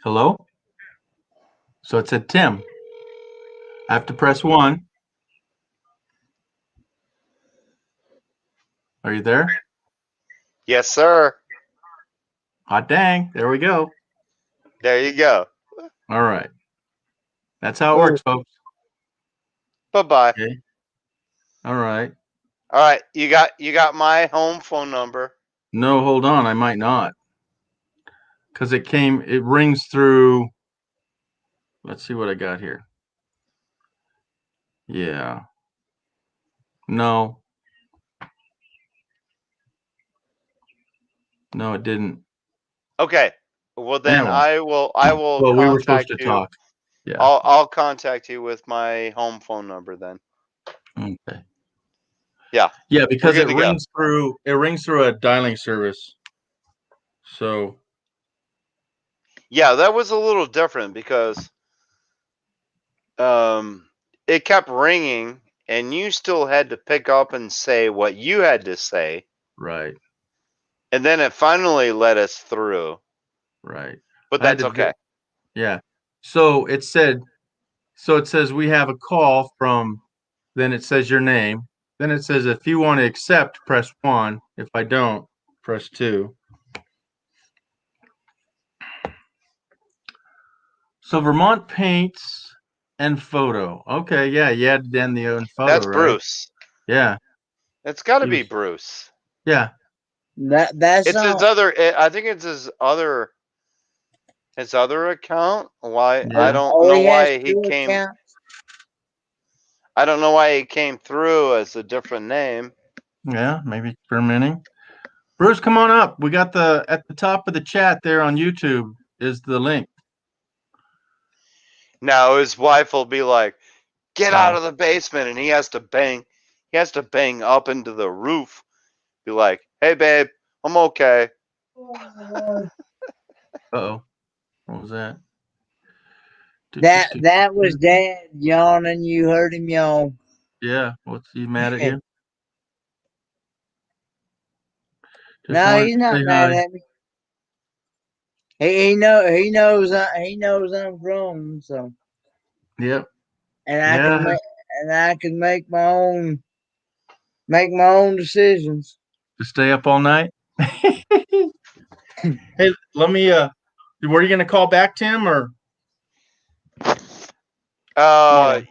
Hello? So it said Tim. I have to press 1. Are you there? Yes, sir. Hot dang. There we go. There you go. All right. That's how it works, folks. Bye-bye. Okay. All right. All right, you got my home phone number. No, hold on. I might not. Because it rings through. Let's see what I got here. Yeah. No. No, it didn't. Okay. Well, then Anyway. I will Well, we were supposed contact to you. talk. Yeah. I'll contact you with my home phone number then. Okay. Yeah. Yeah, because good it to go. rings through a dialing service. So Yeah, that was a little different because it kept ringing and you still had to pick up and say what you had to say, right, and then it finally let us through. right. But I had that's to okay. yeah. So it says we have a call from, then it says your name. Then it says if you want to accept, press 1. If I don't, press 2. So Vermont Paints and Photo. Okay, yeah, you had to end the own photo, That's right? Bruce. Yeah. It's got to He be was- Bruce. Yeah. That's It's his not. other. I think it's his other account. Why I Yeah. don't Oh, know he has why he 2 came. accounts. I don't know why he came through as a different name. Yeah, maybe experimenting. Bruce, come on up. We got at the top of the chat there on YouTube is the link. Now his wife will be like, "Get out Oh. of the basement," and he has to bang. He has to bang up into the roof. Be like, "Hey, babe, I'm okay." Uh-oh. What was that? That was Dad yawning. You heard him yawn. Yeah. What's he mad at you? Just No, wanted he's to not say mad hi. at me. He knows I'm grown, so Yep. and Yeah. I can make my own decisions. To stay up all night. Hey, let me were you gonna call back, Tim, or tomorrow?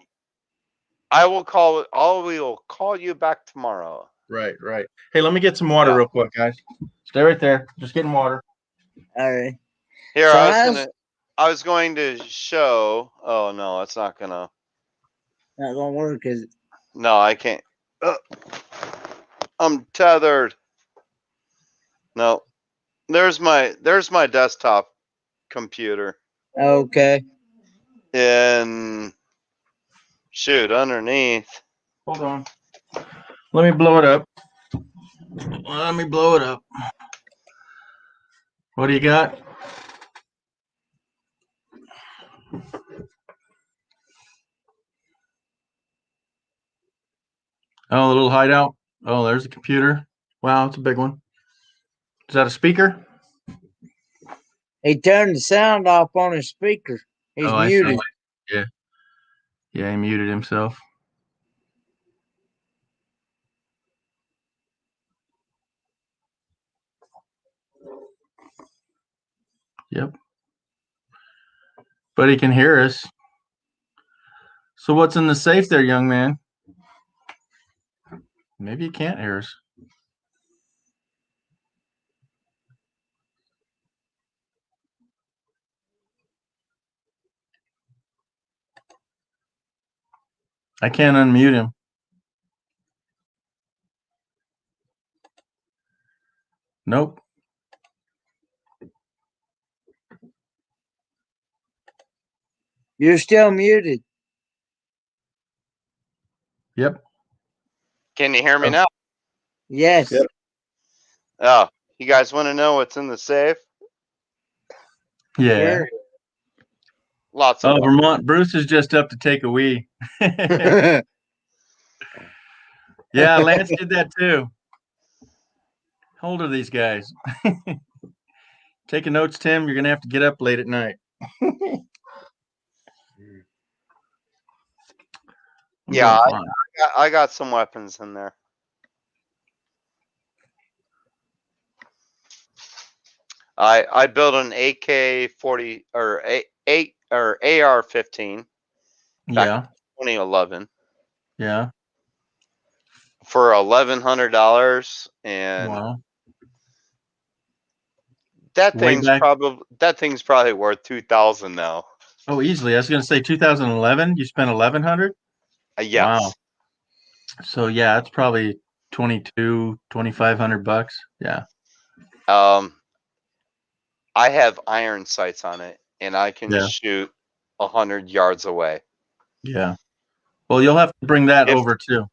I will call. We will call you back tomorrow. Right, right. Hey, let me get some water Yeah. real quick, guys. Stay right there. Just getting water. All right. Here, So I was going to show. Oh no, it's not gonna. not gonna work, is it? No, I can't. I'm tethered. No, there's my desktop computer. Okay. And shoot, underneath. Hold on. Let me blow it up. Let me blow it up. What do you got? Oh, a little hideout. Oh, there's a computer. Wow, it's a big one. Is that a speaker? He turned the sound off on his speaker. He's Oh, I see. muted. Yeah. Yeah, he muted himself. Yep. But he can hear us. So what's in the safe there, young man? Maybe he can't hear us. I can't unmute him. Nope. You're still muted. Yep. Can you hear me Oh. now? Yes. Yep. Oh, you guys want to know what's in the safe? Yeah. Sure. Lots Oh, of Vermont. Bruce is just up to take a wee. Yeah, Lance did that too. How old are these guys? Taking notes, Tim. You're gonna have to get up late at night. Yeah, I got some weapons in there. I built an AK-40 or AR-15 back Yeah. in 2011 Yeah. for $1,100, and Wow. that Way thing's back. probably worth $2,000 now. Oh, easily. I was gonna say 2011. You spent 1,100. Yes. Wow. So yeah, it's probably 2,500 bucks. Yeah. I have iron sights on it, and I can Yeah. shoot 100 yards away. Yeah. Well, you'll have to bring that If over too.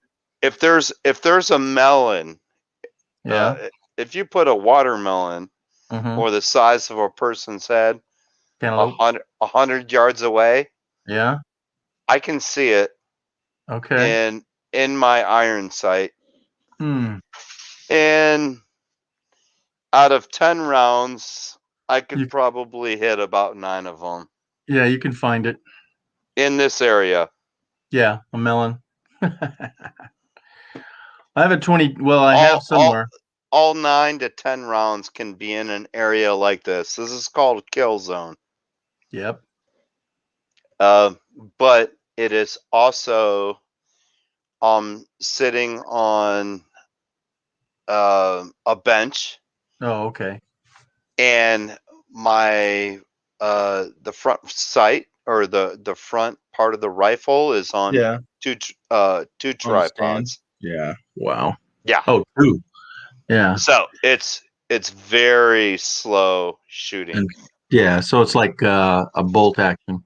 if there's a melon, Yeah. if you put a watermelon Mm-hmm. or the size of a person's head Cantaloupe. 100 yards away, Yeah. I can see it Okay. in my iron sight. Hmm. And out of 10 rounds, I could You, probably hit about 9 of them yeah, you can find it. in this area. Yeah, a melon. I have a 20. Well, I All have all somewhere. all 9 to 10 rounds can be in an area like this. This is called a kill zone. Yep. But it is also sitting on a bench, Oh, okay. and my the front sight, or the front part of the rifle, is on Yeah. two On a stand. tripods. Yeah. Wow. Yeah. Oh, two. Yeah. So it's very slow shooting. And yeah, so it's like a bolt action.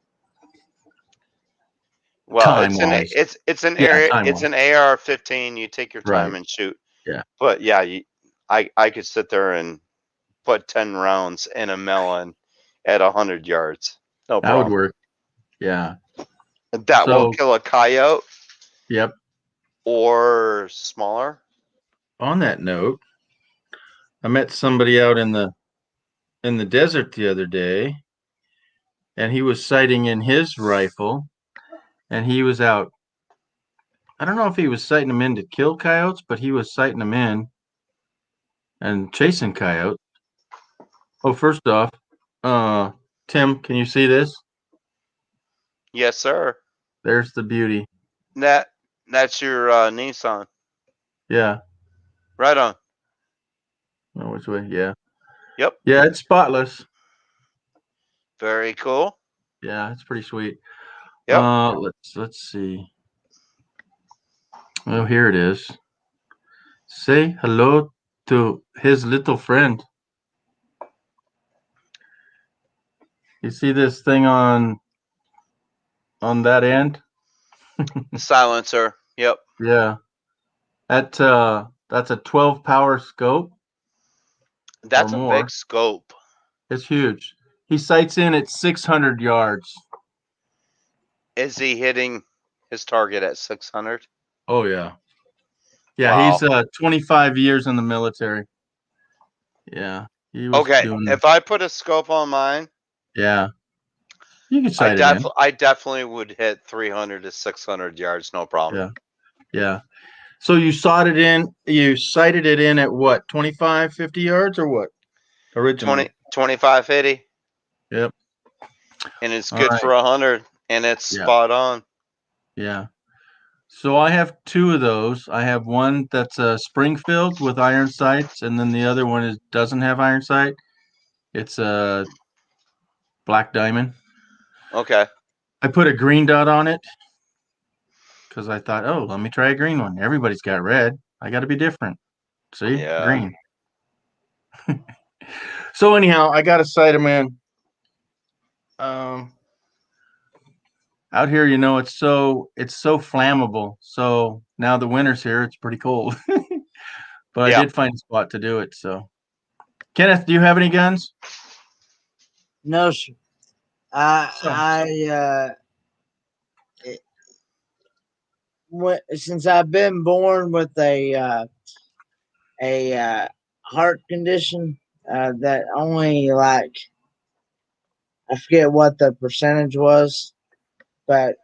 Well, Time wise. it's an Yeah, area. time It's wise. an AR-15. You take your time Right. and shoot. Yeah. But yeah, I could sit there and put 10 rounds in a melon at 100 yards. No That would problem. work. Yeah. That will So, kill a coyote yep. or smaller. On that note, I met somebody out in the desert the other day, and he was sighting in his rifle, and he was out. I don't know if he was sighting them in to kill coyotes, but he was sighting them in and chasing coyotes. Oh, first off, Tim, can you see this? Yes, sir. There's the beauty. That's your Nissan. Yeah. Right on. Oh, which way? Yeah. Yep. Yeah, it's spotless. Very cool. Yeah, it's pretty sweet. Yep. Let's see. Oh, here it is. Say hello to his little friend. You see this thing on that end? Silencer. Yep. Yeah. That's a 12 power scope That's or a more. big scope. It's huge. He sights in at 600 yards. Is he hitting his target at 600? Oh yeah. Yeah, Wow. he's 25 years in the military. Yeah. He was Okay. doing If I put a scope on mine, yeah. You can sight it in. I definitely would hit 300 to 600 yards, no problem. Yeah. Yeah. So you sighted it in at what? 25, 50 yards or what? Originally. 25, 80. Yep. And it's All good right. for 100, and it's Yeah. spot on. Yeah. So I have two of those. I have one that's a Springfield with iron sights, and then the other one doesn't have iron sight. It's a Black Diamond. Okay. I put a green dot on it because I thought, oh, let me try a green one. Everybody's got red. I got to be different. See, Yeah. green. So anyhow, I got to sight them in. Out here, it's so flammable. So now the winter's here, it's pretty cold. But Yeah. I did find a spot to do it. So, Kenneth, do you have any guns? No, sir. Since I've been born with a heart condition, that only like I forget what the percentage was, but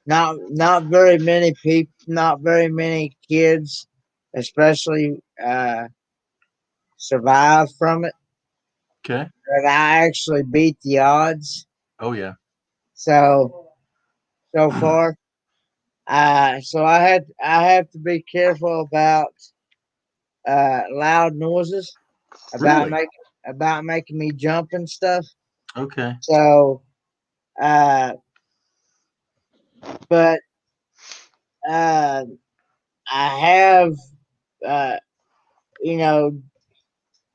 not very many people, not very many kids, especially survive from it. Okay. But I actually beat the odds. Oh yeah. So far, so I have to be careful about loud noises about Really? making me jump and stuff. Okay. So, but I have, uh, you know,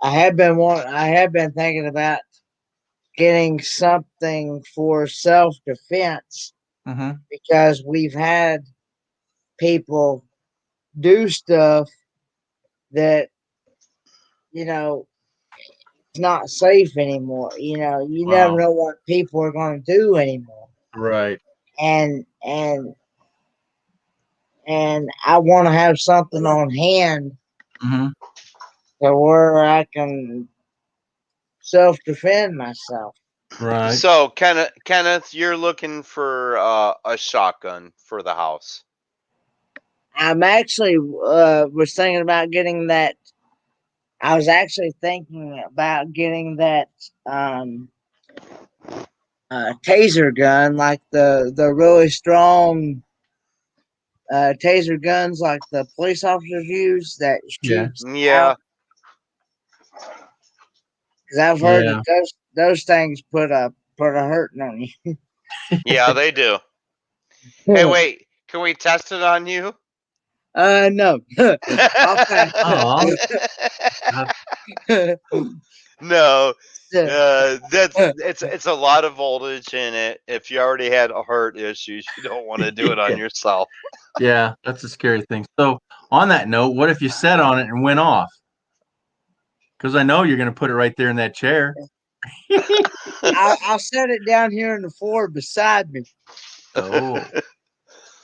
I have been thinking about getting something for self defense Mm-hmm. because we've had people do stuff that, you know, it's not safe anymore. You never Wow. know what people are going to do anymore. Right. And, and, and I want to have something on hand Mm-hmm. to where I can self defend myself. Right. So Kenneth, you're looking for a shotgun for the house. I'm actually was thinking about getting that. I was actually thinking about getting that taser gun, like the really strong taser guns, like the police officers use that Yeah. shoots Yeah, out. Because I've heard Yeah. that those things put a hurting on you. yeah, they do. Hey, wait, can we test it on you? No. I'll pass. Aw. No, it's a lot of voltage in it. If you already had heart issues, you don't want to do it on yourself. Yeah, that's a scary thing. So, on that note, what if you sat on it and went off? Because I know you're going to put it right there in that chair. I'll set it down here on the floor beside me, Oh,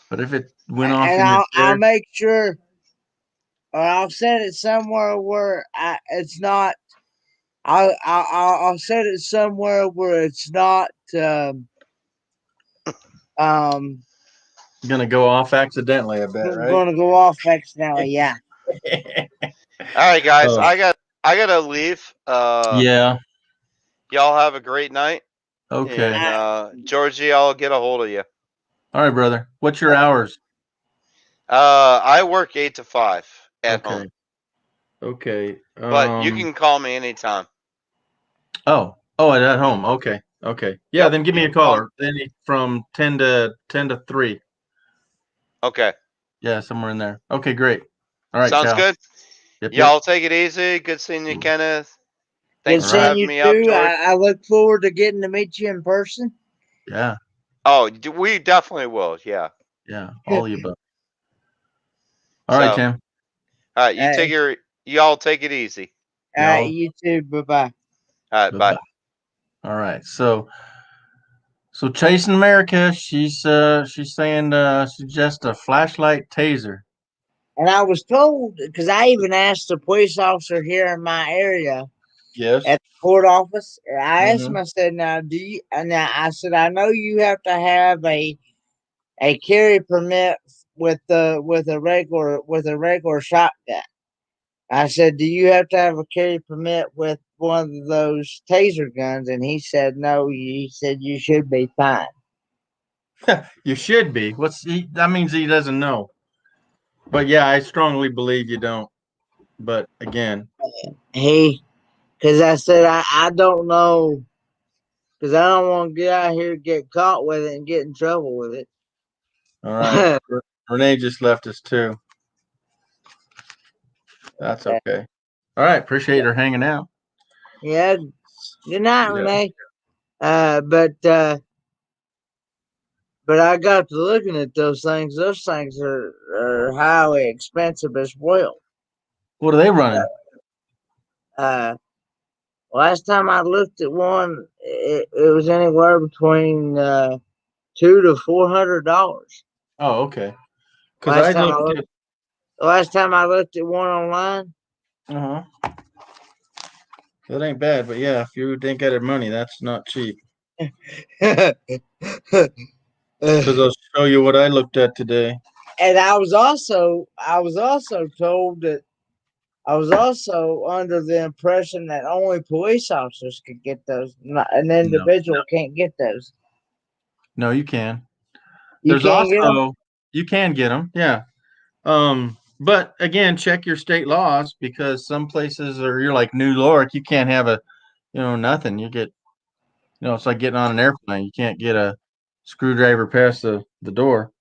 but if it went off and in your I'll chair, make sure, or I'll set it somewhere where it's not. I'll set it somewhere where it's not. Um, going to go off accidentally, I bet, right? going to go off accidentally. Yeah. All right, guys, Oh. I gotta leave. Yeah. Y'all have a great night. Okay. And Georgie, I'll get a hold of you. All right, brother. What's your hours? I work 8 to 5 at Okay. home, Okay. but you can call me anytime. Oh, at home. Okay. Okay. Yeah. Yep, Then give me you a can call caller. Then from 10 to 3. Okay, Yeah, somewhere in there. Okay, great. All right, sounds Cal. good. Yep. Y'all take it easy. Good seeing you, Kenneth. Good Thanks for seeing having you me up, too. George. I look forward to getting to meet you in person. Yeah. Oh, we definitely will. Yeah. Yeah. All of you both. All right, So, Tim. all right, y'all take it easy. Y'all. You too. Bye bye. All right, bye. Bye-bye. All right. So Chasing America, she's saying suggest a flashlight taser. And I was told, because I even asked a police officer here in my area Yes. at the court office. I asked Mhm. him. I said, "Now, do you?" And I said, "I know you have to have a carry permit with a regular shotgun." I said, "Do you have to have a carry permit with one of those taser guns?" And he said, "No." He said, "You should be fine." You should be. That means he doesn't know. But yeah, I strongly believe you don't. But again, Because I said, I don't know, because I don't want to get out here, get caught with it, and get in trouble with it. all right. Renee just left us too. That's okay. All right. Appreciate her hanging out. Yeah. Good night, Yeah. Renee. But I got to looking at those things. Those things are highly expensive as well. What are they running? Last time I looked at one, it was anywhere between $200 to $400. Oh, okay. Because Last I time I looked looked, at. last time I looked at one online. Uh huh. That ain't bad, but yeah, if you didn't get it money, that's not cheap. Because I'll show you what I looked at today. And I was also told that I was also under the impression that only police officers could get those. An individual can't get those. No, you can. You There's can't get them. also you can get them, yeah. But again, check your state laws because some places are you're like New York, you can't have nothing. You get it's like getting on an airplane. You can't get a screwdriver past the door.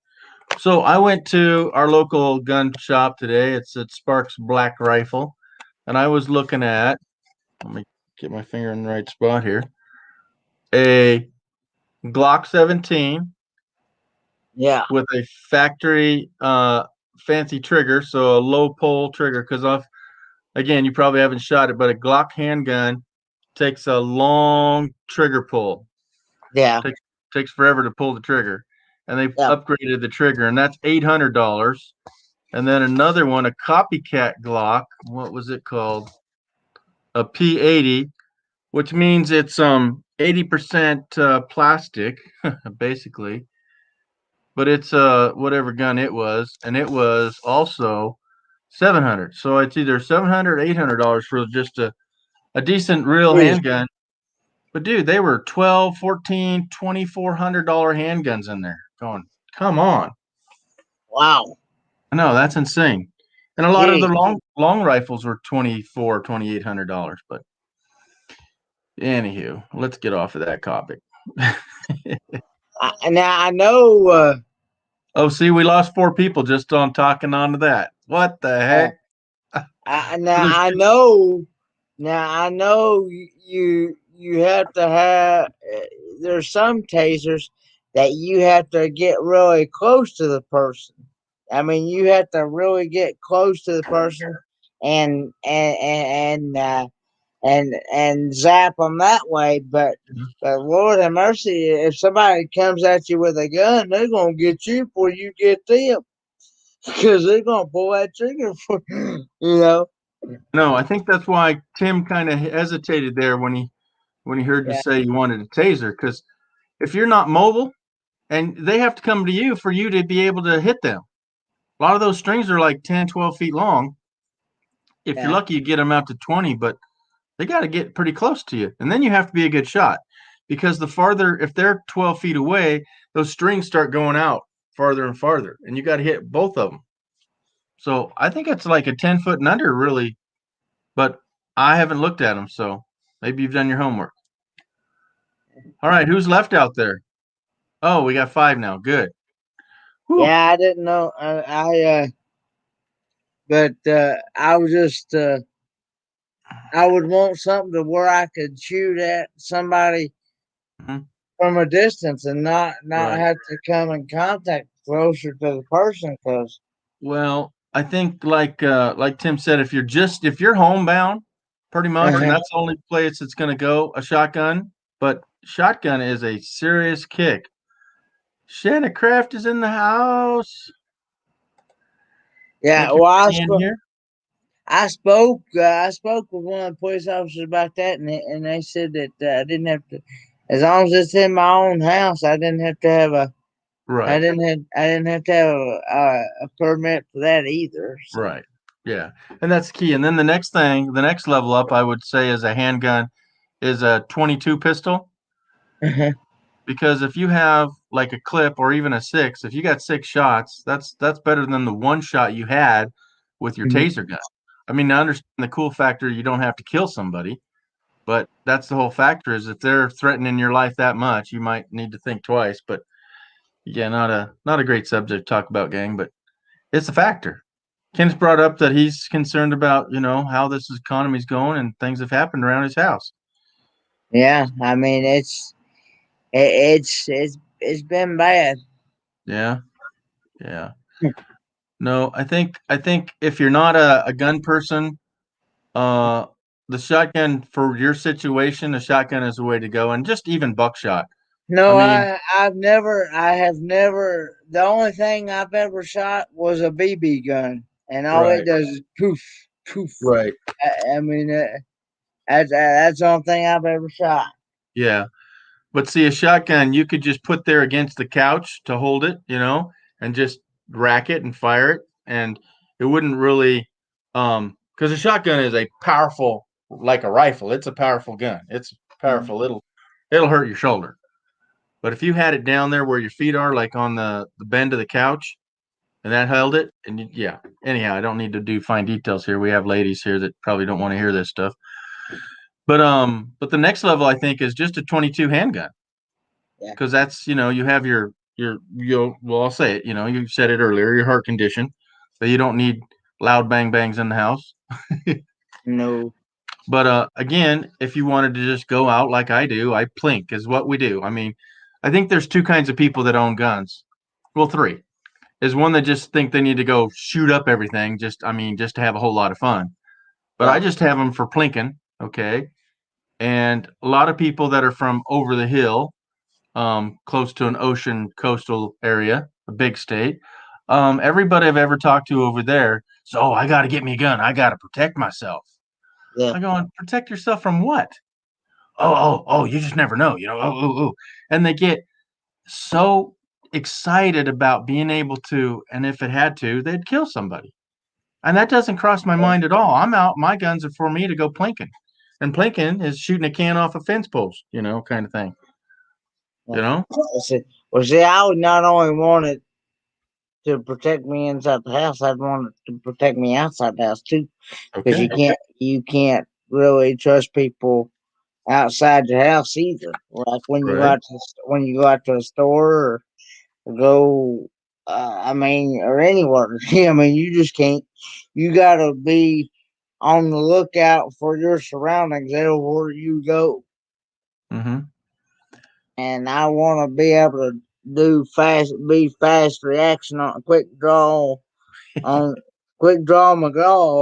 So I went to our local gun shop today. It's at Sparks Black Rifle, and I was looking at. Let me get my finger in the right spot here. A Glock 17 Yeah. with a factory fancy trigger, so a low pull trigger. Because again, you probably haven't shot it, but a Glock handgun takes a long trigger pull. Yeah. Takes forever to pull the trigger, and they've Yeah. upgraded the trigger, and that's $800. And then another one, a copycat Glock. What was it called? A P80, which means it's 80% plastic, basically. But it's whatever gun it was, and it was also $700. So it's either $700 or $800 for just a decent real Jeez. handgun. But dude, they were $1,200, $1,400, $2,400 handguns in there. Going, come on. Wow. I know, that's insane. And a lot of the Jeez. long rifles were $2,400, $2,800. But anywho, let's get off of that topic. Now I know. Oh, see, we lost 4 people just on talking on to that. What the heck? Now I know. Now I know you have to have. There's some tasers that you have to get really close to the person. I mean, you have to really get close to the person and and zap them that way. But Lord have mercy, if somebody comes at you with a gun, they're gonna get you before you get them, because they're gonna pull that trigger for you know. No, I think that's why Tim kind of hesitated there when he heard you Yeah. say you wanted a taser. Because if you're not mobile, and they have to come to you for you to be able to hit them. A lot of those strings are like 10, 12 feet long. If you're Yeah. lucky, you get them out to 20, but they got to get pretty close to you. And then you have to be a good shot, because the farther, if they're 12 feet away, those strings start going out farther and farther, and you got to hit both of them. So I think it's like a 10 foot and under, really, but I haven't looked at them. So maybe you've done your homework. All right. Who's left out there? Oh, we got 5 now. Good. Whew. Yeah, I didn't know. But I was just. I would want something to where I could shoot at somebody Mhm. from a distance and not Right. have to come in contact closer to the person. Because Well, I think like Tim said, if you're homebound, pretty much, and that's the only place it's going to go, a shotgun. But shotgun is a serious kick. Shannon Craft is in the house. yeah, Thank you well, for being here. I spoke with one of the police officers about that, and they said that I didn't have to, as long as it's in my own house, I didn't have to have a. I Right. didn't have to have a permit for that either. So. Right. Yeah. And that's key. And then the next level up, I would say, is a handgun, is a 22 pistol. Because if you have like a clip or even a 6, if you got 6 shots, that's better than the 1 shot you had with your taser gun. I mean, I understand the cool factor, you don't have to kill somebody, but that's the whole factor, is if they're threatening your life that much, you might need to think twice. But yeah, not a great subject to talk about, gang, but it's a factor. Ken's brought up that he's concerned about, how this economy's going and things have happened around his house. Yeah, I mean it's been bad. Yeah. Yeah. No, I think if you're not a gun person, the shotgun for your situation, a shotgun is the way to go, and just even buckshot. No, I mean, I have never. The only thing I've ever shot was a BB gun, and all Right. it does is poof, poof. right. I mean, that's the only thing I've ever shot. Yeah. But see, a shotgun you could just put there against the couch to hold it, and just rack it and fire it, and it wouldn't really, because a shotgun is a powerful, like a rifle. It's a powerful gun. It's powerful. It'll hurt your shoulder. But if you had it down there where your feet are, like on the bend of the couch, and that held it, and yeah. Anyhow, I don't need to do fine details here. We have ladies here that probably don't want to hear this stuff. But the next level, I think, is just a 22 handgun. Yeah. Because that's, you have your well, I'll say it. You said it earlier. Your heart condition, but you don't need loud bang bangs in the house. No. But again, if you wanted to just go out like I do, I plink is what we do. I mean, I think there's two kinds of people that own guns. Well, three. Is one that just think they need to go shoot up everything, just to have a whole lot of fun. But I just have them for plinking, okay? And a lot of people that are from over the hill, close to an ocean coastal area, a big state. Everybody I've ever talked to over there, so I got to get me a gun. I got to protect myself. Yeah. I go, protect yourself from what? Oh, you just never know, oh. And they get so excited about being able to, and if it had to, they'd kill somebody. And that doesn't cross my mind at all. I'm out. My guns are for me to go plinking. And plinking is shooting a can off a fence post, kind of thing. You know? See, I would not only want it to protect me inside the house, I'd want it to protect me outside the house too. Because you can't really trust people outside your house either. Like when you Right. go out to a store or go, or anywhere. You just can't. You gotta be on the lookout for your surroundings everywhere you go. Mm-hmm. And I want to be able to be fast reaction on quick draw McGraw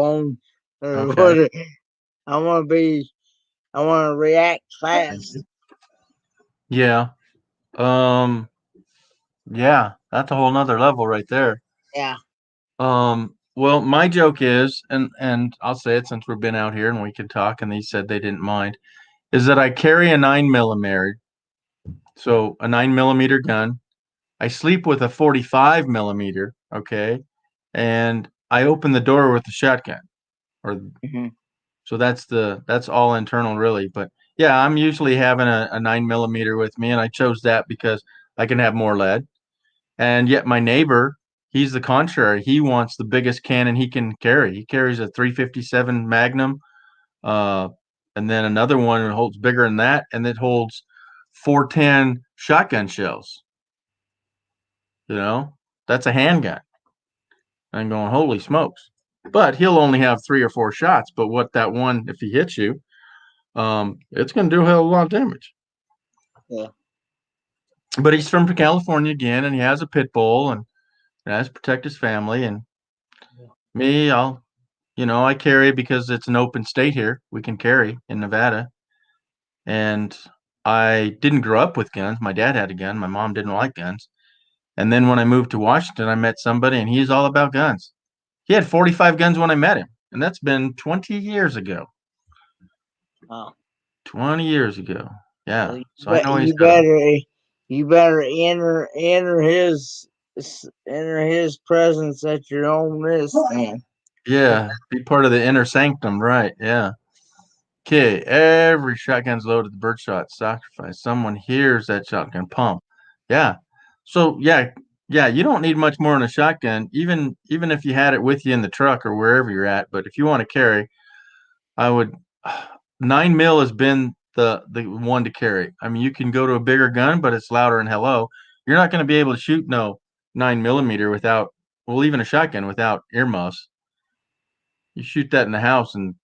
on. Okay. I want to react fast. Yeah. Yeah, that's a whole nother level right there. Yeah. Well, my joke is, and I'll say it since we've been out here and we can talk, and they said they didn't mind, is that I carry a 9mm, so a 9mm gun. I sleep with a 45mm, okay, and I open the door with the shotgun, or Mm-hmm. so that's all internal really. But yeah, I'm usually having a 9mm with me, and I chose that because I can have more lead. And yet my neighbor, he's the contrary. He wants the biggest cannon he can carry. He carries a 357 Magnum, uh, and then another one that holds bigger than that, and it holds 410 shotgun shells. That's a handgun. I'm going, holy smokes. But he'll only have 3 or 4 shots. But what that one, if he hits you, it's going to do a hell of a lot of damage. Yeah. But he's from California again, and he has a pit bull, and has to protect his family. And me, I carry because it's an open state here. We can carry in Nevada. And I didn't grow up with guns. My dad had a gun. My mom didn't like guns. And then when I moved to Washington, I met somebody, and he's all about guns. He had 45 guns when I met him, and that's been 20 years ago. Oh. 20 years ago. Yeah. Well, so I know you better enter his presence at your own risk, man. Yeah, be part of the inner sanctum, right? Yeah. Okay, every shotgun's loaded. The birdshot sacrifice. Someone hears that shotgun pump. Yeah. So yeah, you don't need much more than a shotgun, even if you had it with you in the truck or wherever you're at. But if you want to carry, I would 9mm has been the one to carry. I mean, you can go to a bigger gun, but it's louder and hello. You're not going to be able to shoot no 9mm without, well, even a shotgun without earmuffs. You shoot that in the house, and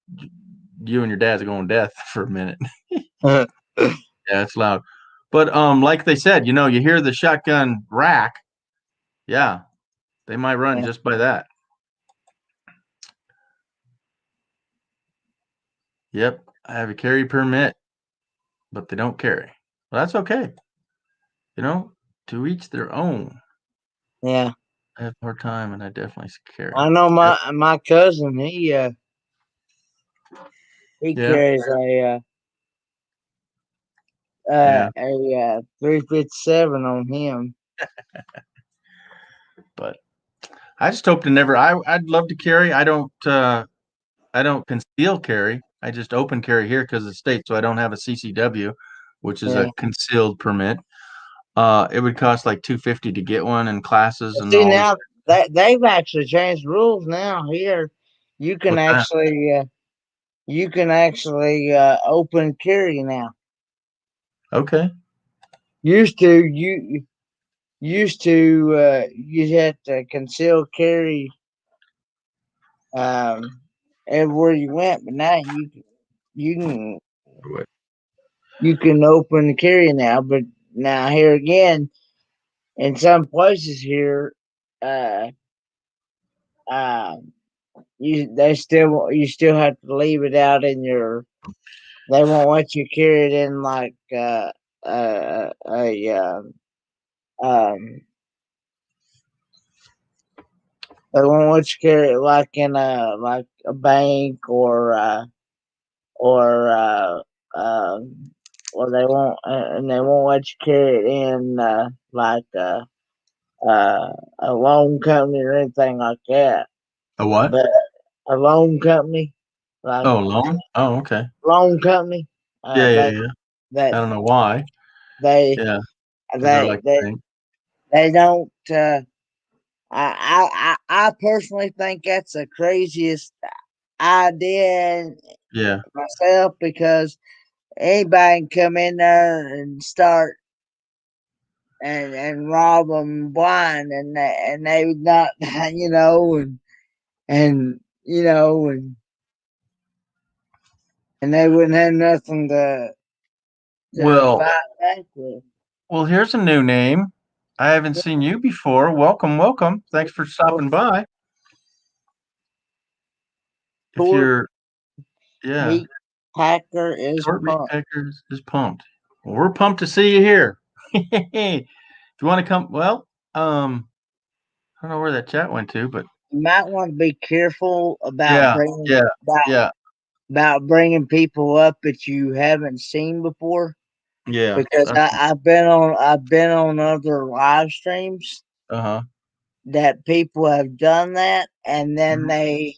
you and your dad's going to death for a minute. Yeah, it's loud. But like they said, you hear the shotgun rack. Yeah, they might run just by that. Yep, I have a carry permit, but they don't carry. Well, that's okay. To each their own. Yeah. I have a hard time, and I definitely carry. I know my cousin, he carries a 357 on him. But I just hope to never. I'd love to carry. I don't conceal carry. I just open carry here because of the state, so I don't have a CCW, which is a concealed permit. It would cost like $250 to get one, and classes and See, all. now they've actually changed rules now here. You can actually open carry now. Okay. Used to used to you had to conceal carry everywhere you went, but now you can you can open carry now. But now here again, in some places here, uh, uh, you still have to leave it out in your. They won't let you carry it in like a um. They won't let you carry it like in a bank or or they won't and they won't let you carry it in like a loan company or anything like that. A what? But a loan company, like Oh, loan. Oh, okay. loan company, Yeah, yeah, they yeah. that I don't know why. they Yeah, because they're they like they the bank. they don't. I personally think that's the craziest idea Yeah. myself because anybody can come in there and start and rob them blind and they would not you know and you know and they wouldn't have nothing to Well, fight back with. well, here's a new name. I haven't seen you before. Welcome, welcome. Thanks for stopping by. If Short you're, yeah, meat packer is short meat pumped. peckers is pumped. Well, we're pumped to see you here. If you want to come, well, I don't know where that chat went to, but You might want to be careful yeah, yeah, yeah, about bringing people up that you haven't seen before yeah. because I've been on other live streams Uh-huh. that people have done that and then Mhm.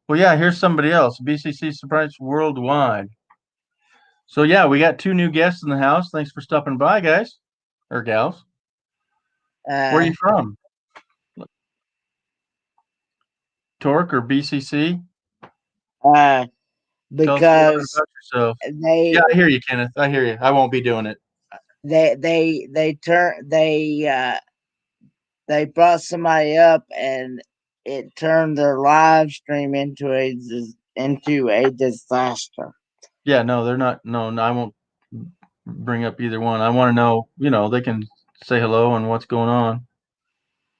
Well, yeah, here's somebody else. BCC Surprise Worldwide. So yeah, we got two new guests in the house. Thanks for stopping by, guys or gals. Where are uh you from? Torque or BCC? uh Tell us a little bit because about yourself. Yeah, they I hear you, Kenneth. I hear you. I won't be doing it. they turn they brought somebody up and it turned their live stream into a disaster. Yeah, no, they're not. No, no, I won't bring up either one. I want to know, they can say hello and what's going on.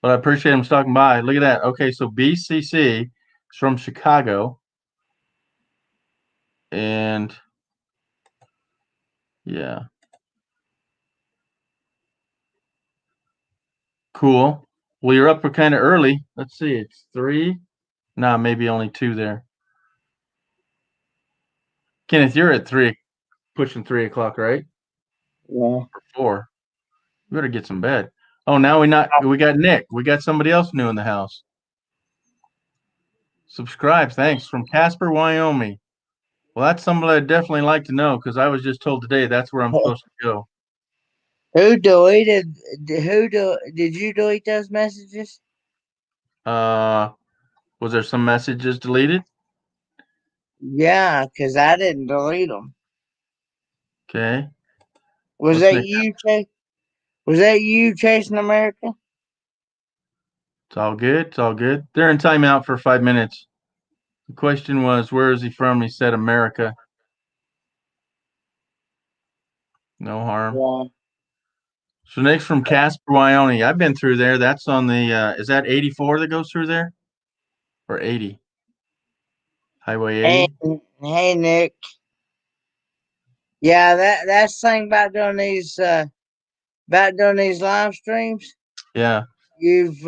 But I appreciate them stopping by. Look at that. Okay, so BCC is from Chicago. And yeah, cool. Well, you're up for kind of early. Let's see, it's 3. Nah, maybe only 2 there. Kenneth, you're at 3, pushing 3 o'clock, right? Yeah. Or 4. We better get some bed. Oh, now we got Nick. We got somebody else new in the house. Subscribe, thanks, from Casper, Wyoming. Well, that's somebody I'd definitely like to know because I was just told today that's where I'm supposed to go. Did you delete those messages? Was there some messages deleted? Yeah, because I didn't delete them. Okay. Was What's that Nick? you, Chase? Was that you chasing America? It's all good. It's all good. They're in timeout for 5 minutes. The question was, where is he from? He said America. No harm. Yeah. So Nick's from Casper, Wyoming. I've been through there. That's on the is that 84 that goes through there? Or 80? Highway Hey, 80? hey, Nick. Yeah, that's the thing about doing these live streams. Yeah, You've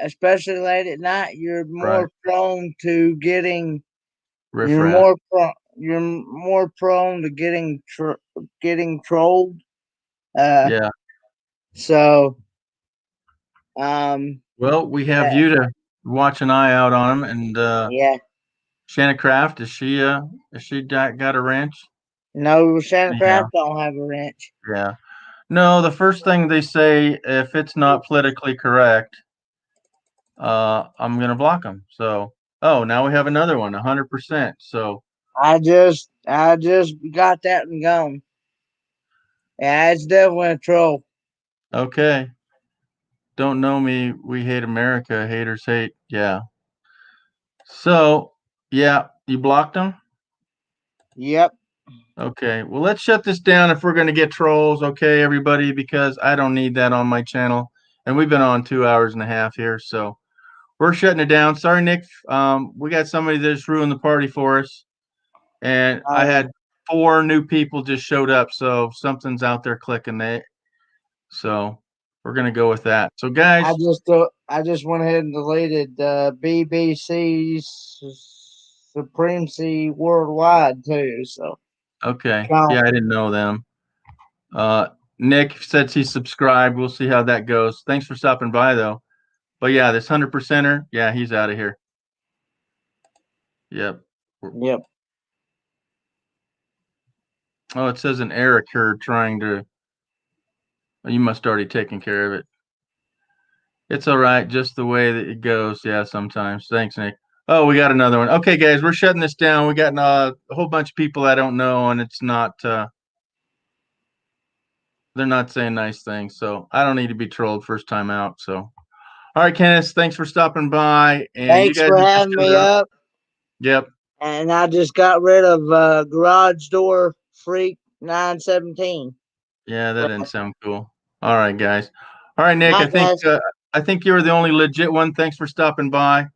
especially late at night, you're right. more prone to getting Riff raff. you're more prone to getting trolled. Uh, Yeah. so um, Well, we have yeah, you to watch an eye out on him. And yeah. Shanna Craft, is she got a ranch? No, Santa Anyhow, Craft don't have a wrench. yeah. No, the first thing they say, if it's not politically correct, I'm gonna block them. So, oh, now we have another one, 100%. So, I just got that and gone. Yeah, it's definitely a troll. Okay. Don't know me. We hate America. Haters hate. Yeah. So, yeah, you blocked them? Yep. Okay. Well, let's shut this down if we're going to get trolls. Okay, everybody, because I don't need that on my channel. And we've been on 2 hours and a half here. So we're shutting it down. Sorry, Nick. We got somebody that just ruined the party for us. And I had 4 new people just showed up. So something's out there clicking. So we're going to go with that. So, guys. I just went ahead and deleted BBC's Supremacy Worldwide too. So Okay. Count. Yeah, I didn't know them. Nick says he's subscribed. We'll see how that goes. Thanks for stopping by, though. But yeah, this 100%er, yeah, he's out of here. Yep. Yep. Oh, it says an error occurred trying to. You must already taken care of it. It's all right, just the way that it goes. Yeah, sometimes. Thanks, Nick. Oh, we got another one. Okay, guys, we're shutting this down. We got a whole bunch of people I don't know, and it's not. They're not saying nice things, so I don't need to be trolled first time out. So, all right, Kenneth, thanks for stopping by, and you Thanks guys for have just having showed me up. Yep. And I just got rid of Garage Door Freak 917. Yeah, that didn't sound cool. All right, guys. All right, Nick. Night, guys. I think you were the only legit one. Thanks for stopping by,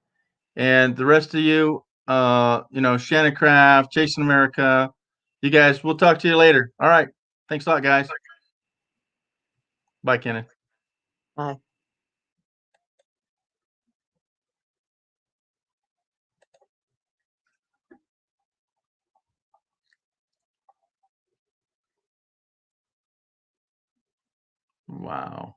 and the rest of you, Shannon Craft, Chasing America, you guys. We'll talk to you later. All right. Thanks a lot, guys. Bye, Kenneth. Bye. Wow.